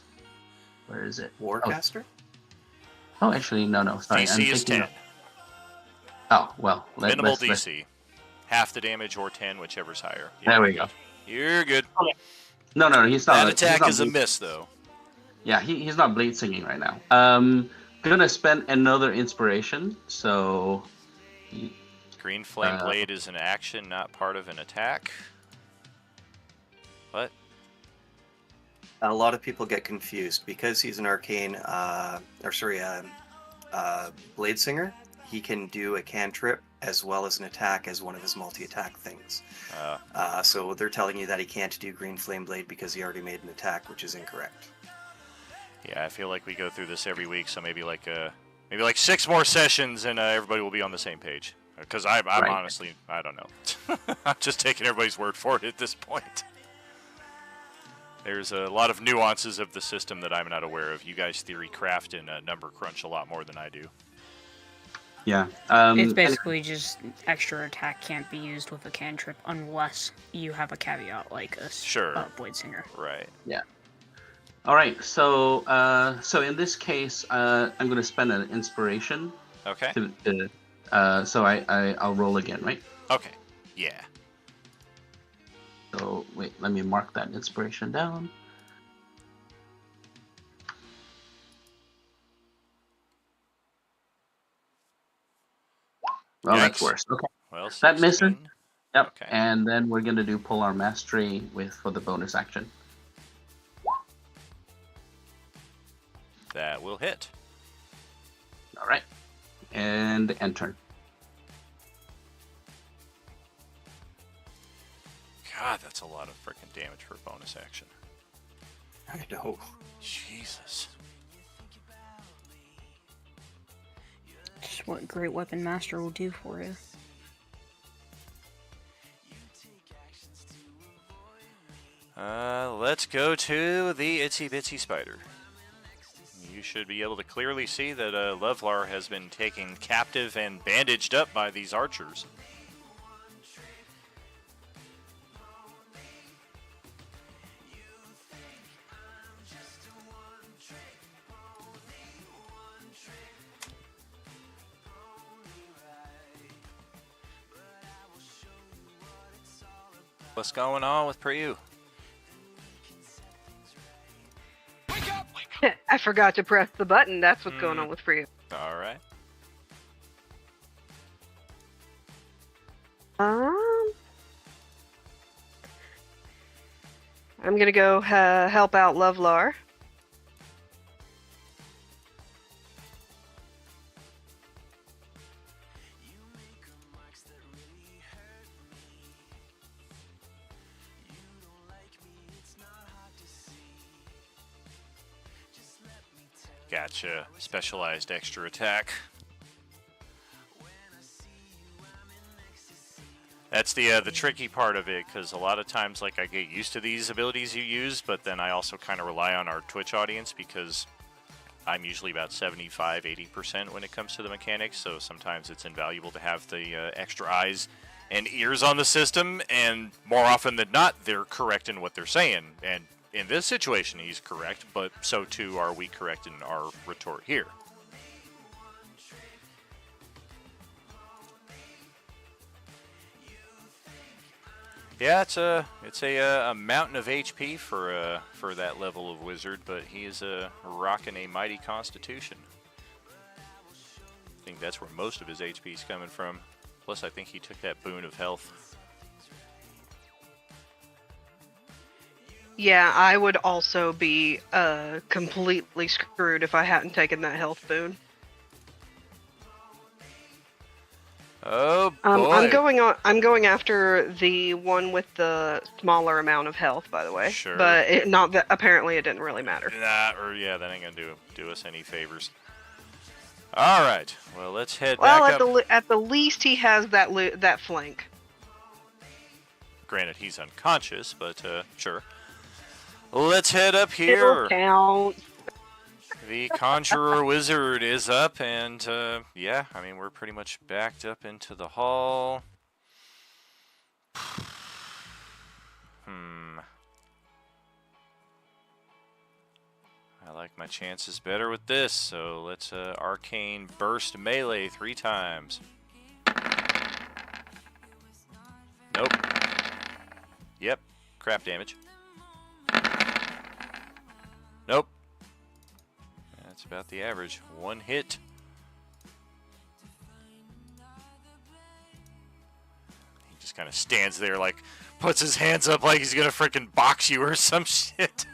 where is it? Warcaster. Oh, actually, no. Sorry, DC is 10. Oh well. Minimal DC. Half the damage or 10, whichever's higher. Yeah, there we go. You're good. Okay. No, he's not. That attack is a miss, though. Yeah, he's not blade singing right now. Gonna spend another inspiration, so... Green Flame Blade is an action, not part of an attack. What? A lot of people get confused. Because he's an arcane, blade singer, he can do a cantrip as well as an attack as one of his multi-attack things. So they're telling you that he can't do Green Flame Blade because he already made an attack, which is incorrect. Yeah, I feel like we go through this every week, so maybe like 6 more sessions and everybody will be on the same page. Because I'm honestly, I don't know. I'm just taking everybody's word for it at this point. There's a lot of nuances of the system that I'm not aware of. You guys theory craft and number crunch a lot more than I do. Yeah. It's basically just extra attack can't be used with a cantrip unless you have a caveat like a Blade Singer. Right. Yeah. All right. So in this case, I'm going to spend an inspiration. Okay. So I'll roll again, right? Okay. Yeah. So wait, let me mark that inspiration down. Well, Yikes. That's worse. Okay. Well, that misses. Yep. Okay. And then we're gonna do Polar Mastery for the bonus action. That will hit. All right. And enter. God, that's a lot of freaking damage for a bonus action. I know. Jesus. Just what Great Weapon Master will do for you. Let's go to the Itsy Bitsy Spider. You should be able to clearly see that Levlar has been taken captive and bandaged up by these archers. What's going on with Priyu? I forgot to press the button. That's what's going on with Priyu. All right. I'm gonna go help out Lovelar. Gotcha. Specialized extra attack. That's the tricky part of it, because a lot of times, like, I get used to these abilities you use, but then I also kind of rely on our Twitch audience, because I'm usually about 75-80% when it comes to the mechanics, so sometimes it's invaluable to have the extra eyes and ears on the system, and more often than not, they're correct in what they're saying, and in this situation, he's correct, but so too are we correct in our retort here. Yeah, it's a mountain of HP for that level of wizard, but he is rocking a mighty constitution. I think that's where most of his HP is coming from. Plus, I think he took that boon of health. Yeah, I would also be completely screwed if I hadn't taken that health boon. Oh boy! I'm going after the one with the smaller amount of health, by the way. Sure. But apparently it didn't really matter. That ain't gonna do us any favors. All right. Well, let's head back up. At the least, he has that flank. Granted, he's unconscious, but sure. Let's head up It'll here. count. The Conjurer Wizard is up, and yeah, I mean, we're pretty much backed up into the hall. I like my chances better with this, so let's Arcane Burst Melee 3 times. Nope. Yep, crap damage. Nope. That's about the average. 1 hit. He just kind of stands there, like, puts his hands up like he's gonna frickin' box you or some shit.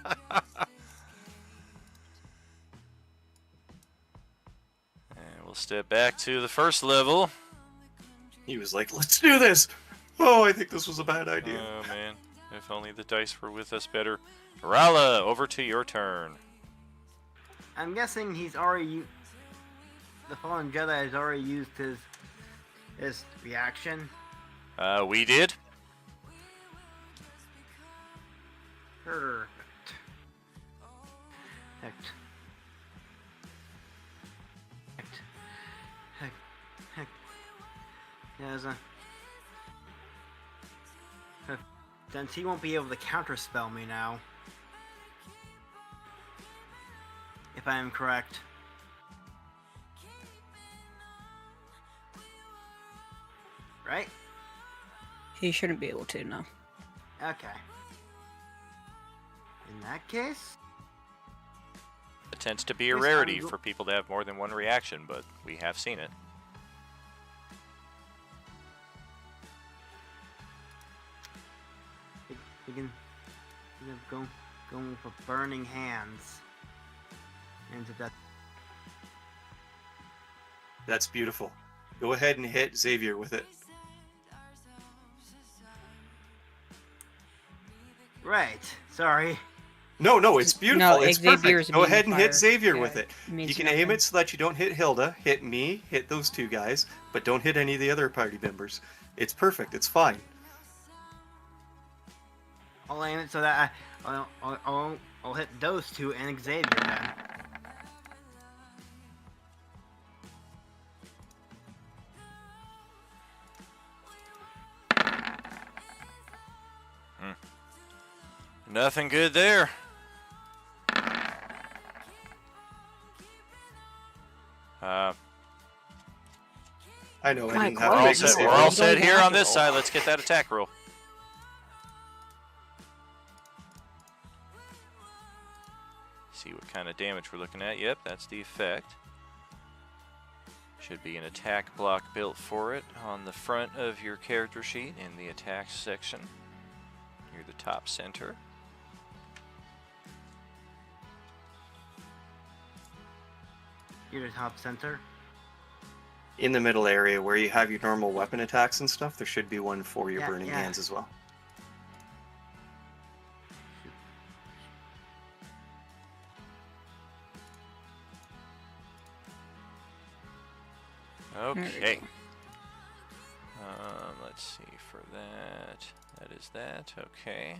And we'll step back to the first level. He was like, let's do this! Oh, I think this was a bad idea. Oh, man. If only the dice were with us better. Rala, over to your turn. I'm guessing he's already the Fallen Jedi has already used his reaction. We did. Perfect. Heck. Yes. Since he won't be able to counterspell me now. If I am correct. Right? He shouldn't be able to, no. Okay. In that case... It tends to be a rarity for people to have more than one reaction, but we have seen it. We can go for burning hands into that. That's beautiful. Go ahead and hit Xavier with it. Right. Sorry. No, it's beautiful. No, it's Xavier's perfect. Go ahead and hit fire. Xavier Yeah, with it. means You can nothing. aim it so that you don't hit Hilda, hit me, hit those 2 guys, but don't hit any of the other party members. It's perfect. It's fine. I'll aim it so that I'll hit those 2 and Xavier then. Nothing good there. I know. I didn't We're have all big set, Xavier. we're all set here on this side. Let's get that attack roll. See what kind of damage we're looking at. Yep, that's the effect. Should be an attack block built for it on the front of your character sheet in the attacks section near the top center. You're the top center. In the middle area where you have your normal weapon attacks and stuff, there should be one for your Yeah, burning yeah. hands as well. Okay. Let's see for that. That is that. Okay.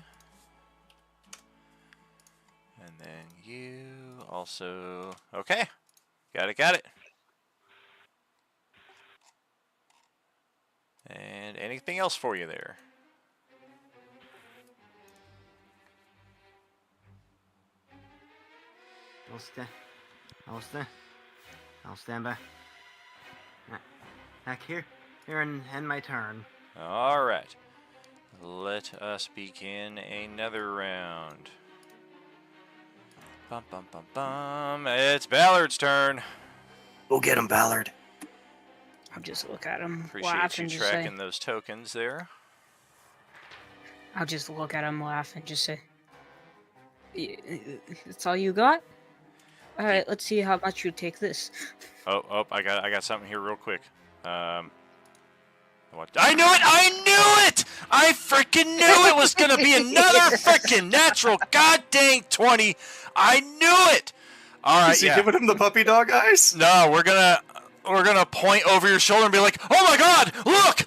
And then you also. Okay. Got it. And anything else for you there? I'll stand back. Back here and end my turn. All right. let us begin another round. Bum bum bum bum. It's Ballard's turn. Go get him, Ballard. I'll just look at him, Appreciate laugh, you and just say, tracking those tokens there. I'll just look at him, laugh, and just say, "That's all you got? All right, let's see how much you take this." Oh, I got something here real quick. What? I knew it! I knew it! I freaking knew it was gonna be another freaking natural goddamn 20. I knew it! Alright, Is he giving him the puppy dog eyes? No, we're gonna point over your shoulder and be like, "Oh my god, look!"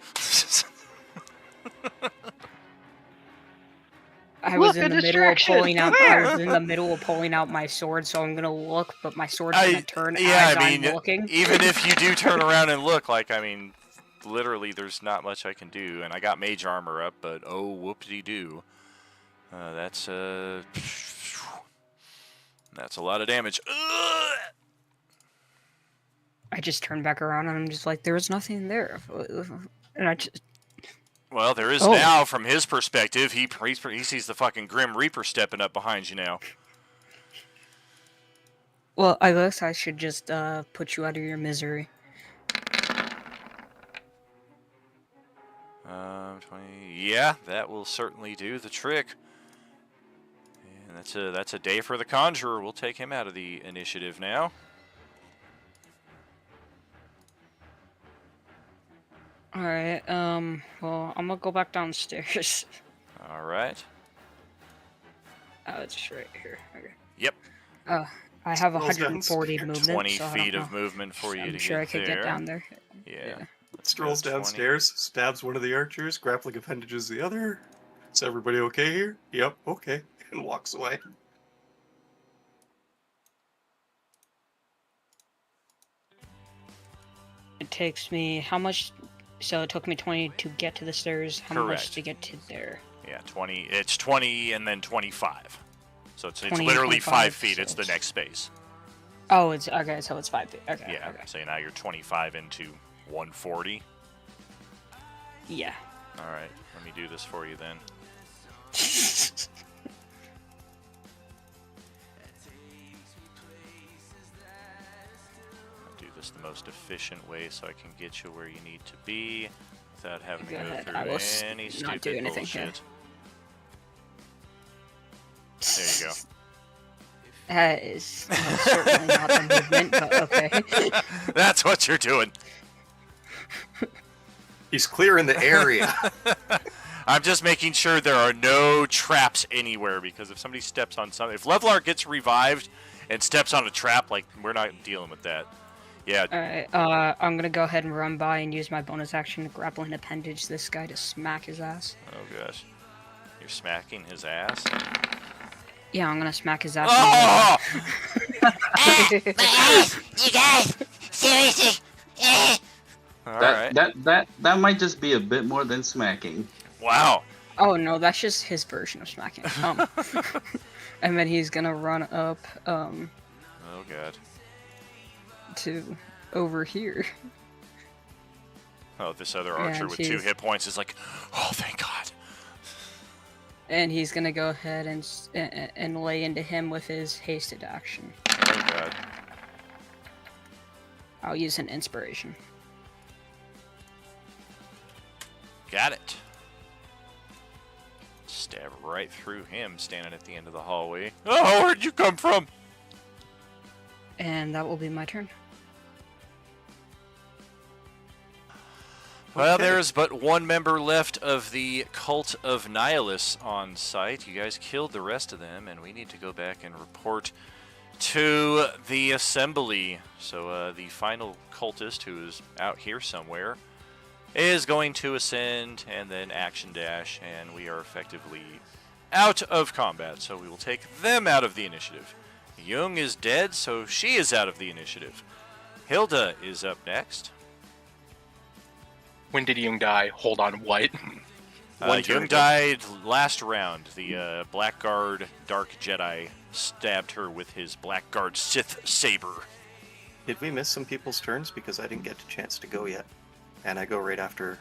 I was in the middle of pulling out. I was in the middle of pulling out my sword, so I'm gonna look, but my sword's gonna turn as I'm looking. Even if you do turn around and look, like, I mean, literally, there's not much I can do, and I got mage armor up, but oh, whoop-de-doo. That's a lot of damage. Ugh! I just turned back around and I'm just like, there was nothing there, and I just. Well, there is now from his perspective. He sees the fucking Grim Reaper stepping up behind you now. Well, I guess I should just put you out of your misery. 20. Yeah, that will certainly do the trick. And that's a day for the Conjurer. We'll take him out of the initiative now. Alright, well, I'm gonna go back downstairs. Alright. Oh, it's right here. Okay. Yep. I have 140 movement. 20 so feet of movement for you to get there. I'm sure I could get down there. Yeah. Strolls downstairs, stabs one of the archers, grappling appendages the other. Is everybody okay here? Yep, okay. And walks away. It takes me how much? So it took me 20 to get to the stairs. How Correct. much to get to there? Yeah, 20. It's 20 and then 25. So it's 20, literally 5 feet. so It's the next space. Oh, it's okay. So it's 5 feet. Okay. Yeah. Okay. So now you're 25 into 140. Yeah. All right. Let me do this for you then. I'll do this the most efficient way so I can get you where you need to be without having to go through any stupid bullshit. There you go. That is certainly not the movement, but okay. That's what you're doing. He's clearing the area. I'm just making sure there are no traps anywhere, because if somebody steps on something, if Levlar gets revived and steps on a trap, like, we're not dealing with that. Yeah. Alright, I'm gonna go ahead and run by and use my bonus action to grapple and appendage this guy to smack his ass. Oh gosh. You're smacking his ass? Yeah, I'm gonna smack his ass. Oh! My ass! You guys! Seriously! That might just be a bit more than smacking. Wow. Oh no, that's just his version of smacking. And then he's gonna run up Oh god. to over here. Oh, this other archer with 2 hit points is like, oh, thank God. And he's gonna go ahead and lay into him with his hasted action. Oh god. I'll use an inspiration. Got it. Stab right through him, standing at the end of the hallway. Oh, where'd you come from? And that will be my turn. Well, there's but one member left of the Cult of Nihilus on site. You guys killed the rest of them, and we need to go back and report to the assembly. So the final cultist, who is out here somewhere, is going to ascend and then action dash, and we are effectively out of combat. So we will take them out of the initiative. Jung is dead, so she is out of the initiative. Hilda is up next. When did Jung die? Hold on, what? Jung died last round. The Blackguard Dark Jedi stabbed her with his Blackguard Sith saber. Did we miss some people's turns? Because I didn't get a chance to go yet. And I go right after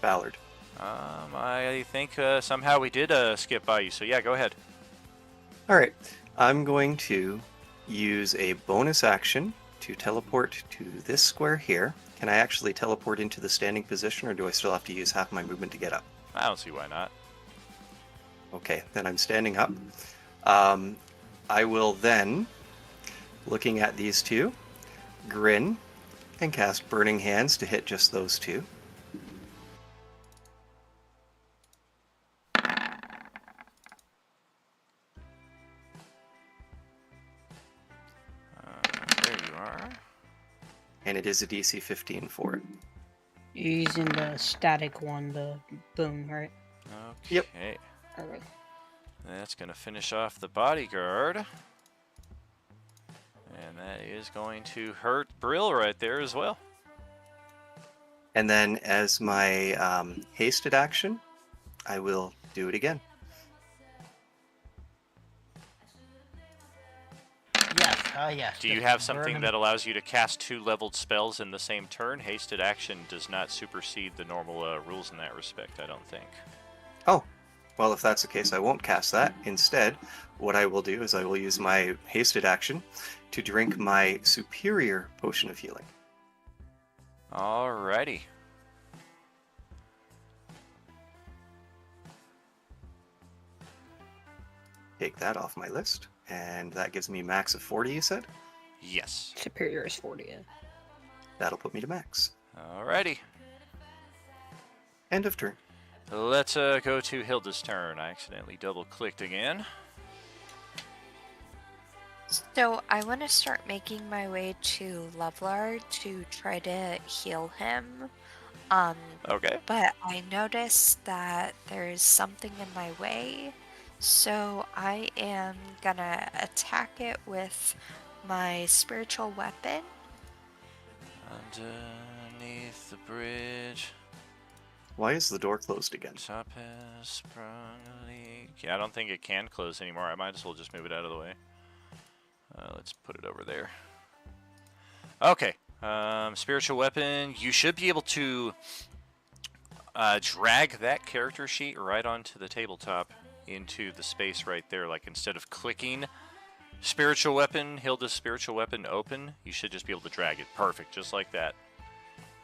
Ballard. I think somehow we did skip by you, so yeah, go ahead. Alright, I'm going to use a bonus action to teleport to this square here. Can I actually teleport into the standing position, or do I still have to use half my movement to get up? I don't see why not. Okay, then I'm standing up. I will then, looking at these two, grin and cast Burning Hands to hit just those two. There you are. And it is a DC 15 for it. You're using the static one, the boom, right? Okay. Yep. Alright. That's going to finish off the bodyguard. And that is going to hurt Brill right there as well. And then as my hasted action, I will do it again. Yes, yes. Do you have something that allows you to cast 2 leveled spells in the same turn? Hasted action does not supersede the normal rules in that respect, I don't think. Oh, well, if that's the case, I won't cast that. Instead, what I will do is I will use my hasted action to drink my superior potion of healing. Alrighty. Take that off my list. And that gives me max of 40, you said? Yes. Superior is 40, yeah. That'll put me to max. Alrighty. End of turn. Let's go to Hilda's turn. I accidentally double-clicked again. So I want to start making my way to Lovelar to try to heal him. Okay. But I noticed that there's something in my way. So I am gonna attack it with my spiritual weapon. Underneath the bridge. Why is the door closed again? Top has sprung a leak. Yeah, I don't think it can close anymore. I might as well just move it out of the way. Let's put it over there. Okay. Spiritual weapon. You should be able to drag that character sheet right onto the tabletop into the space right there. Like, instead of clicking spiritual weapon, Hilda's spiritual weapon open, you should just be able to drag it. Perfect, just like that.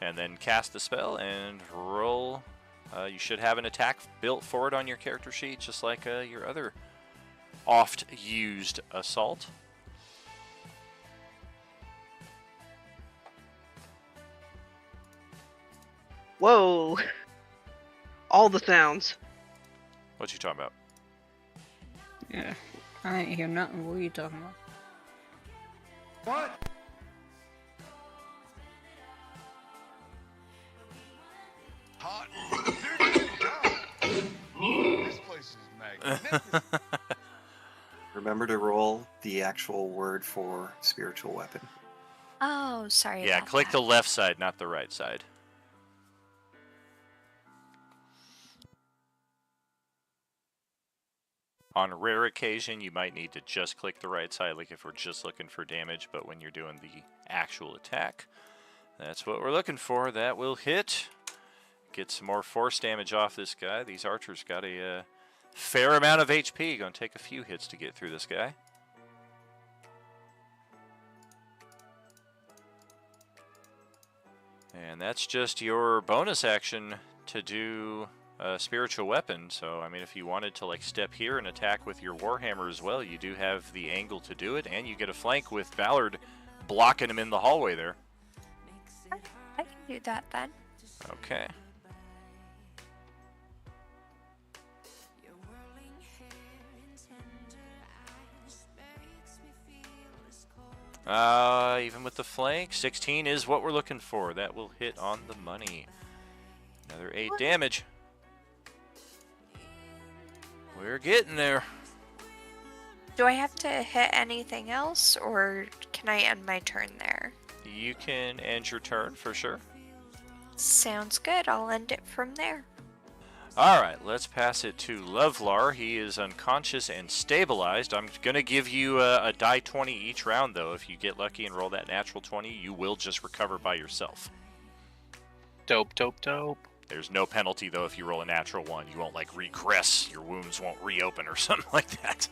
And then cast the spell and roll. You should have an attack built for it on your character sheet, just like your other oft-used assault. Whoa. All the sounds. What you talking about? Yeah. I ain't hear nothing. What are you talking about? What? Hot. This place is magnificent. Remember to roll the actual word for spiritual weapon. Oh, sorry. Yeah, about click that. the left side, not the right side. On rare occasion, you might need to just click the right side, like if we're just looking for damage, but when you're doing the actual attack, that's what we're looking for. That will hit. Get some more force damage off this guy. These archers got a fair amount of HP. Gonna take a few hits to get through this guy. And that's just your bonus action to do a spiritual weapon. So, I mean, if you wanted to like step here and attack with your Warhammer as well, you do have the angle to do it, and you get a flank with Ballard blocking him in the hallway there. I can do that then. Okay. Even with the flank, 16 is what we're looking for. That will hit on the money. Another 8 damage. We're getting there. Do I have to hit anything else, or can I end my turn there? You can end your turn for sure. Sounds good. I'll end it from there. Alright, let's pass it to Lovelar. He is unconscious and stabilized. I'm going to give you a die 20 each round, though. If you get lucky and roll that natural 20, you will just recover by yourself. Dope, dope, dope. There's no penalty, though, if you roll a natural 1. You won't, like, regress. Your wounds won't reopen or something like that.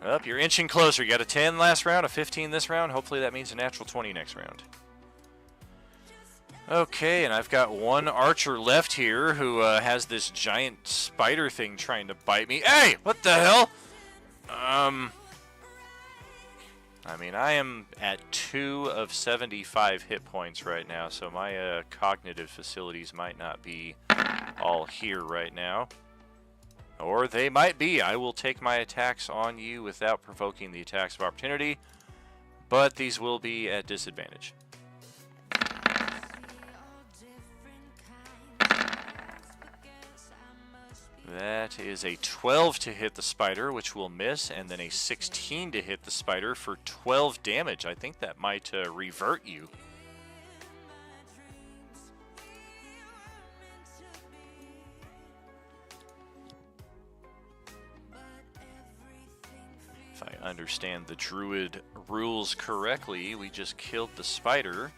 Up, you're inching closer. You got a 10 last round, a 15 this round. Hopefully that means a natural 20 next round. Okay, and I've got one archer left here who has this giant spider thing trying to bite me. Hey, what the hell? I mean, I am at 2 of 75 hit points right now, so my cognitive facilities might not be all here right now. Or they might be. I will take my attacks on you without provoking the attacks of opportunity, but these will be at disadvantage. That is a 12 to hit the spider, which will miss, and then a 16 to hit the spider for 12 damage. I think that might revert you. If I understand the druid rules correctly, we just killed the spider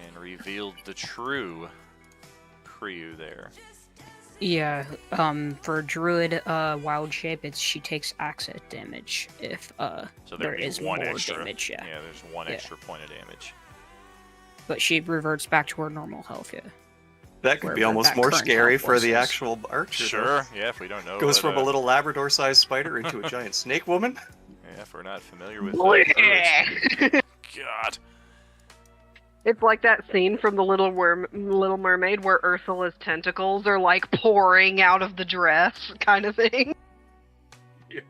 and revealed the true Priyu there. Yeah, for Druid Wild Shape, she takes accent damage if so there is one more extra damage. Yeah, there's one extra point of damage. But she reverts back to her normal health. Yeah. That could be almost more scary for the actual archer. Sure, yeah, if we don't know. Goes from a little Labrador-sized spider into a giant snake woman. Yeah, if we're not familiar with God. It's like that scene from the Little Mermaid where Ursula's tentacles are like pouring out of the dress, kind of thing. Yeah.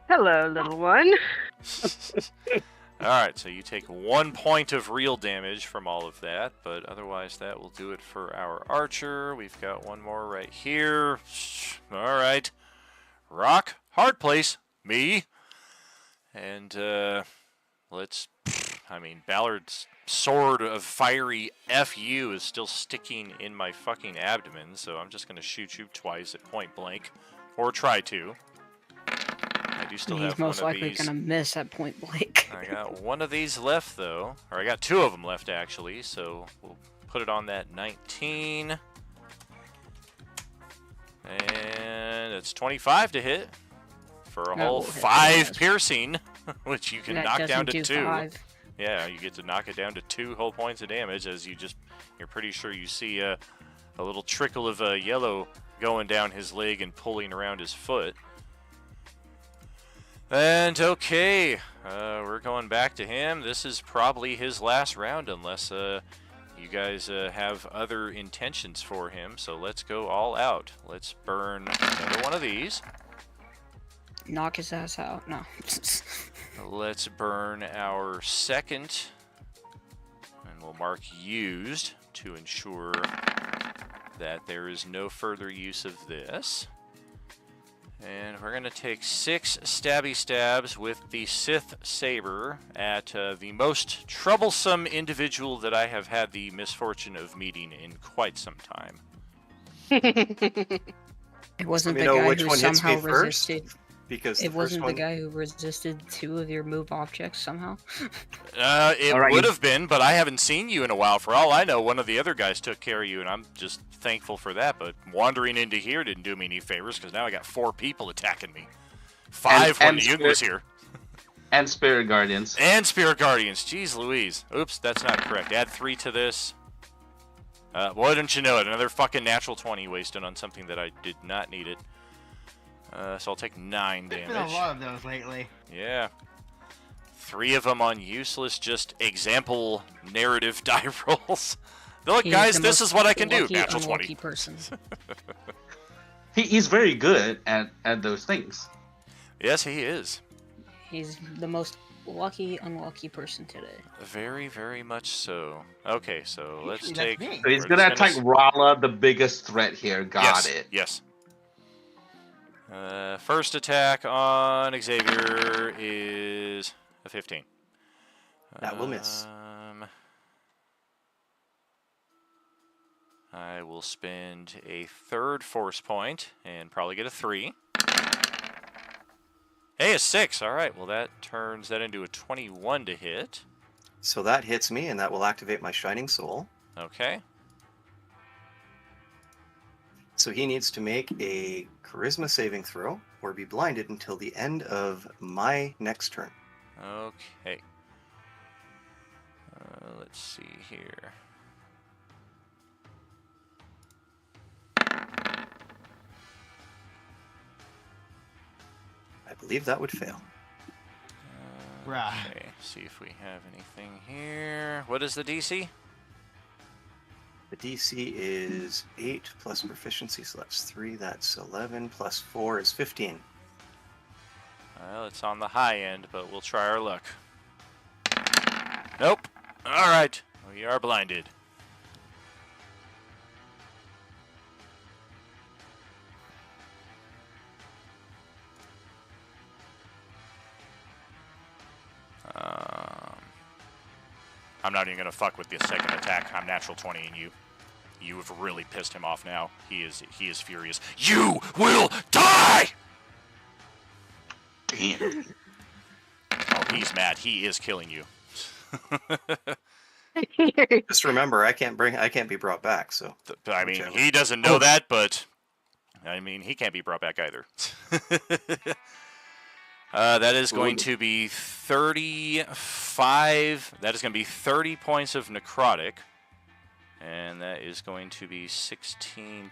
Hello, little one. Alright, so you take 1 point of real damage from all of that, but otherwise that will do it for our archer. We've got one more right here. Alright. Rock, hard place, me. And, Ballard's sword of fiery FU is still sticking in my fucking abdomen, so I'm just going to shoot you twice at point blank. Or try to. I do still have one of these. He's most likely going to miss at point blank. I got one of these left, though. Or I got 2 of them left, actually, so we'll put it on that 19. And it's 25 to hit. For a whole 5 piercing, which you can knock down to 2. 5. Yeah, you get to knock it down to 2 whole points of damage as you're pretty sure you see a little trickle of yellow going down his leg and pulling around his foot. And okay, we're going back to him. This is probably his last round unless you guys have other intentions for him. So let's go all out. Let's burn another one of these. Knock his ass out. No. Let's burn our second, and we'll mark used to ensure that there is no further use of this. And we're going to take 6 stabby stabs with the Sith Saber at the most troublesome individual that I have had the misfortune of meeting in quite some time. It wasn't the guy who somehow resisted. Because it wasn't the guy who resisted 2 of your move objects somehow? It would have been, but I haven't seen you in a while. For all I know, one of the other guys took care of you, and I'm just thankful for that. But wandering into here didn't do me any favors, because now I got 4 people attacking me. 5 when Yug was here. And Spirit Guardians. And Spirit Guardians. Jeez Louise. Oops, that's not correct. Add 3 to this. Why didn't you know it? Another fucking natural 20 wasted on something that I did not need it. So I'll take 9 damage. There's been a lot of those lately. Yeah. 3 of them on useless, just example narrative die rolls. They're like, guys, this is what I can do. Natural 20. Person. He's very good at those things. Yes, he is. He's the most lucky, unlucky person today. Very, very much so. Okay, so let's take... So he's gonna attack Rala, the biggest threat here. Got it. Yes. First attack on Xavier is a 15. That will miss. I will spend a 3rd force point and probably get a 3. Hey, a 6. All right, well that turns that into a 21 to hit. So that hits me, and that will activate my Shining Soul. Okay. So he needs to make a Charisma saving throw or be blinded until the end of my next turn. Okay. Let's see here. I believe that would fail. Right. Okay, see if we have anything here. What is the DC? The DC is 8 plus proficiency, so that's 3, that's 11, plus 4 is 15. Well, it's on the high end, but we'll try our luck. Nope. All right, we are blinded. I'm not even going to fuck with the second attack. I'm natural 20 and you. You have really pissed him off now. He is furious. You will die! Damn. Oh, he's mad. He is killing you. Just remember, I can't be brought back, so. I mean, he doesn't know that, but I mean, he can't be brought back either. That is going to be 35. That is going to be 30 points of necrotic. And that is going to be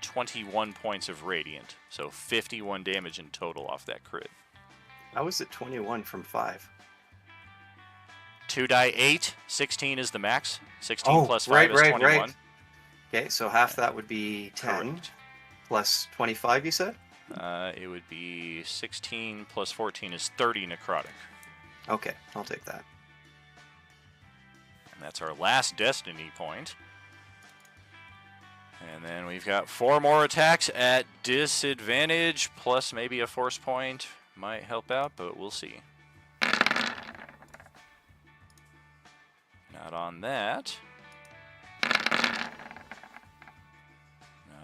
21 points of radiant. So 51 damage in total off that crit. How is it 21 from 5? 2 die 8. 16 is the max. 16 plus 5 is 21. Right. Okay, so half that would be 10. Correct. Plus 25, you said? It would be 16 plus 14 is 30 necrotic. Okay, I'll take that. And that's our last destiny point. And then we've got 4 more attacks at disadvantage, plus maybe a force point might help out, but we'll see. Not on that.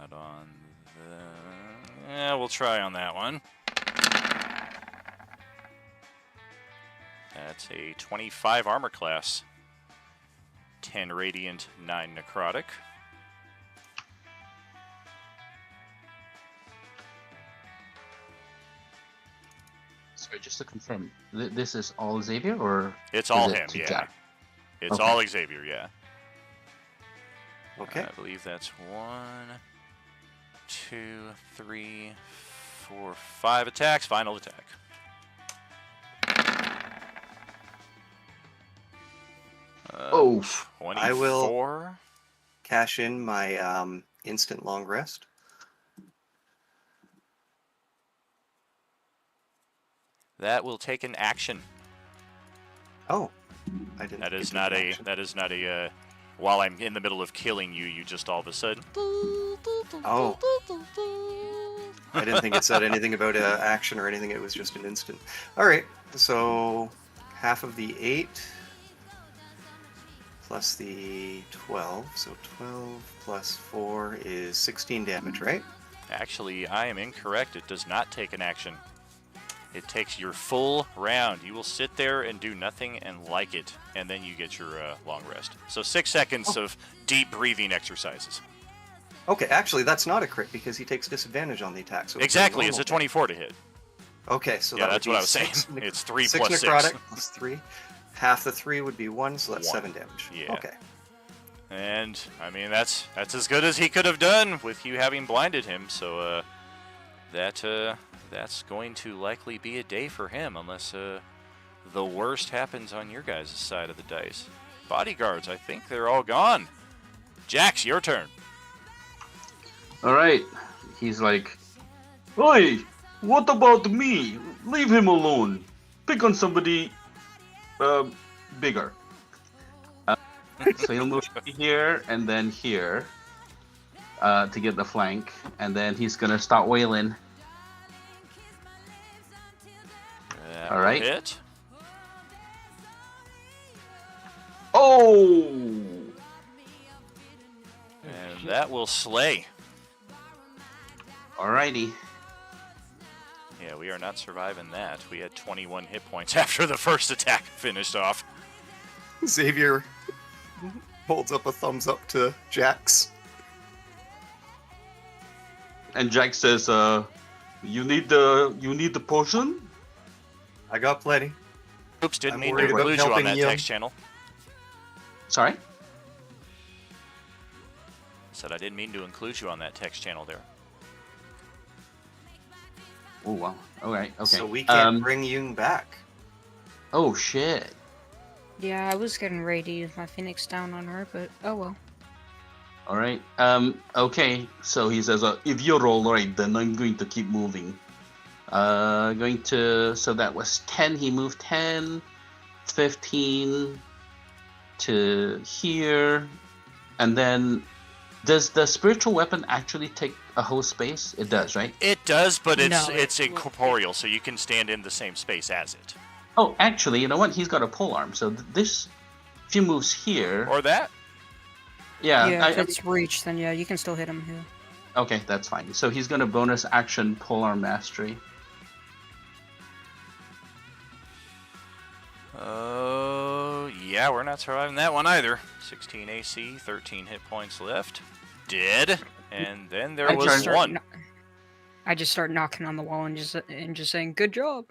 Not on the... Yeah, we'll try on that one. That's a 25 armor class. 10 radiant, 9 necrotic. Sorry, just to confirm, this is all Xavier, or it's all is him? it to Yeah, Jack? it's Okay. all Xavier. Yeah. Okay. I believe that's 1, 2, 3, 4, 5 attacks. Final attack. Oh, 24. I will cash in my instant long rest. That will take an action. Oh, I didn't. That is get not to a. action. That is not a. While I'm in the middle of killing you, you just all of a sudden. Oh. I didn't think it said anything about action or anything. It was just an instant. All right, so half of the 8 plus the 12. So 12 plus 4 is 16 damage, right? Actually, I am incorrect. It does not take an action. It takes your full round. You will sit there and do nothing and like it, and then you get your long rest. So 6 seconds of deep breathing exercises. Okay, actually, that's not a crit because he takes disadvantage on the attack. So Exactly, it's a normal 24 to hit. hit. Okay, so Yeah, that that's would what be I was saying. 6 It's 3 6 plus 6. necrotic plus 3. Half the 3 would be 1, so that's 1. 7 damage. Yeah. Okay. And I mean that's as good as he could have done with you having blinded him. So that's going to likely be a day for him unless the worst happens on your guys' side of the dice. Bodyguards, I think they're all gone. Jax, your turn. all right. He's like, "Oi, what about me? Leave him alone. Pick on somebody bigger." So he'll move here and then here to get the flank, and then he's gonna start wailing. That All will right. hit. Oh! And that will slay. Alrighty. Yeah, we are not surviving that. We had 21 hit points after the first attack finished off. Xavier holds up a thumbs up to Jax. And Jack says, you need the potion? I got plenty. Oops, didn't I'm mean to worried about include you on helping that you. text channel. Sorry? Said I didn't mean to include you on that text channel there. Oh, wow. Alright, okay. So we can't bring Yung back. Oh, shit. Yeah, I was getting ready to use my Phoenix down on her, but oh well. Alright, okay. So he says, if you're alright, then I'm going to keep moving. So that was 10, he moved 10, 15 to here, and then does the spiritual weapon actually take a whole space? It does, right? It does, but No, it's incorporeal, so you can stand in the same space as it. Oh, actually, you know what? He's got a pole arm, so this, if he moves here... Or that? Yeah, if it's reach, then yeah, you can still hit him here. Okay, that's fine. So he's going to bonus action pole arm mastery. Oh, yeah, we're not surviving that one either. 16 AC, 13 hit points left. Dead. And then there was one. I just start knocking on the wall and just saying, "Good job."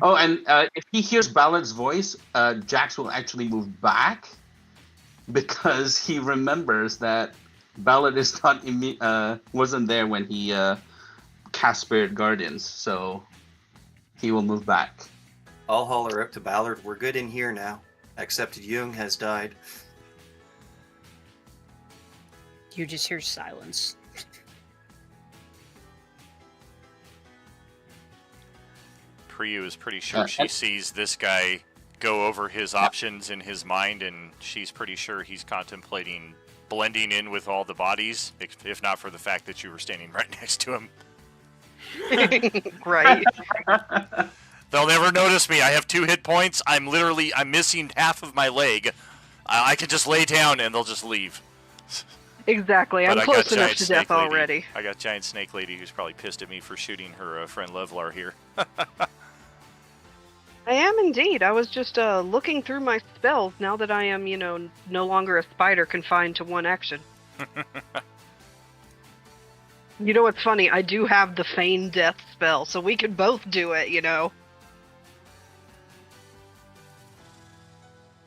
Oh, and if he hears Ballard's voice, Jax will actually move back because he remembers that Ballard is not wasn't there when he cast Spirit Guardians, so he will move back. I'll holler up to Ballard. We're good in here now. Except Yung has died. You just hear silence. Priyu is pretty sure she sees this guy go over his options in his mind, and she's pretty sure he's contemplating blending in with all the bodies, if not for the fact that you were standing right next to him. Right. They'll never notice me. I have 2 hit points. I'm missing half of my leg. I can just lay down and they'll just leave. Exactly. But I'm close enough to death already. I got Giant Snake Lady who's probably pissed at me for shooting her friend Levlar here. I am indeed. I was just looking through my spells now that I am, no longer a spider confined to one action. You know what's funny? I do have the Feign Death spell, so we could both do it,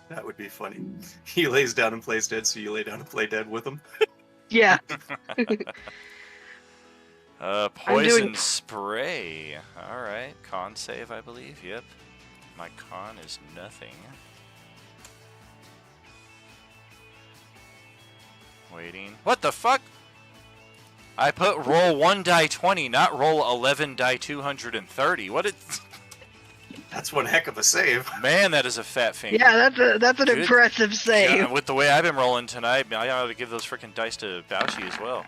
That would be funny. He lays down and plays dead, so you lay down and play dead with him. Yeah. Poison spray. Alright, con save, I believe. Yep. My con is nothing. Waiting. What the fuck? I put roll 1 die 20, not roll 11 die 230. What did... That's one heck of a save. Man, that is a fat finger. Yeah, that's an impressive save. Yeah, with the way I've been rolling tonight, I ought to give those frickin' dice to Bauchi as well.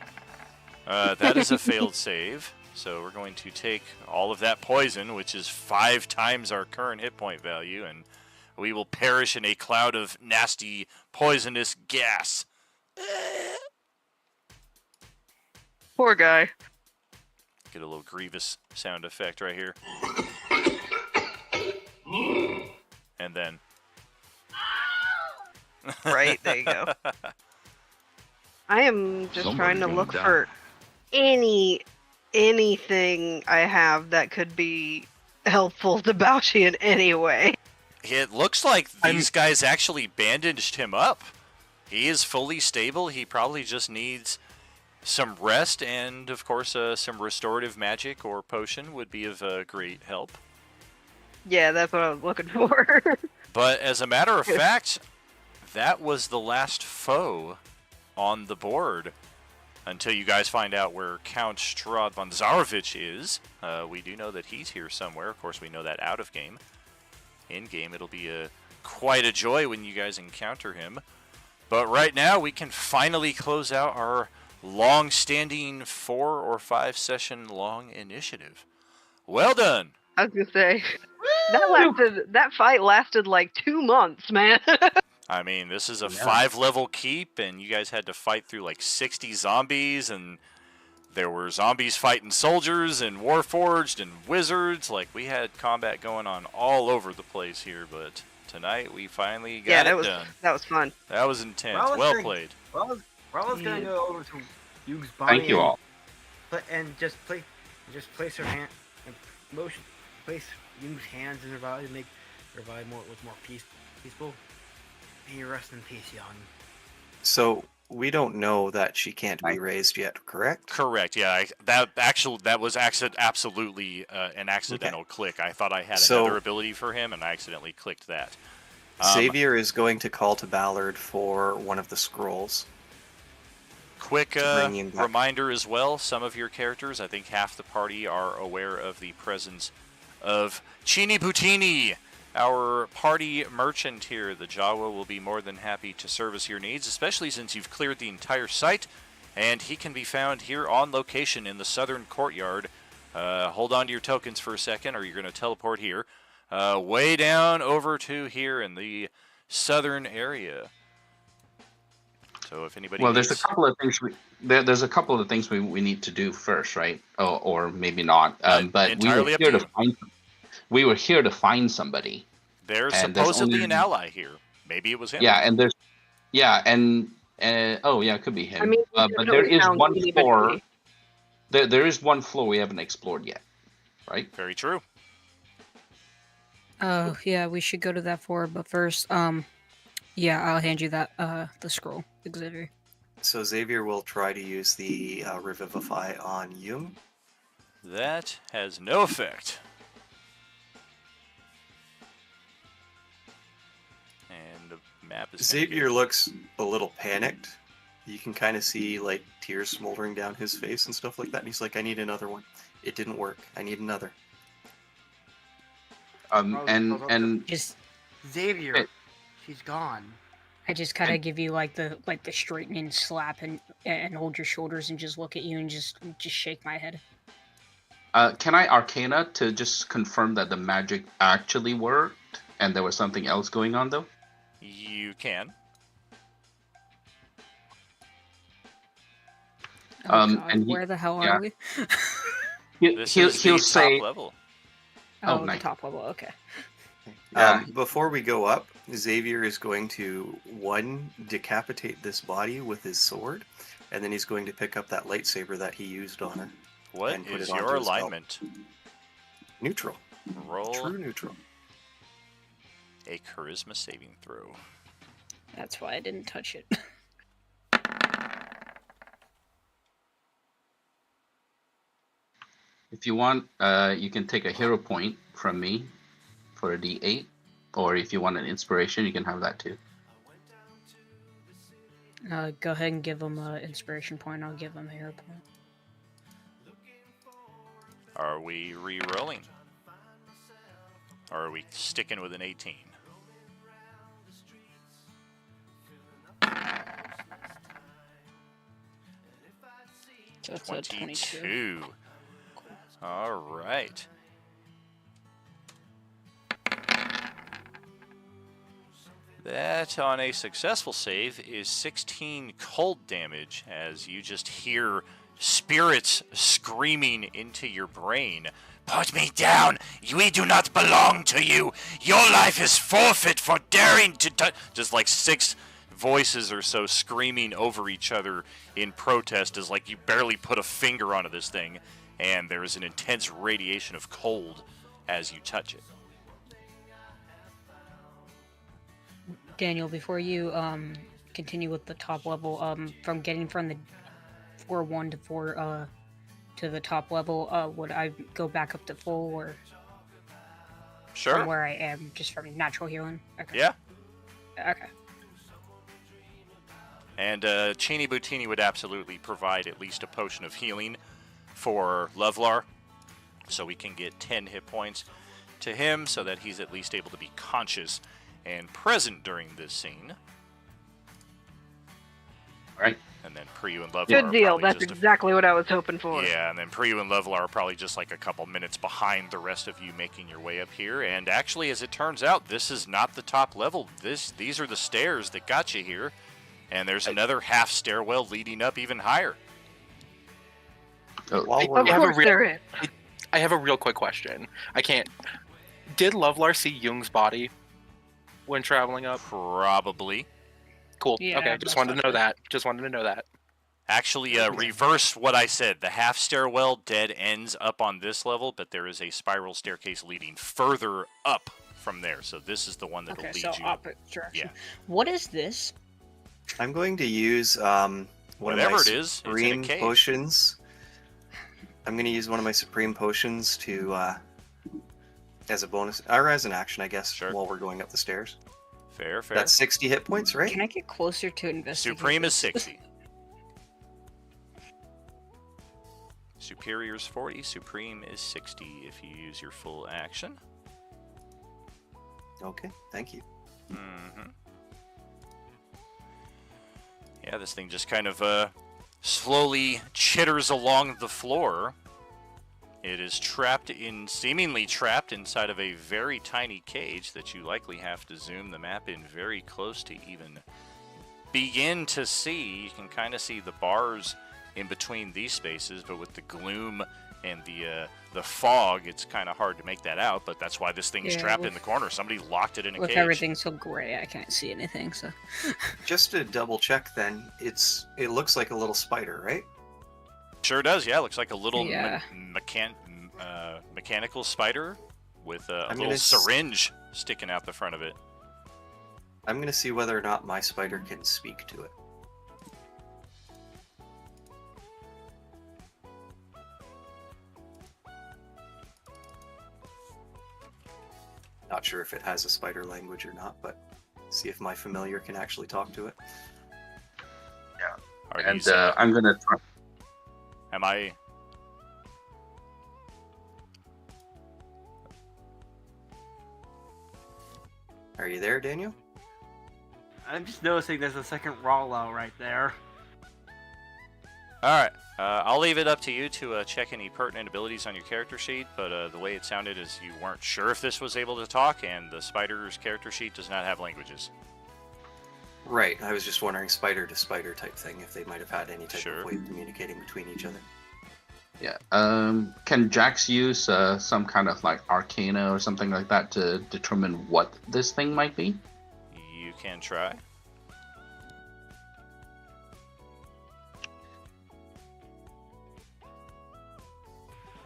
That is a failed save. So we're going to take all of that poison, which is 5 times our current hit point value, and we will perish in a cloud of nasty, poisonous gas. Poor guy. Get a little Grievous sound effect right here. And then... Right, there you go. I am just trying to look for anything I have that could be helpful to Bauchi in any way. It looks like these guys actually bandaged him up. He is fully stable. He probably just needs some rest, and of course some restorative magic or potion would be of great help. Yeah, that's what I was looking for. But as a matter of fact, that was the last foe on the board. Until you guys find out where Count Strahd von Zarovich is. We do know that he's here somewhere. Of course, we know that out of game. In game, it'll be quite a joy when you guys encounter him. But right now, we can finally close out our long-standing 4 or 5 session long initiative. Well done. I was gonna say that fight lasted like 2 months, man. I mean, this is a 5-level keep, and you guys had to fight through like 60 zombies, and there were zombies fighting soldiers, and warforged, and wizards. Like, we had combat going on all over the place here, but Tonight we finally got Yeah, it that was done. that was fun. That was intense. Well played. Ralla's gonna go over to Yuge's body. Thank you all. And just place her hand and place Yuge's hands in her body to make her body more peaceful. May you rest in peace, young. So we don't know that she can't be raised yet, correct? Correct. Yeah, that was absolutely an accidental click. I thought I had another ability for him, and I accidentally clicked that. Xavier is going to call to Ballard for one of the scrolls. Quick reminder as well, some of your characters, I think half the party, are aware of the presence of Chini Butini, our party merchant here. The Jawa will be more than happy to service your needs, especially since you've cleared the entire site, and he can be found here on location in the southern courtyard. Hold on to your tokens for a second, or you're going to teleport here. Way down over to here in the southern area. So if anybody there's a couple of things there's a couple of things we need to do first, right? Or maybe not. But we were here to find somebody. There's supposedly an ally here. Maybe it was him. Yeah, and it could be him. I mean, but there is one floor. There is one floor we haven't explored yet, right? Very true. Oh yeah, we should go to that floor, but first, yeah, I'll hand you that the scroll, Xavier. So Xavier will try to use the Revivify on Jung. That has no effect. And the map is... Xavier looks a little panicked. You can kind of see like tears smoldering down his face and stuff like that. And he's like, I need another one. It didn't work. I need another. And just Xavier, she's gone. I just kind of give you like the straightening slap and hold your shoulders and just look at you and just shake my head. Can I Arcana to just confirm that the magic actually worked and there was something else going on though? You can. Oh, and where the hell are we? He'll say top level. Oh, nice. The top level. Okay. Before we go up, Xavier is going to, decapitate this body with his sword, and then he's going to pick up that lightsaber that he used on her. What and put is it onto your his belt. alignment? Neutral. Roll True neutral. a charisma saving throw. That's why I didn't touch it. if you want, you can take a hero point from me for a D8, or if you want an inspiration, you can have that too. Go ahead and give him an inspiration point. I'll give him a hero point. Are we re-rolling? Or are we sticking with an 18? So it's a 22. All right. That, on a successful save, is 16 cold damage, as you just hear spirits screaming into your brain. Put me down! We do not belong to you! Your life is forfeit for daring to touch... Just like 6 voices or so screaming over each other in protest, as like you barely put a finger onto this thing, and there is an intense radiation of cold as you touch it. Daniel, before you continue with the top level, from getting from the 4-1 to 4 to the top level, would I go back up to full, or sure from where I am, just from natural healing? Okay. Yeah. Okay. And Chini Butini would absolutely provide at least a potion of healing for Lovlar, so we can get 10 hit points to him, so that he's at least able to be conscious and present during this scene. Right. And then Priyu and Lovlar Good deal. are That's exactly what I was hoping for. Yeah, and then Priyu and Lovlar are probably just like a couple minutes behind the rest of you making your way up here. And actually, as it turns out, this is not the top level. These are the stairs that got you here. And there's another half stairwell leading up even higher. Of course there is. I have a real quick question. I can't... Did Lovlar see Jung's body? when traveling up? Probably. Cool. Yeah, Okay, just wanted to know that. Just wanted to know that. Actually, reverse what I said. The half stairwell dead ends up on this level, but there is a spiral staircase leading further up from there. So this is the one that will lead you. opposite direction. Yeah. What is this? I'm going to use one Whatever of my it is, it's in a supreme cage. potions. I'm going to use one of my supreme potions to as a bonus or as an action, I guess, Sure. while we're going up the stairs. Fair. That's 60 hit points, right? Can I get closer to investigate? Supreme is this? 60. Superior is 40. Supreme is 60 if you use your full action. Okay, thank you. Mm-hmm. Yeah, this thing just kind of slowly chitters along the floor. It is seemingly trapped inside of a very tiny cage that you likely have to zoom the map in very close to even begin to see. You can kind of see the bars in between these spaces, but with the gloom and the fog, it's kind of hard to make that out. But that's why this thing is trapped in the corner. Somebody locked it in a cage. With everything so gray, I can't see anything. So, Just to double check, then it looks like a little spider, right? Sure does. Yeah, looks like a little Yeah. mechanical spider with a I'm little gonna syringe sticking out the front of it. I'm going to see whether or not my spider can speak to it. Not sure if it has a spider language or not, but see if my familiar can actually talk to it. Are And these, I'm gonna try. am I? Are you there, Daniel? I'm just noticing there's a second rollout right there. All right. I'll leave it up to you to check any pertinent abilities on your character sheet, but the way it sounded is you weren't sure if this was able to talk, and the spider's character sheet does not have languages. Right, I was just wondering spider to spider type thing, if they might have had any type Sure. of way of communicating between each other. Yeah. Can Jax use some kind of like arcana or something like that to determine what this thing might be? You can try.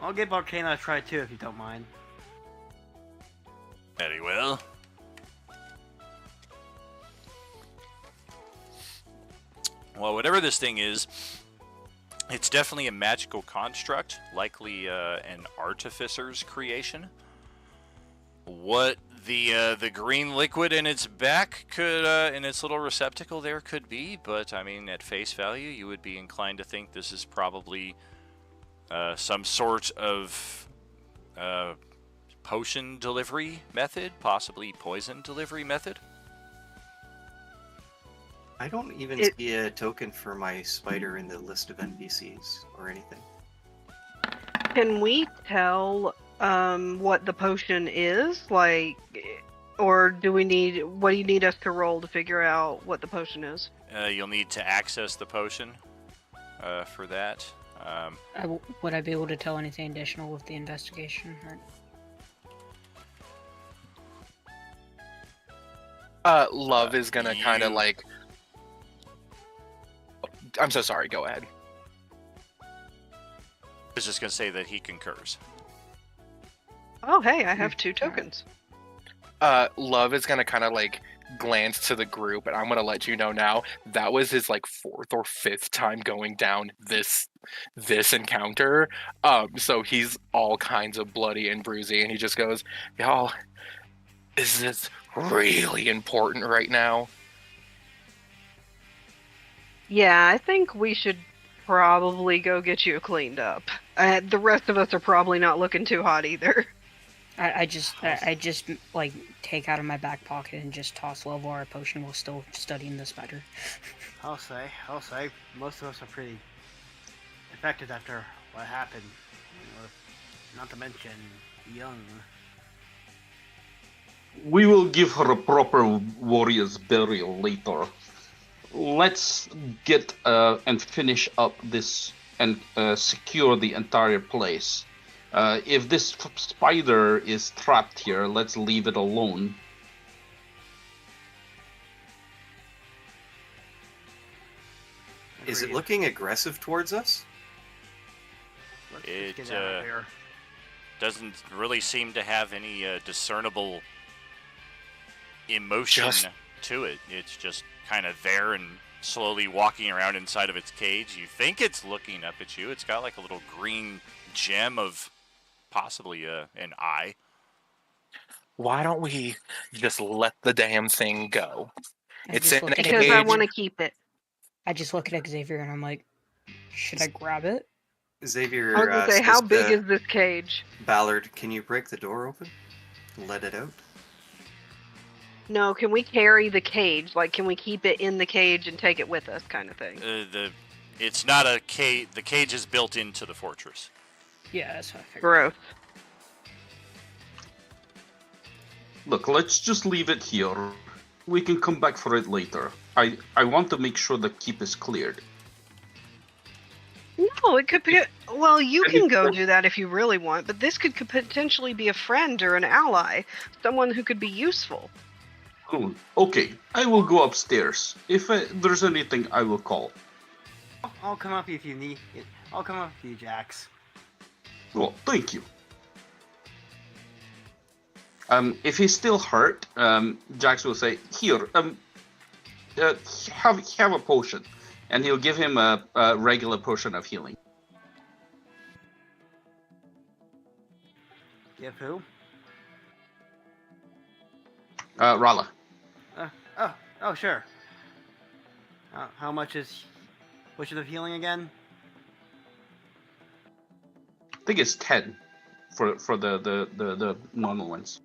I'll give Arcana a try too, if you don't mind. Very well. Well, whatever this thing is, it's definitely a magical construct, likely an artificer's creation. What the green liquid in its back could, in its little receptacle there could be, but I mean, at face value, you would be inclined to think this is probably some sort of potion delivery method, possibly poison delivery method. I don't even see a token for my spider in the list of NPCs or anything. Can we tell what the potion is? Like, or do we need, what do you need us to roll to figure out what the potion is? You'll need to access the potion for that. would I be able to tell anything additional with the investigation? Or... Love is gonna kind of like. I'm so sorry. Go ahead. I was just gonna say that he concurs. Oh, hey, I have 2 tokens. Love is gonna kind of like glance to the group, and I'm gonna let you know now that was his like 4th or 5th time going down this encounter. So he's all kinds of bloody and bruisey, and he just goes, "Y'all, is this really important right now?" Yeah, I think we should probably go get you cleaned up. The rest of us are probably not looking too hot either. I just like take out of my back pocket and just toss Lovar a potion while still studying the spider. I'll say, most of us are pretty affected after what happened. Not to mention, young. We will give her a proper warrior's burial later. Let's get and finish up this and secure the entire place. If this spider is trapped here, let's leave it alone. Is it looking aggressive towards us? Let's get out of here. Doesn't really seem to have any discernible emotion to it. It's just kind of there and slowly walking around inside of its cage. You think it's looking up at you. It's got like a little green gem of possibly an eye. Why don't we just let the damn thing go? It's in a cage. Because I want to keep it. I just look at Xavier and I'm like, should I grab it? Xavier, I was gonna say, how big is this cage? Ballard, can you break the door open? Let it out? No, can we carry the cage? Like, can we keep it in the cage and take it with us, kind of thing? It's not a cage. The cage is built into the fortress. Yeah, that's what I figured. Gross. Look, let's just leave it here. We can come back for it later. I want to make sure the keep is cleared. No, it could be. Well, you can go do that if you really want, but this could potentially be a friend or an ally, someone who could be useful. Oh, okay. I will go upstairs. If there's anything, I will call. I'll come up if you need it. I'll come up with you, Jax. Well, thank you. If he's still hurt, Jax will say, "Here, have a potion," and he'll give him a regular potion of healing. Give who? Rala. Oh, sure. How much is potion of healing again? I think it's 10 for the normal ones.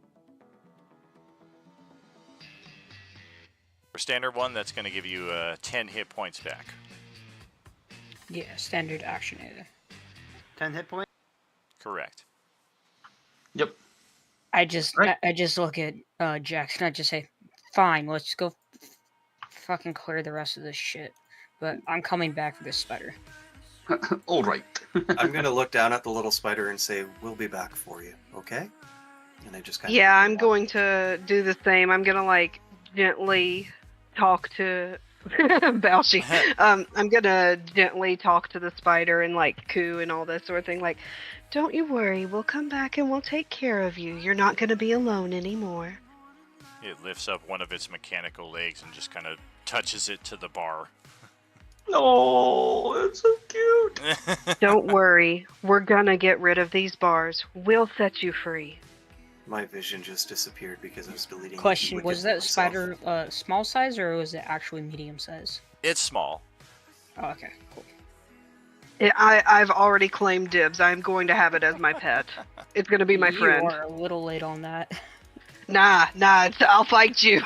For standard one, that's going to give you 10 hit points back. Yeah, standard action either. 10 hit points? Correct. Yep. I just look at Jackson. I just say, "Fine, let's go fucking clear the rest of this shit." But I'm coming back for this spider. All right. I'm gonna look down at the little spider and say, "We'll be back for you, okay?" And I just kind of. Yeah, I'm going to do the same. I'm gonna like gently talk to Balshi. I'm gonna gently talk to the spider and like coo and all this sort of thing. Like, don't you worry, we'll come back and we'll take care of you. You're not gonna be alone anymore. It lifts up one of its mechanical legs and just kind of touches it to the bar. Oh, it's so cute. Don't worry, we're gonna get rid of these bars. We'll set you free. My vision just disappeared because I was deleting. Question: was that myself. spider small size or was it actually medium size? It's small. Oh, okay, cool. I've already claimed dibs. I'm going to have it as my pet. It's going to be my friend. You are a little late on that. Nah, I'll fight you.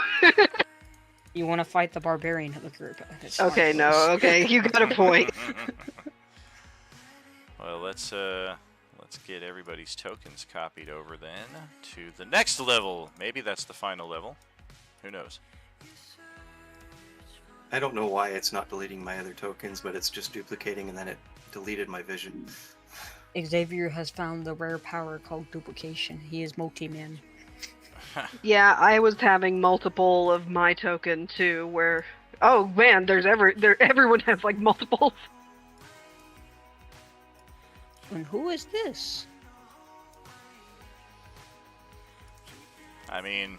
You want to fight the barbarian of the group. Okay, no, okay, you got a point. Well, let's get everybody's tokens copied over then to the next level. Maybe that's the final level. Who knows? I don't know why it's not deleting my other tokens, but it's just duplicating and then it deleted my vision. Xavier has found the rare power called duplication. He is multi-man. Yeah, I was having multiple of my token too, where oh man, everyone has like multiples. And who is this? I mean,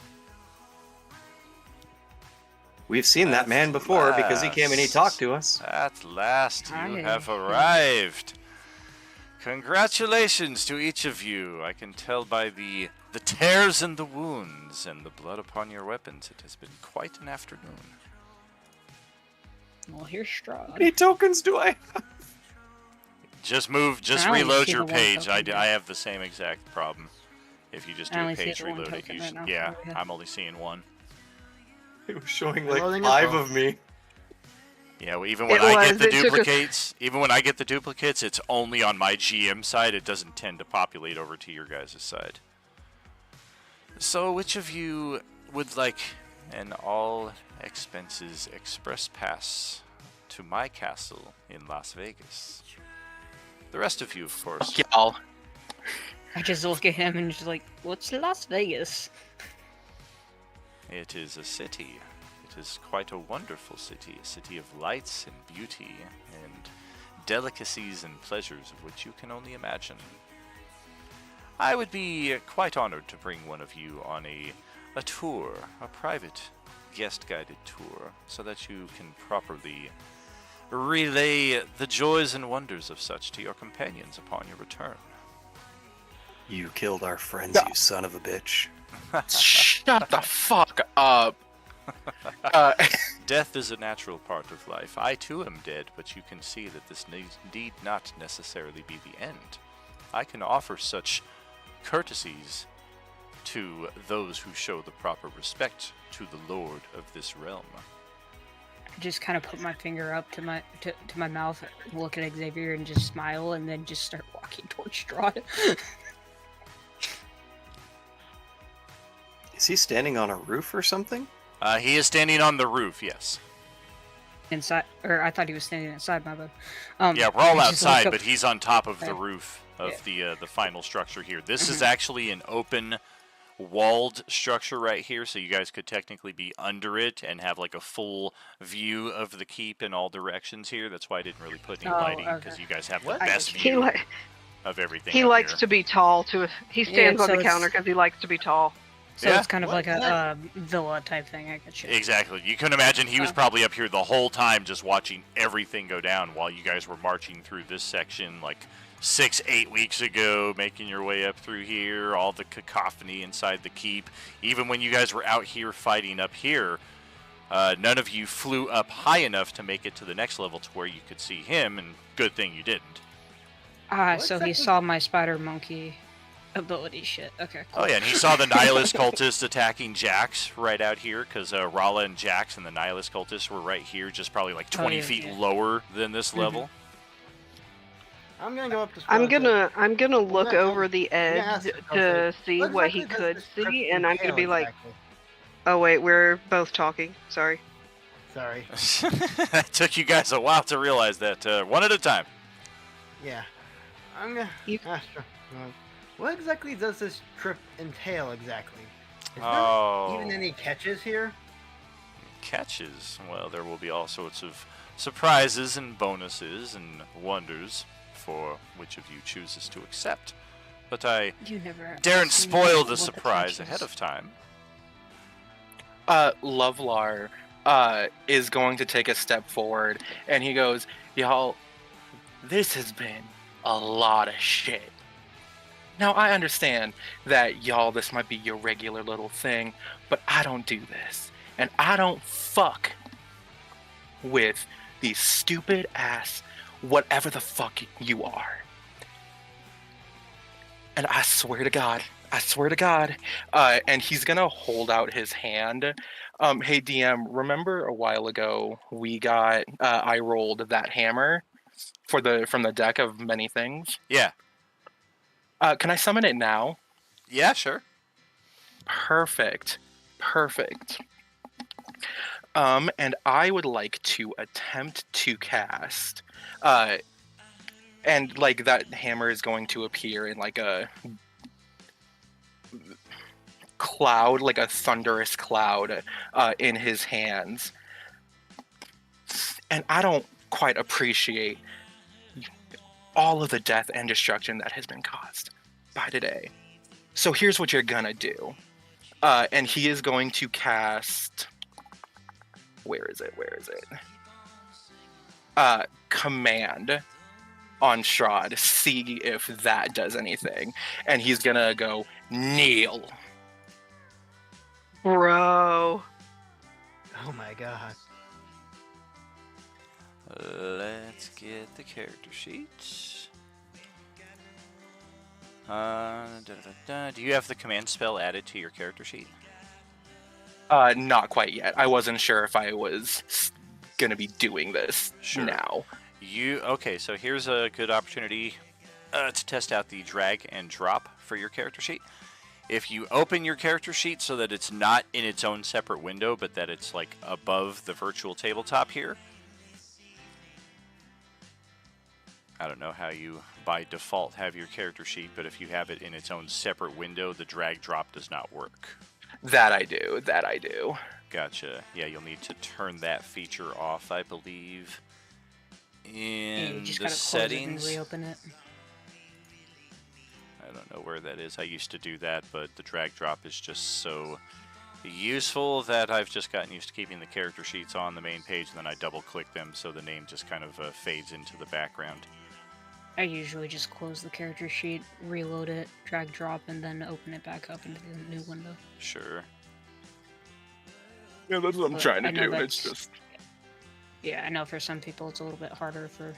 we've seen that man before because he came and he talked to us. At last, you have arrived. Congratulations to each of you. I can tell by the tears and the wounds and the blood upon your weapons. It has been quite an afternoon. Well, here's Strahd. How many tokens do I have? Just reload your page. I have the same exact problem. If you just do a page reload, it usually, yeah, I'm only seeing one. It was showing like 5 of me. Yeah, well, even when I get the duplicates, it's only on my GM side. It doesn't tend to populate over to your guys' side. So, which of you would like an all expenses express pass to my castle in Las Vegas? The rest of you, of course. Y'all. I just look at him and just like, what's Las Vegas? It is a city. It is quite a wonderful city, a city of lights and beauty, and delicacies and pleasures of which you can only imagine. I would be quite honored to bring one of you on a tour, a private guest-guided tour, so that you can properly relay the joys and wonders of such to your companions upon your return. You killed our friends, you son of a bitch. Shut the fuck up. Death is a natural part of life. I too am dead, but you can see that this need not necessarily be the end. I can offer such courtesies to those who show the proper respect to the lord of this realm. I just kind of put my finger up to my mouth, look at Xavier, and just smile, and then just start walking towards Strahd. Is he standing on a roof or something? He is standing on the roof, yes. Inside, or I thought he was standing inside, my bad. Yeah, we're all I just outside, look but up- he's on top of the Okay. roof of Yeah. the final structure here. This is actually an open, walled structure right here, so you guys could technically be under it and have like a full view of the keep in all directions here. That's why I didn't really put any Oh, lighting, okay. because you guys have What? the best He view li- of everything. he up likes here. to be tall. He stands Yeah, on so the it's- counter because he likes to be tall. So Yeah. it's kind of What? like a villa type thing, I guess. Exactly. You can imagine he was Oh. probably up here the whole time just watching everything go down while you guys were marching through this section like 6-8 weeks ago, making your way up through here, all the cacophony inside the keep. Even when you guys were out here fighting up here, none of you flew up high enough to make it to the next level to where you could see him, and good thing you didn't. What So he exactly- saw my spider monkey ability shit. Okay, cool. Oh yeah, and he saw the Nihilus cultist attacking Jax right out here, because Rala and Jax and the Nihilus cultists were right here, just probably like 20 yeah, feet yeah. lower than this level. I'm gonna go up to. I'm Strahd and gonna look not tell over me- the I'm gonna ask edge him, to say, see what he exactly does could this trip see, and I'm gonna entail be like, exactly? "Oh wait, we're both talking. Sorry." Sorry. It took you guys a while to realize that, one at a time. Yeah. I'm gonna. You- Sure. What exactly does this trip entail exactly? Is Oh. there even any catches here? Catches. Well, there will be all sorts of surprises and bonuses and wonders for which of you chooses to accept. But I You never. daren't asked me spoil what the surprise catch ahead is. of time. Lovelar is going to take a step forward, and he goes, "Y'all, this has been a lot of shit. Now, I understand that y'all, this might be your regular little thing, but I don't do this. And I don't fuck with these stupid ass whatever the fuck you are. And I swear to God, and he's gonna hold out his hand. Hey DM, remember a while ago I rolled that hammer from the deck of many things? Yeah. Can I summon it now? Yeah, sure. Perfect. And I would like to attempt to cast, and like that hammer is going to appear in like a cloud, like a thunderous cloud, in his hands. And I don't quite appreciate all of the death and destruction that has been caused by today. So here's what you're gonna do. And he is going to cast... Where is it? Command on Strahd. See if that does anything. And he's gonna go, kneel. Bro. Oh my god. Let's get the character sheet. Do you have the command spell added to your character sheet? Not quite yet. I wasn't sure if I was gonna be doing this now. Okay, so here's a good opportunity to test out the drag and drop for your character sheet. If you open your character sheet so that it's not in its own separate window, but that it's like above the virtual tabletop here. I don't know how you by default have your character sheet, but if you have it in its own separate window, the drag drop does not work. That I do. Gotcha. Yeah, you'll need to turn that feature off, I believe, in just the gotta settings. Close it and reopen it. I don't know where that is. I used to do that, but the drag drop is just so useful that I've just gotten used to keeping the character sheets on the main page, and then I double click them so the name just kind of fades into the background. I usually just close the character sheet, reload it, drag drop, and then open it back up into the new window. Sure. Yeah, that's what I'm trying to do. It's just. Yeah, I know for some people it's a little bit harder for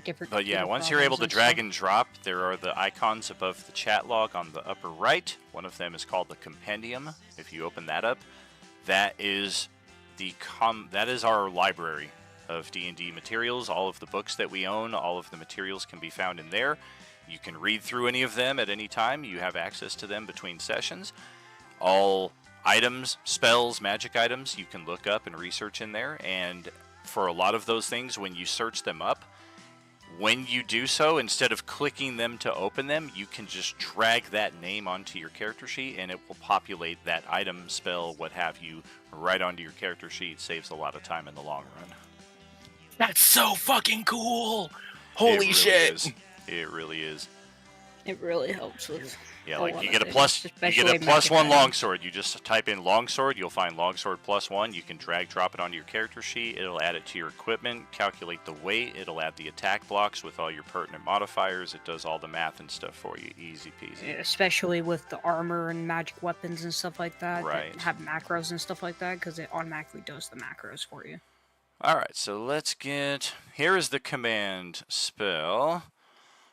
different. But yeah, once you're able to drag and drop, there are the icons above the chat log on the upper right. One of them is called the Compendium. If you open that up, that is our library of D&D materials. All of the books that we own, all of the materials can be found in there. You can read through any of them at any time. You have access to them between sessions. All items, spells, magic items, you can look up and research in there. And for a lot of those things, when you search them up, when you do so, instead of clicking them to open them, you can just drag that name onto your character sheet and it will populate that item, spell, what have you, right onto your character sheet. Saves a lot of time in the long run. That's so fucking cool! Holy shit! It really is. It really helps with. Yeah, like you get a +1 longsword. You just type in longsword, you'll find longsword +1. You can drag drop it onto your character sheet. It'll add it to your equipment, calculate the weight. It'll add the attack blocks with all your pertinent modifiers. It does all the math and stuff for you. Easy peasy. Especially with the armor and magic weapons and stuff like that. Right. That have macros and stuff like that, because it automatically does the macros for you. Alright, so let's get... Here is the command spell.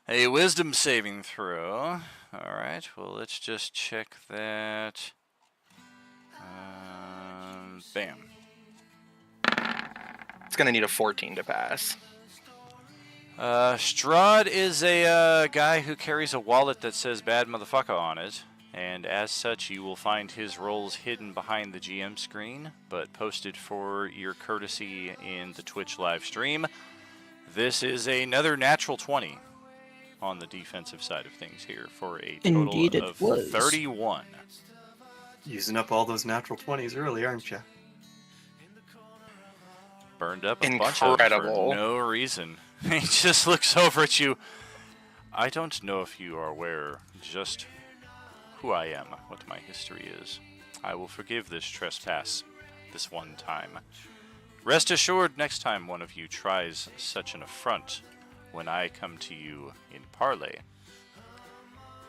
A wisdom saving throw. Alright, well, let's just check that. Bam. It's gonna need a 14 to pass. Strahd is a guy who carries a wallet that says bad motherfucker on it. And as such, you will find his roles hidden behind the GM screen, but posted for your courtesy in the Twitch live stream. This is another natural 20 on the defensive side of things here for a total of 31. Using up all those natural 20s early, aren't you? Burned up a bunch of them for no reason. He just looks over at you. I don't know if you are aware just who I am, what my history is. I will forgive this trespass this one time. Rest assured, next time one of you tries such an affront, when I come to you in parley,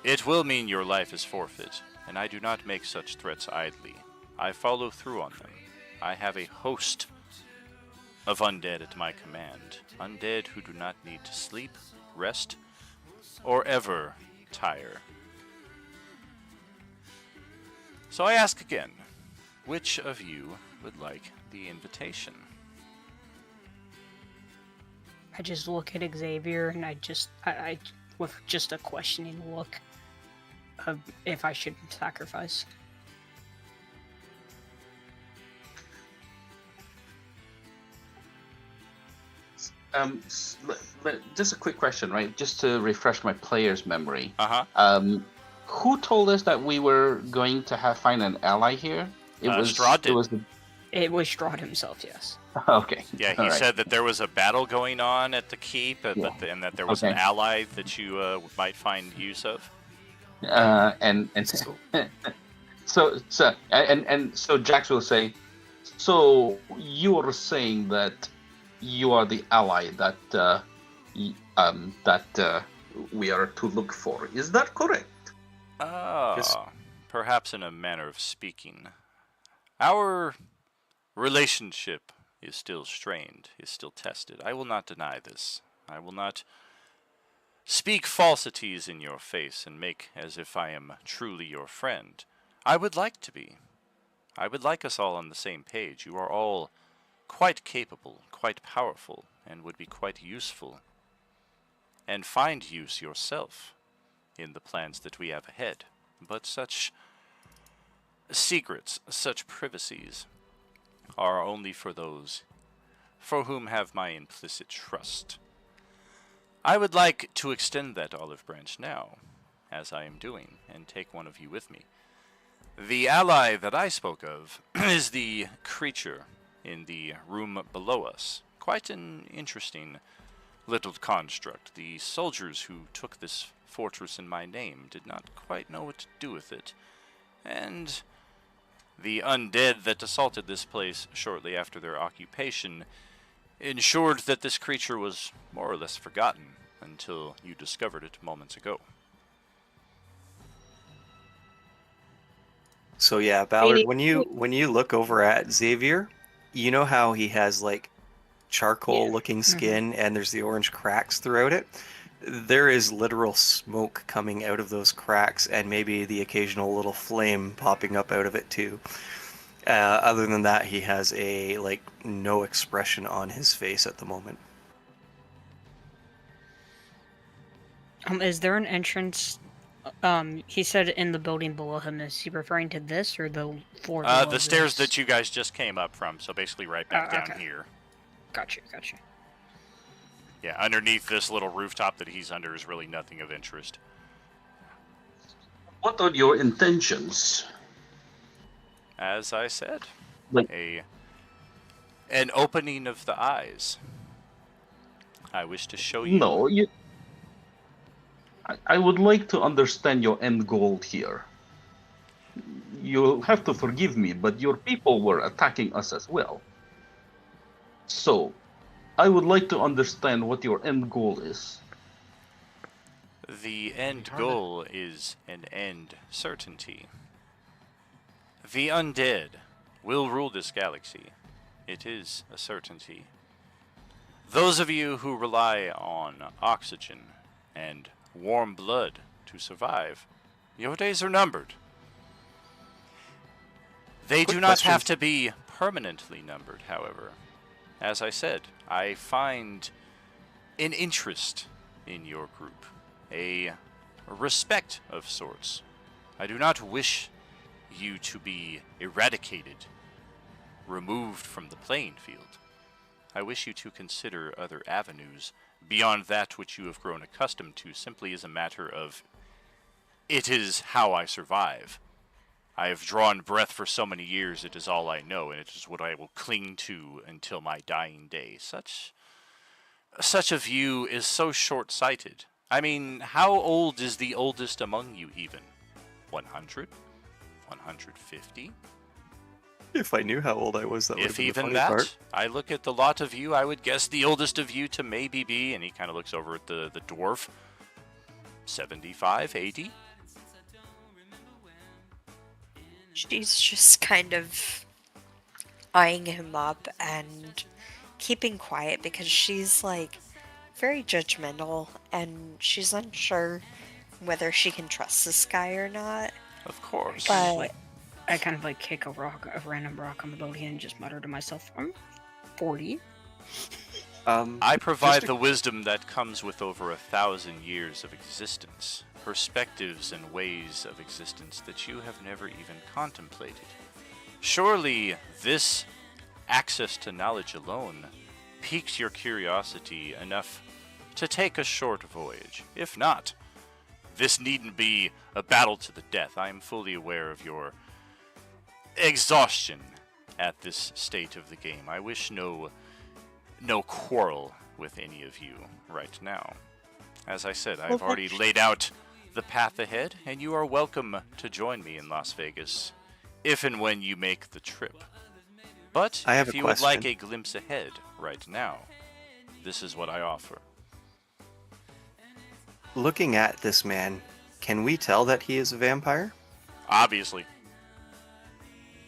it will mean your life is forfeit, and I do not make such threats idly. I follow through on them. I have a host of undead at my command, undead who do not need to sleep, rest, or ever tire. So I ask again, which of you would like the invitation? I just look at Xavier and I with just a questioning look of if I should sacrifice. Just a quick question, right? Just to refresh my player's memory. Uh-huh. Who told us that we were going to find an ally here? Strahd did. It was Strahd himself, yes. Okay. Yeah, he said that there was a battle going on at the keep, and that there was an ally that you might find use of. So Jax will say, so you are saying that you are the ally that we are to look for. Is that correct? Perhaps in a manner of speaking. Our relationship is still strained, is still tested. I will not deny this. I will not speak falsities in your face and make as if I am truly your friend. I would like to be. I would like us all on the same page. You are all quite capable, quite powerful, and would be quite useful. And find use yourself in the plans that we have ahead. But such secrets, such privacies, are only for those for whom have my implicit trust. I would like to extend that olive branch now, as I am doing, and take one of you with me. The ally that I spoke of is the creature in the room below us. Quite an interesting little construct. The soldiers who took this fortress in my name did not quite know what to do with it. And the undead that assaulted this place shortly after their occupation ensured that this creature was more or less forgotten until you discovered it moments ago. So yeah, Ballard, when you look over at Xavier, you know how he has like charcoal-looking skin and there's the orange cracks throughout it? There is literal smoke coming out of those cracks and maybe the occasional little flame popping up out of it too. Other than that, he has a no expression on his face at the moment. Is there an entrance? He said in the building below him. Is he referring to this or the floor below The stairs this? that you guys just came up from, so basically right back down here. Gotcha. Yeah, underneath this little rooftop that he's under is really nothing of interest. What are your intentions? As I said, Like an opening of the eyes. I wish to show you. No, I would like to understand your end goal here. You'll have to forgive me, but your people were attacking us as well. So, I would like to understand what your end goal is. The end goal is an end certainty. The undead will rule this galaxy. It is a certainty. Those of you who rely on oxygen and warm blood to survive, your days are numbered. They do not have to be permanently numbered, however. As I said, I find an interest in your group, a respect of sorts. I do not wish you to be eradicated, removed from the playing field. I wish you to consider other avenues beyond that which you have grown accustomed to, simply as a matter of, it is how I survive. I have drawn breath for so many years, it is all I know, and it is what I will cling to until my dying day. Such a view is so short-sighted. I mean, how old is the oldest among you even? 100? 150? If I knew how old I was, that would have been the even funny that, part. I look at the lot of you, I would guess the oldest of you to maybe be, and he kind of looks over at the dwarf, 75, 80? She's just kind of eyeing him up and keeping quiet because she's very judgmental and she's unsure whether she can trust this guy or not. Of course. But I kind of kick a random rock on the boat and just mutter to myself, I'm 40. I provide the wisdom that comes with over 1,000 years of existence, perspectives and ways of existence that you have never even contemplated. Surely this access to knowledge alone piques your curiosity enough to take a short voyage. If not, this needn't be a battle to the death. I am fully aware of your exhaustion at this state of the game. I wish no quarrel with any of you right now. As I said, I've already laid out the path ahead, and you are welcome to join me in Las Vegas if and when you make the trip. But if you would like a glimpse ahead right now, this is what I offer. Looking at this man, can we tell that he is a vampire? Obviously.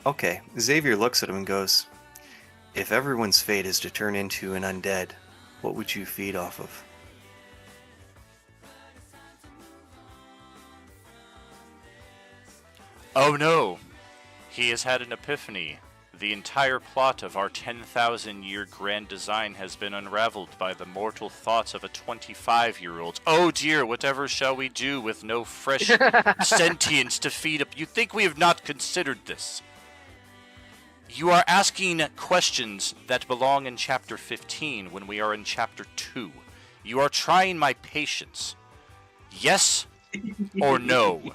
Okay, Xavier looks at him and goes, if everyone's fate is to turn into an undead, what would you feed off of? Oh no! He has had an epiphany. The entire plot of our 10,000-year grand design has been unraveled by the mortal thoughts of a 25-year-old. Oh dear, whatever shall we do with no fresh sentience to feed up? You think we have not considered this? You are asking questions that belong in Chapter 15 when we are in Chapter 2. You are trying my patience. Yes or no?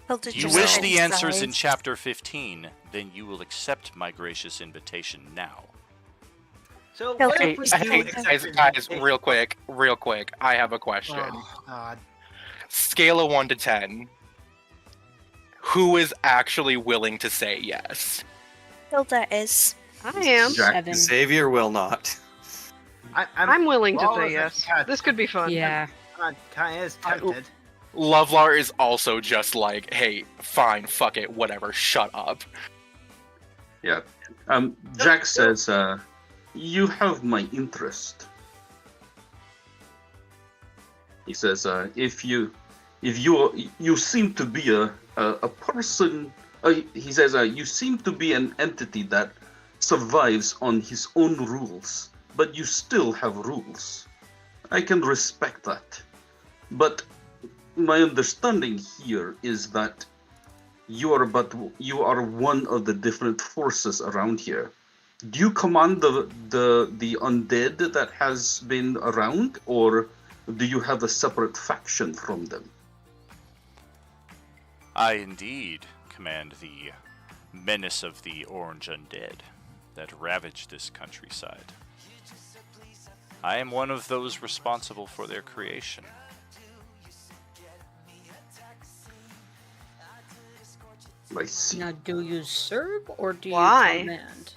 Hilda You just wish the answers in sighs. chapter 15, then you will accept my gracious invitation now. So Hilda, what Hey, if we just do hey, Hilda. accept guys, it? real quick. I have a question. Oh God. Scale of 1 to 10. Who is actually willing to say yes? Hilda is. I am. Jack, 7. Xavier will not. I'm willing to Well, say it's yes. like, This could be fun. Yeah. Kind of is tempted. Lovelar is also just like, hey, fine, fuck it, whatever, shut up. Yeah. Jack says, you have my interest. He says, if you seem to be a person. He says, you seem to be an entity that survives on his own rules, but you still have rules. I can respect that. But my understanding here is that you are one of the different forces around here. Do you command the undead that has been around, or do you have a separate faction from them? I indeed command the menace of the orange undead that ravage this countryside. I am one of those responsible for their creation. I see. Now, do you serve or do Why? you command?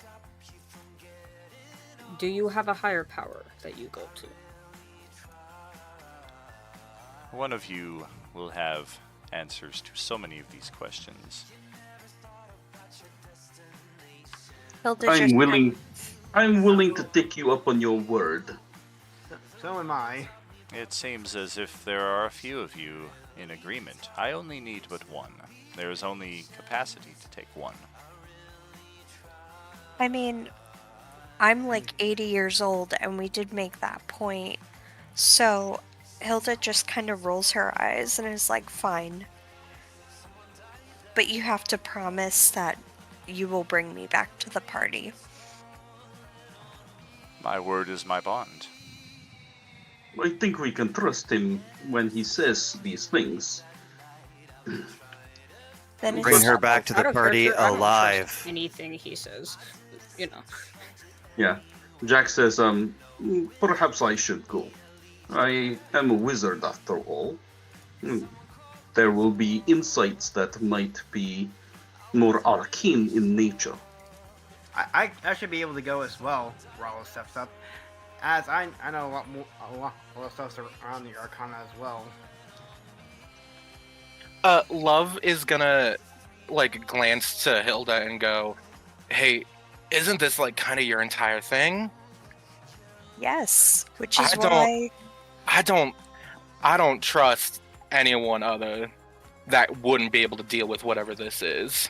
Do you have a higher power that you go to? One of you will have answers to so many of these questions. Hilda I'm just willing to take you up on your word. So am I. It seems as if there are a few of you in agreement. I only need but one. There is only capacity to take one. I mean, I'm like 80 years old, and we did make that point. So Hilda just kind of rolls her eyes and is like, fine. But you have to promise that you will bring me back to the party. My word is my bond. I think we can trust him when he says these things. Then Bring it's her back to the Out of party character, I don't trust alive. anything he says, you know. Yeah. Jack says, perhaps I should go. I am a wizard after all. There will be insights that might be more arcane in nature. I should be able to go as well. Rollo steps up, as I know a lot of stuff around the Arcana as well. Love is gonna, like, glance to Hilda and go, hey, isn't this, like, kind of your entire thing? Yes, which is I don't- why I don't trust anyone other that wouldn't be able to deal with whatever this is.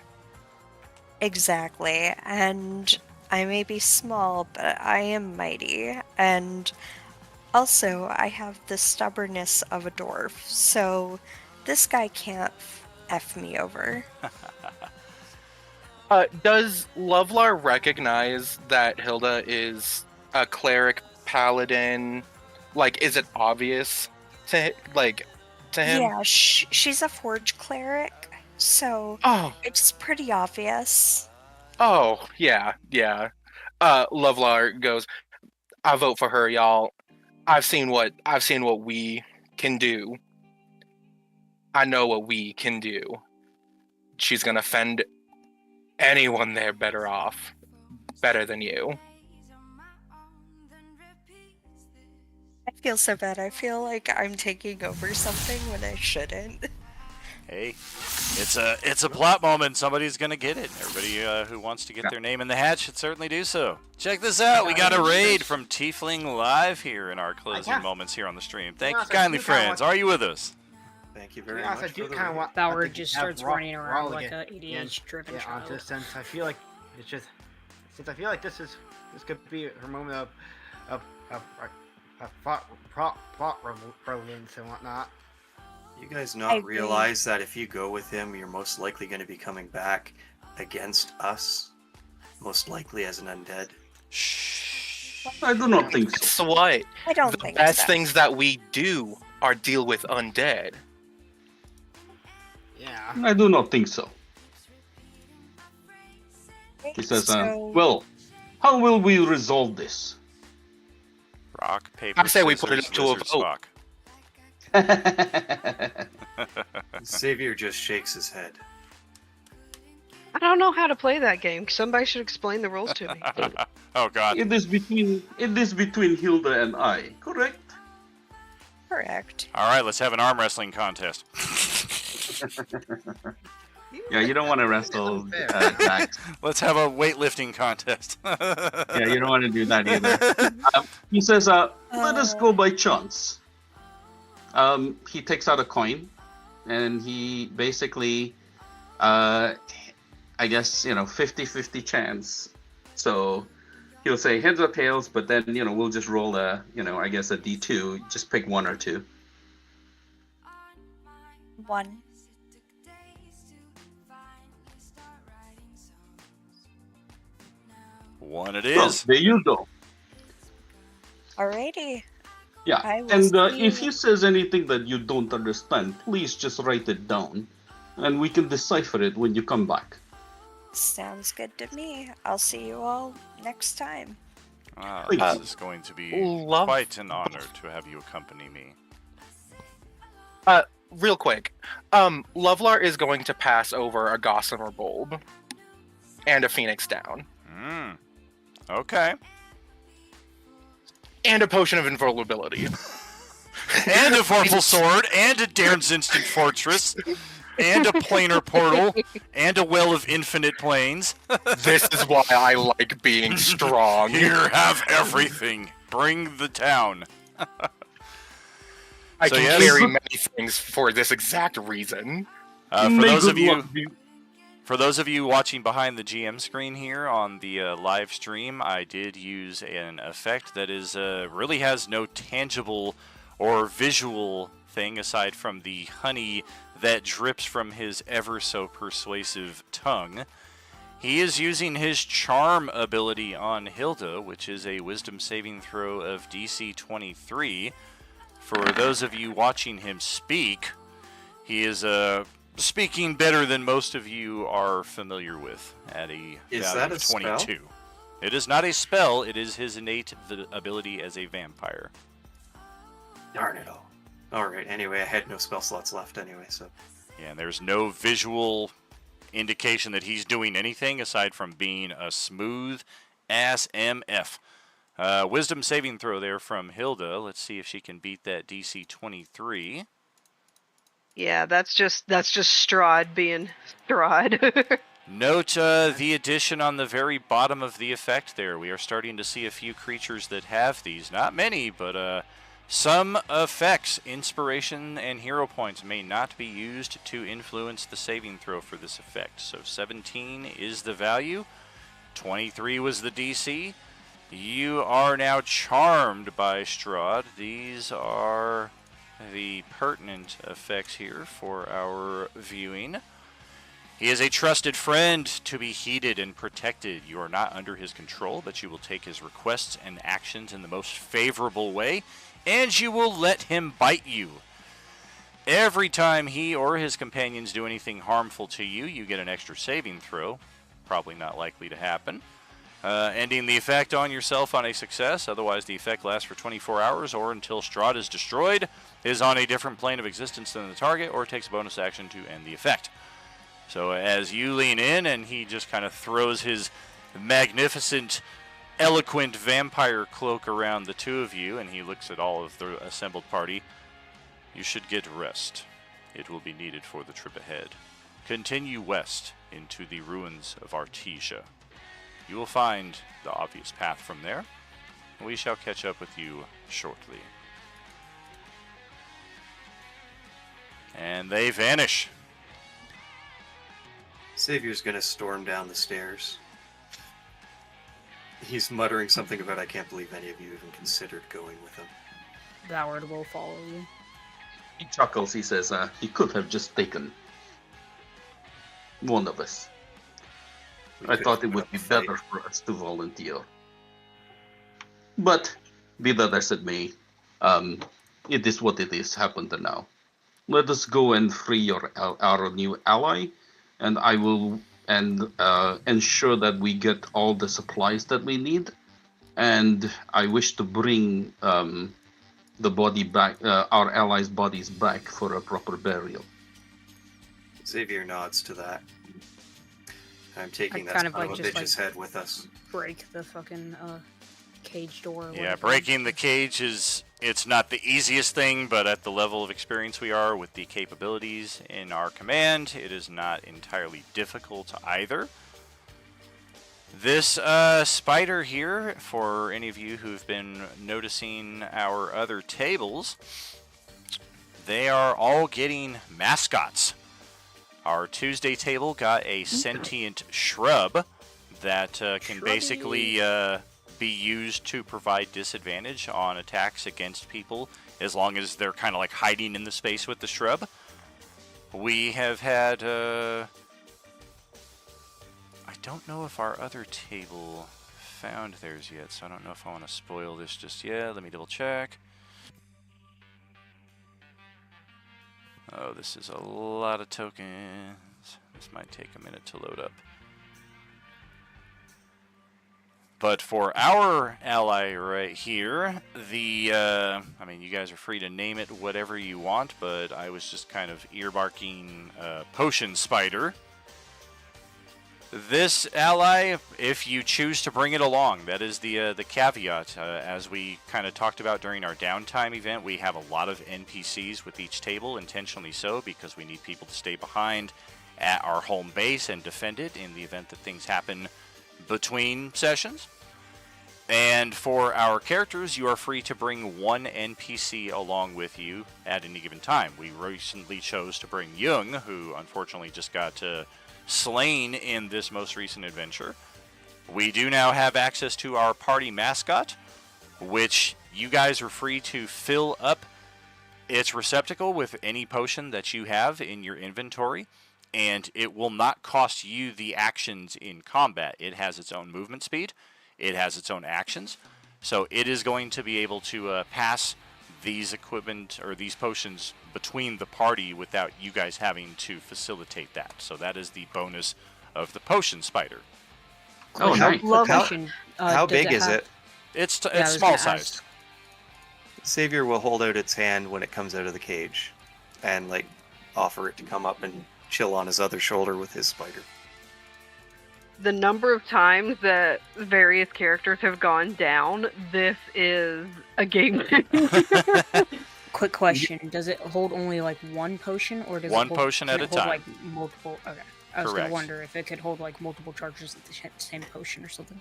exactly. And I may be small, but I am mighty. And also, I have the stubbornness of a dwarf. So this guy can't F me over. Does Lovelar recognize that Hilda is a cleric paladin? Like, is it obvious to him? Yeah, she's a forge cleric, so Oh, it's pretty obvious. yeah. Lovelar goes, I vote for her, y'all. I've seen what we can do. I know what we can do. She's gonna fend anyone there better than you. I feel so bad. I feel like I'm taking over something when I shouldn't. Hey, it's a plot moment. Somebody's gonna get it. Everybody who wants to get their name in the hat should certainly do so. Check this out. We got a raid from Tiefling Live here in our closing moments here on the stream. Thank you kindly, friends. Are you with us? Thank you very Yeah, much. I do for the kind of raid. want. Thouer I think just have starts running around like a ADHD-driven yeah, child. onto since I feel like it's just since I feel like this could be her moment of plot relevance and whatnot. You guys I not agree. realize that if you go with him, you're most likely going to be coming back against us, most likely as an undead. Shh. I do not think so. So what? I don't The think best so. things that we do are deal with undead. Yeah. Yeah. I do not think so. He says, well, how will we resolve this? Rock, paper, I say we put it scissors, up to a lizard, vote. Spock. Xavier just shakes his head. I don't know how to play that game. Somebody should explain the rules to me. Oh God. It is between Hilda and I, correct? Correct. All right, let's have an arm wrestling contest. Yeah, you don't want to wrestle Jax. Let's have a weightlifting contest. Yeah, you don't want to do that either. He says, let us go by chance. He takes out a coin, and he basically, I guess, 50-50 chance. So he'll say heads or tails, but then, we'll just roll I guess a D2. Just pick one or two. 1. One it Well, is. there you go. Alrighty. Yeah, I will and see if you- he says anything that you don't understand, please just write it down, and we can decipher it when you come back. Sounds good to me. I'll see you all next time. This is going to be quite an honor to have you accompany me. Real quick, Lovelar is going to pass over a Gossamer Bulb and a Phoenix Down. Okay. And a Potion of Invulnerability. And a Vorpal Sword, and a Daren's Instant Fortress, and a Planar Portal, and a Well of Infinite Planes. This is why I like being strong. Here, have everything. Bring the town. I So can yes. carry many things for this exact reason. For those of you watching behind the GM screen here on the live stream, I did use an effect that is really has no tangible or visual thing aside from the honey that drips from his ever so persuasive tongue. He is using his charm ability on Hilda, which is a wisdom saving throw of DC 23. For those of you watching him speak, he is speaking better than most of you are familiar with at a value of 22. Spell? It is not a spell, it is his innate ability as a vampire. Darn it all. Alright, anyway, I had no spell slots left anyway, so... Yeah, and there's no visual indication that he's doing anything aside from being a smooth ass MF. Wisdom saving throw there from Hilda. Let's see if she can beat that DC 23. Yeah, that's just Strahd being Strahd. Note the addition on the very bottom of the effect there. We are starting to see a few creatures that have these. Not many, but some effects, inspiration, and hero points may not be used to influence the saving throw for this effect. So 17 is the value. 23 was the DC. You are now charmed by Strahd. These are the pertinent effects here for our viewing. He is a trusted friend to be heeded and protected. You are not under his control, but you will take his requests and actions in the most favorable way, and you will let him bite you. Every time he or his companions do anything harmful to you, you get an extra saving throw. Probably not likely to happen. Ending the effect on yourself on a success, otherwise the effect lasts for 24 hours or until Strahd is destroyed, is on a different plane of existence than the target, or takes a bonus action to end the effect. So as you lean in and he just kind of throws his magnificent, eloquent vampire cloak around the two of you, and he looks at all of the assembled party, you should get rest. It will be needed for the trip ahead. Continue west into the ruins of Artesia. You will find the obvious path from there. We shall catch up with you shortly. And they vanish. Xavier's gonna storm down the stairs. He's muttering something about, I can't believe any of you even considered going with him. Devout will follow you. He chuckles, he says, he could have just taken one of us. I thought it would be better for us to volunteer. But, be that as it may, it is what it is, happened to now. let us go and free our new ally, and I will ensure that we get all the supplies that we need. And I wish to bring the body back, our allies' bodies back for a proper burial. Xavier nods to that. I'm taking that kind of son of like a just, bitch's like, head with us. Break the fucking cage door. Yeah, breaking the cage it's not the easiest thing, but at the level of experience we are with the capabilities in our command, it is not entirely difficult either. This spider here, for any of you who've been noticing our other tables, they are all getting mascots. Our Tuesday table got a sentient shrub that can basically be used to provide disadvantage on attacks against people as long as they're kind of like hiding in the space with the shrub. We have had I don't know if our other table found theirs yet, so I don't know if I want to spoil this just yet. Let me double check. Oh, this is a lot of tokens. This might take a minute to load up. But for our ally right here, I mean, you guys are free to name it whatever you want, but I was just kind of earmarking Potion Spider. This ally, if you choose to bring it along, that is the caveat. As we kind of talked about during our downtime event, we have a lot of NPCs with each table, intentionally so, because we need people to stay behind at our home base and defend it in the event that things happen between sessions. And for our characters, you are free to bring one NPC along with you at any given time. We recently chose to bring Jung, who unfortunately just got slain in this most recent adventure. We do now have access to our party mascot, which you guys are free to fill up its receptacle with any potion that you have in your inventory, and it will not cost you the actions in combat. It has its own movement speed, it has its own actions, so it is going to be able to pass these equipment or these potions between the party without you guys having to facilitate that. So that is the bonus of the Potion Spider. Oh, nice. How big is it? It's small sized. Xavier will hold out its hand when it comes out of the cage and like offer it to come up and chill on his other shoulder with his spider. The number of times that various characters have gone down, this is a game changer. Quick question: does it hold only like one potion, or does one it hold, potion at a time? Like multiple? Okay, I was Correct. gonna wonder if it could hold like multiple charges of the same potion or something.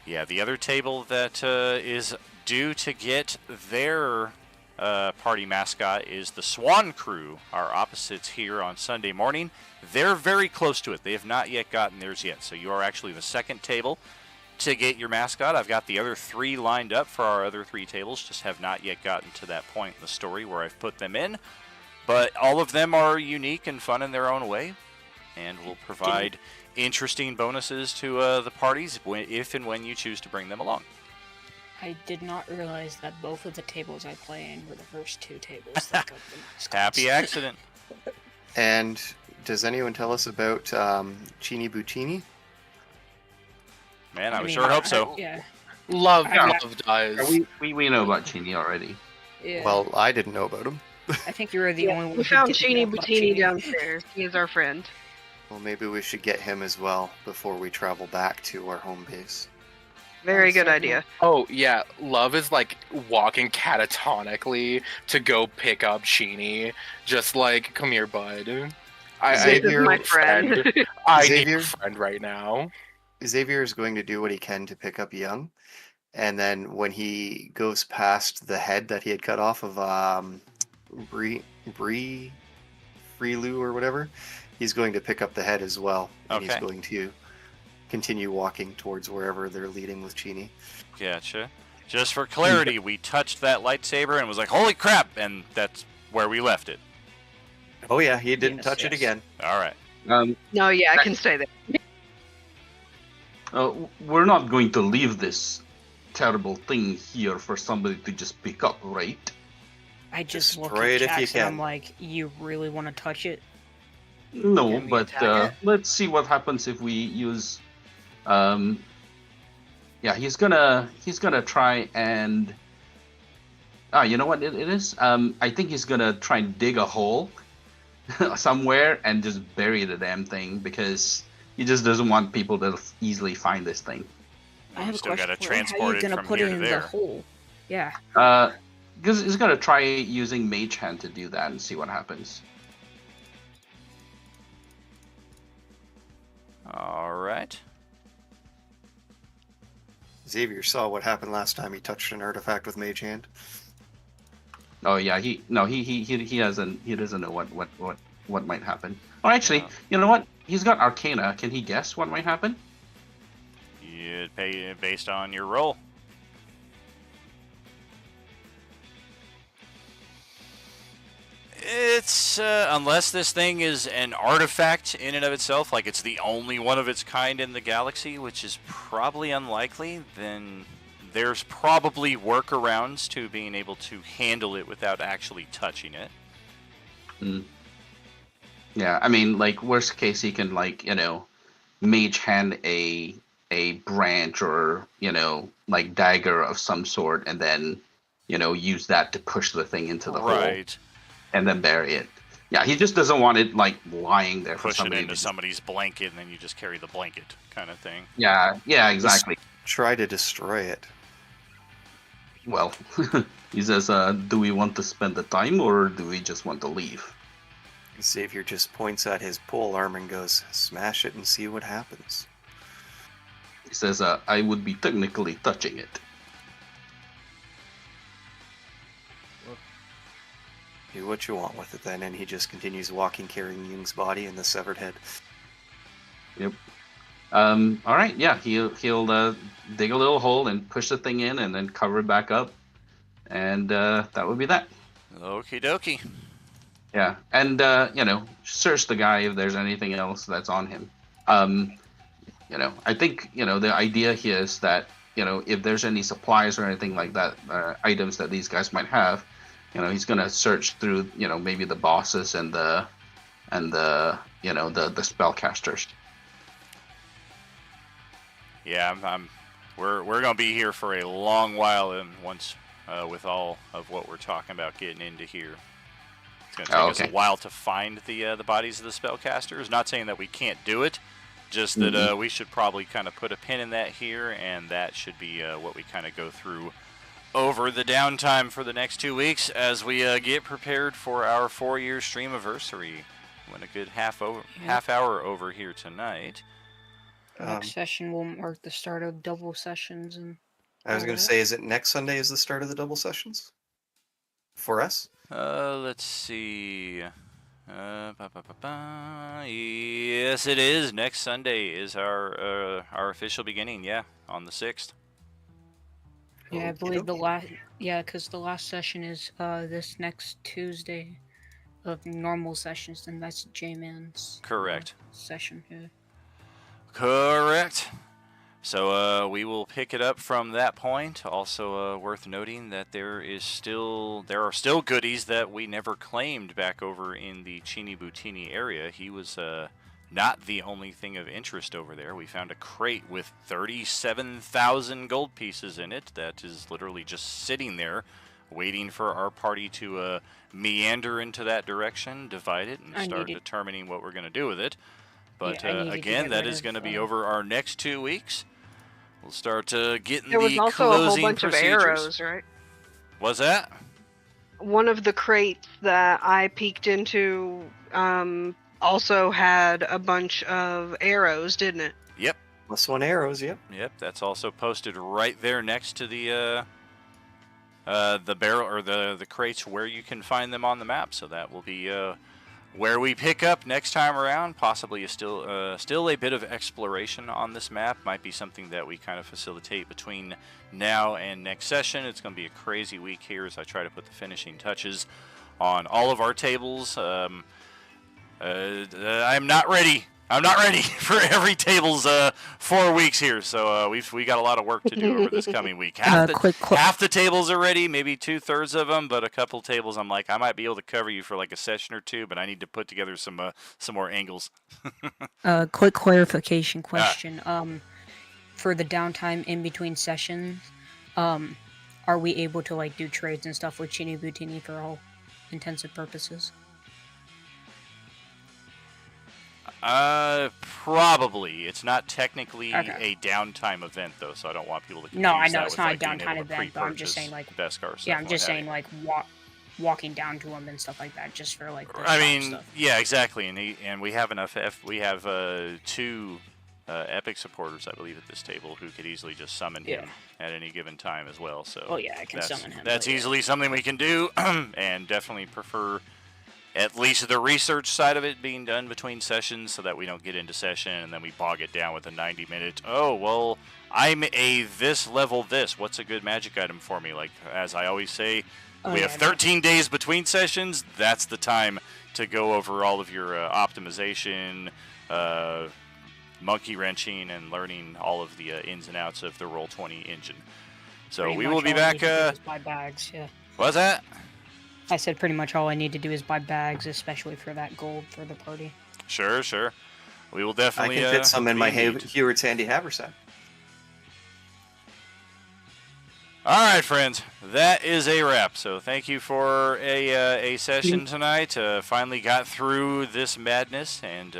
Yeah, the other table that is due to get their party mascot is the Swan Crew, our opposites here on Sunday morning. They're very close to it. They have not yet gotten theirs yet, so you are actually the second table to get your mascot. I've got the other three lined up for our other three tables, just have not yet gotten to that point in the story where I've put them in. But all of them are unique and fun in their own way, and will provide interesting bonuses to the parties if and when you choose to bring them along. I did not realize that both of the tables I play in were the first two tables that got the mascots. Happy accident. And does anyone tell us about Chini Buccini? Man, I would sure hope so. Yeah. Love Yeah. dies. We know about Chini already. Yeah. Well, I didn't know about him. I think you were the only one. We who found didn't Chini know about Buccini Chini. downstairs. He is our friend. Well, maybe we should get him as well before we travel back to our home base. Very good idea. Oh yeah, Love is like walking catatonically to go pick up Sheeny. Just like, come here, bud. This is my friend. I need Xavier? a friend right now. Xavier is going to do what he can to pick up Young, and then when he goes past the head that he had cut off of Freelu or whatever, he's going to pick up the head as well, and he's Okay. going to continue walking towards wherever they're leading with Chini. Gotcha. Just for clarity, we touched that lightsaber and was like, holy crap, and that's where we left it. Oh yeah, he didn't touch it again. All right. No, yeah, I can say that. We're not going to leave this terrible thing here for somebody to just pick up, right? I just look Destroy at it if you Jax and I'm can. like, you really want to touch it? No, Can we but attack it? let's see what happens if we use. Yeah, he's gonna try and. Ah, you know what it is? I think he's gonna try and dig a hole somewhere and just bury the damn thing because he just doesn't want people to easily find this thing. I have a still question gotta for you. How are transport you it gonna from put here it to in the there. hole? Yeah. Because he's gonna try using Mage Hand to do that and see what happens. All right. Xavier saw what happened last time he touched an artifact with Mage Hand. Oh yeah, he doesn't know what might happen. Oh, actually, you know what? He's got Arcana. Can he guess what might happen? You pay based on your roll. It's unless this thing is an artifact in and of itself, like it's the only one of its kind in the galaxy, which is probably unlikely, then there's probably workarounds to being able to handle it without actually touching it. Yeah, I mean, like worst case, he can Mage Hand a branch or like dagger of some sort, and then use that to push the thing into the hole and then bury it. Yeah, he just doesn't want it like lying there for Push it somebody into to somebody's blanket, and then you just carry the blanket, kind of thing. Yeah, exactly. Try to destroy it. Well, he says, do we want to spend the time or do we just want to leave? Xavier just points at his pole arm and goes, smash it and see what happens. He says, I would be technically touching it. Do what you want with it then, and he just continues walking, carrying Yung's body and the severed head. Yep. All right. Yeah, he'll dig a little hole and push the thing in, and then cover it back up, and that would be that. Okie dokie. Yeah, and search the guy if there's anything else that's on him. I think the idea here is that if there's any supplies or anything like that, items that these guys might have, he's gonna search through maybe the bosses and the spellcasters. Yeah, we're gonna be here for a long while, and once with all of what we're talking about getting into here, it's gonna take us a while to find the bodies of the spellcasters. Not saying that we can't do it, just that we should probably kind of put a pin in that here, and that should be what we kind of go through over the downtime for the next 2 weeks as we get prepared for our 4-year stream anniversary. Went a good half hour over here tonight. The next session will mark the start of double sessions, and I was going to say, is it next Sunday is the start of the double sessions? For us? Let's see. Yes, it is. Next Sunday is our official beginning. Yeah, on the 6th. Yeah, I believe because the last session is this next Tuesday of normal sessions, and that's J-Man's correct session. Yeah. Correct. So we will pick it up from that point. Also worth noting that there are still goodies that we never claimed back over in the Chini Butini area. He was not the only thing of interest over there. We found a crate with 37,000 gold pieces in it that is literally just sitting there waiting for our party to meander into that direction, divide it, and start determining what we're going to do with it. But again, that is going to be over our next 2 weeks. We'll start getting the closing procedures. There was also a whole bunch of arrows, right? Was that? One of the crates that I peeked into also had a bunch of arrows, didn't it? Yep. +1 arrows, yep. Yep, that's also posted right there next to the barrel or the crates where you can find them on the map. So that will be where we pick up next time around. Possibly still a bit of exploration on this map. Might be something that we kind of facilitate between now and next session. It's going to be a crazy week here as I try to put the finishing touches on all of our tables. I'm not ready I'm not ready for every table's 4 weeks here, so we got a lot of work to do over this coming week. Half the tables are ready, maybe 2/3 of them, but a couple tables I'm like I might be able to cover you for like a session or two, but I need to put together some more angles. Quick clarification question. For the downtime in between sessions, are we able to like do trades and stuff with Chini Butini for all intensive purposes? Probably. It's not technically a downtime event though, so I don't want people to confuse No, I know that it's with, not like, a downtime event, but I'm just saying like Beskar stuff. yeah, I'm just saying like walking down to them and stuff like that, just for like. The I mean, stuff. yeah, exactly, and we have enough. We have 2 epic supporters, I believe, at this table who could easily just summon him at any given time as well. So. Oh yeah, I can summon him. That's easily something we can do, and definitely prefer. At least the research side of it being done between sessions so that we don't get into session and then we bog it down with a 90-minute, oh, well, I'm a this level this. What's a good magic item for me? Like, as I always say, we have 13 days between sessions. That's the time to go over all of your optimization, monkey wrenching, and learning all of the ins and outs of the Roll20 engine. So we will be back. Buy bags, yeah. What's that? I said pretty much all I need to do is buy bags, especially for that gold for the party. Sure. We will definitely. I can fit some in my Heward Sandy haversack. All right, friends, that is a wrap. So thank you for a session tonight. Finally got through this madness, and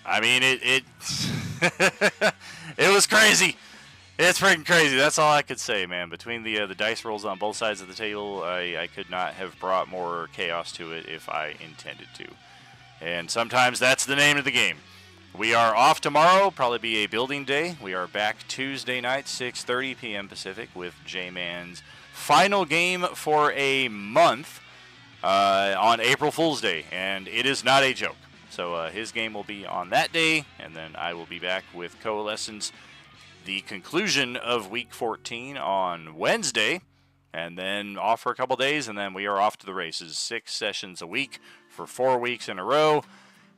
I mean it it was crazy. It's freaking crazy. That's all I could say, man. Between the dice rolls on both sides of the table, I could not have brought more chaos to it if I intended to. And sometimes that's the name of the game. We are off tomorrow, probably be a building day. We are back Tuesday night, 6:30 p.m. Pacific, with J-Man's final game for a month on April Fool's Day. And it is not a joke. So his game will be on that day, and then I will be back with Coalescence the conclusion of week 14 on Wednesday, and then off for a couple days, and then we are off to the races. 6 sessions a week for 4 weeks in a row,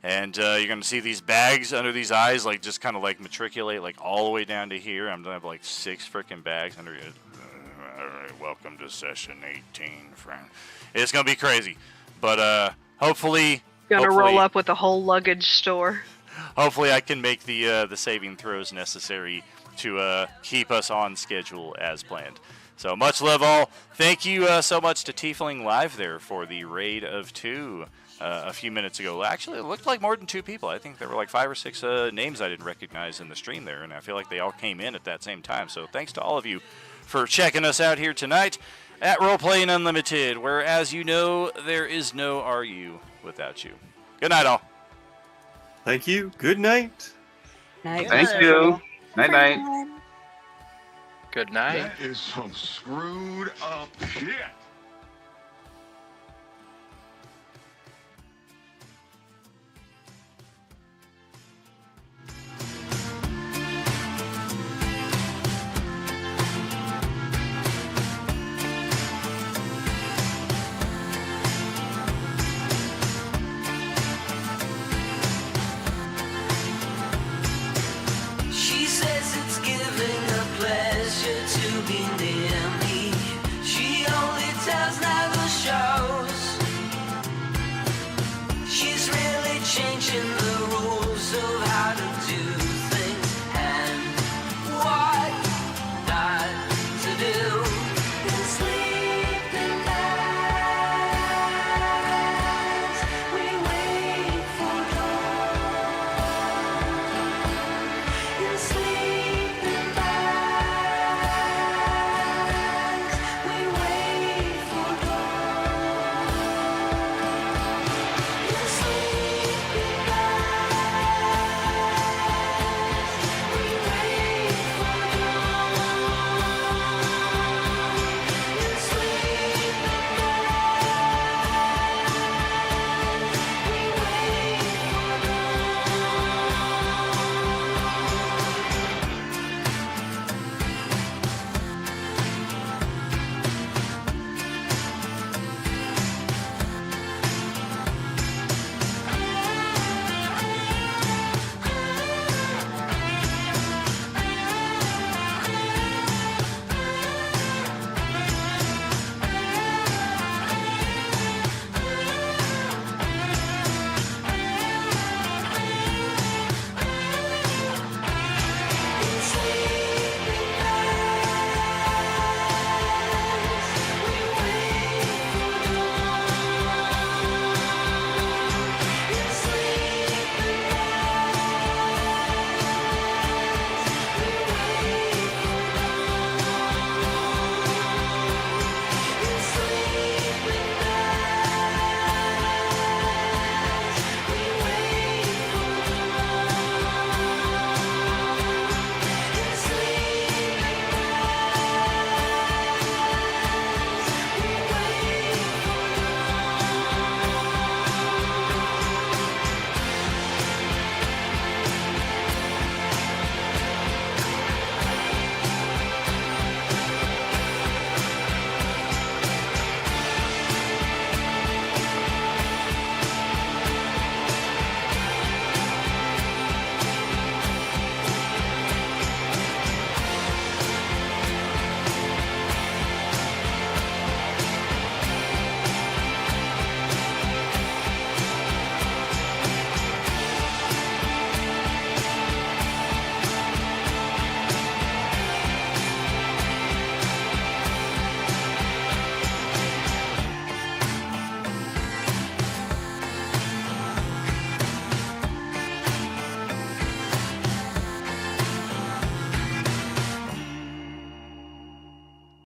and you're going to see these bags under these eyes, like just kind of like matriculate like all the way down to here. I'm going to have like 6 freaking bags under it. All right, welcome to session 18, friend. It's going to be crazy, but hopefully... Gonna roll up with a whole luggage store. Hopefully I can make the saving throws necessary to keep us on schedule as planned. So much love all. Thank you so much to Tiefling Live there for the raid of 2 a few minutes ago. Actually, it looked like more than 2 people. I think there were like 5 or 6 names I didn't recognize in the stream there, and I feel like they all came in at that same time. So thanks to all of you for checking us out here tonight at Roleplaying Unlimited, where, as you know, there is no RU without you. Good night, all. Thank you. Good night. Night. Thank you. Night. Good night. That is some screwed up shit.